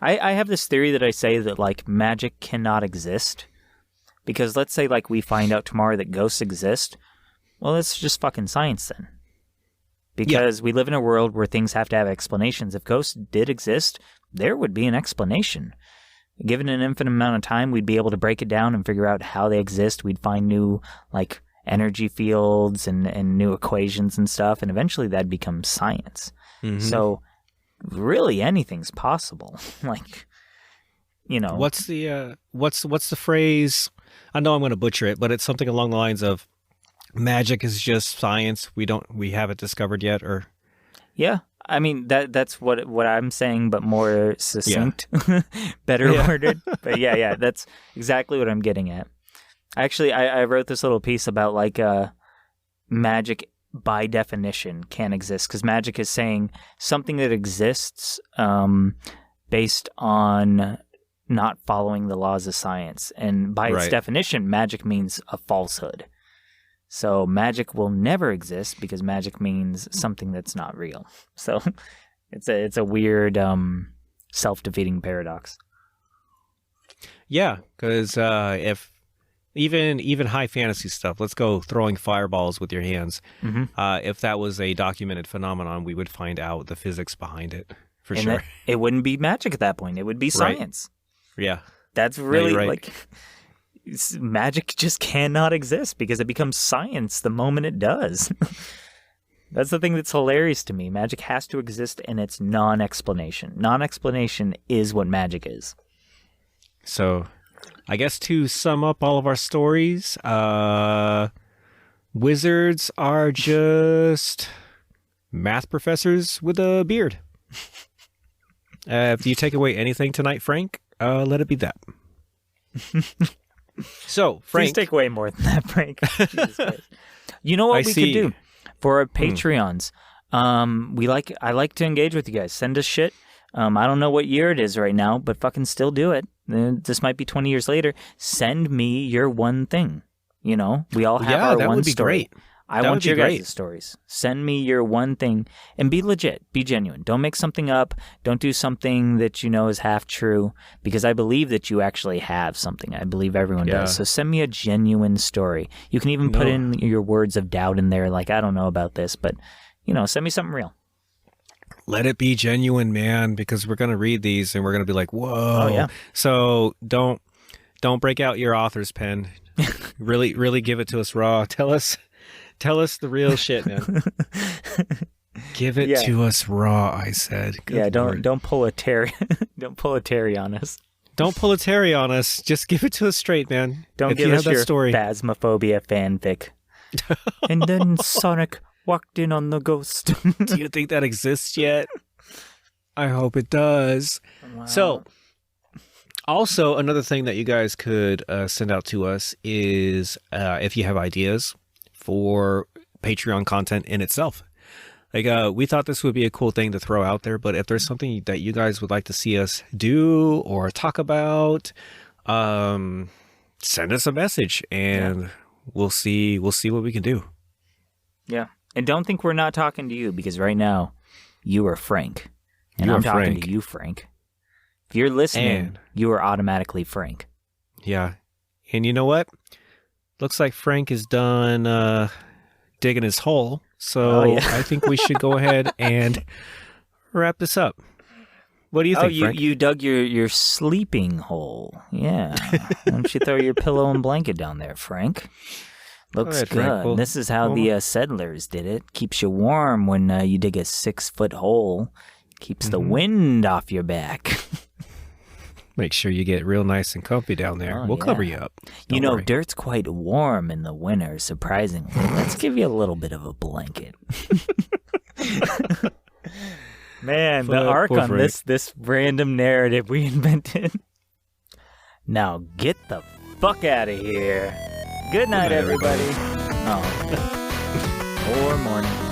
I have this theory that I say that magic cannot exist because let's say we find out tomorrow that ghosts exist. Well, it's just fucking science then. Because we live in a world where things have to have explanations. If ghosts did exist, there would be an explanation. Given an infinite amount of time, we'd be able to break it down and figure out how they exist. We'd find new, energy fields and new equations and stuff, and eventually that'd become science. Mm-hmm. So, really, anything's possible. What's the phrase? I know I'm going to butcher it, but it's something along the lines of magic is just science. We haven't discovered yet, or yeah. I mean that's what I'm saying, but more succinct, better worded. But yeah, that's exactly what I'm getting at. Actually, I wrote this little piece about magic by definition can't exist because magic is saying something that exists based on not following the laws of science, and by its definition, magic means a falsehood. So magic will never exist because magic means something that's not real. So it's a weird self-defeating paradox. Yeah, because if even high fantasy stuff, let's go throwing fireballs with your hands. Mm-hmm. If that was a documented phenomenon, we would find out the physics behind it for sure. It wouldn't be magic at that point. It would be science. Right. Yeah, that's really magic just cannot exist because it becomes science the moment it does. That's the thing that's hilarious to me. Magic has to exist and it's non-explanation. Non-explanation is what magic is. So, I guess to sum up all of our stories, wizards are just math professors with a beard. If you take away anything tonight, Frank, let it be that. So, Frank, please take away more than that, Frank. Jesus Christ. You know what we could do for our Patreons? I like to engage with you guys. Send us shit. I don't know what year it is right now, but fucking still do it. This might be 20 years later. Send me your one thing. We all have our one story. Yeah, that would be great. I want your guys' stories. Send me your one thing and be legit. Be genuine. Don't make something up. Don't do something that is half true because I believe that you actually have something. I believe everyone does. So send me a genuine story. You can even put in your words of doubt in there I don't know about this, but send me something real. Let it be genuine, man, because we're going to read these and we're going to be like, whoa. Oh, yeah. So don't break out your author's pen. Really give it to us raw. Tell us the real shit, man. Give it to us raw, I said. Good Lord. Don't pull a Terry. Don't pull a Terry on us. Don't pull a Terry on us. Just give it to us straight, man. Don't give us your Phasmophobia fanfic. And then Sonic walked in on the ghost. Do you think that exists yet? I hope it does. Wow. So, also another thing that you guys could send out to us is if you have ideas for Patreon content in itself. We thought this would be a cool thing to throw out there, but if there's something that you guys would like to see us do or talk about, send us a message and we'll see what we can do. Yeah. And don't think we're not talking to you because right now you are Frank. And I'm talking to you, Frank. If you're listening, you are automatically Frank. Yeah. And you know what? Looks like Frank is done digging his hole. So I think we should go ahead and wrap this up. What do you think, Frank? You dug your sleeping hole. Yeah. Why don't you throw your pillow and blanket down there, Frank? Looks good. Well, this is how the settlers did it. Keeps you warm when you dig a 6-foot hole. Keeps the wind off your back. Make sure you get real nice and comfy down there. We'll cover you up. Don't worry. Dirt's quite warm in the winter, surprisingly. Let's give you a little bit of a blanket. Man, the arc on this random narrative we invented. Now get the fuck out of here. Good night, everybody. Oh. Or morning.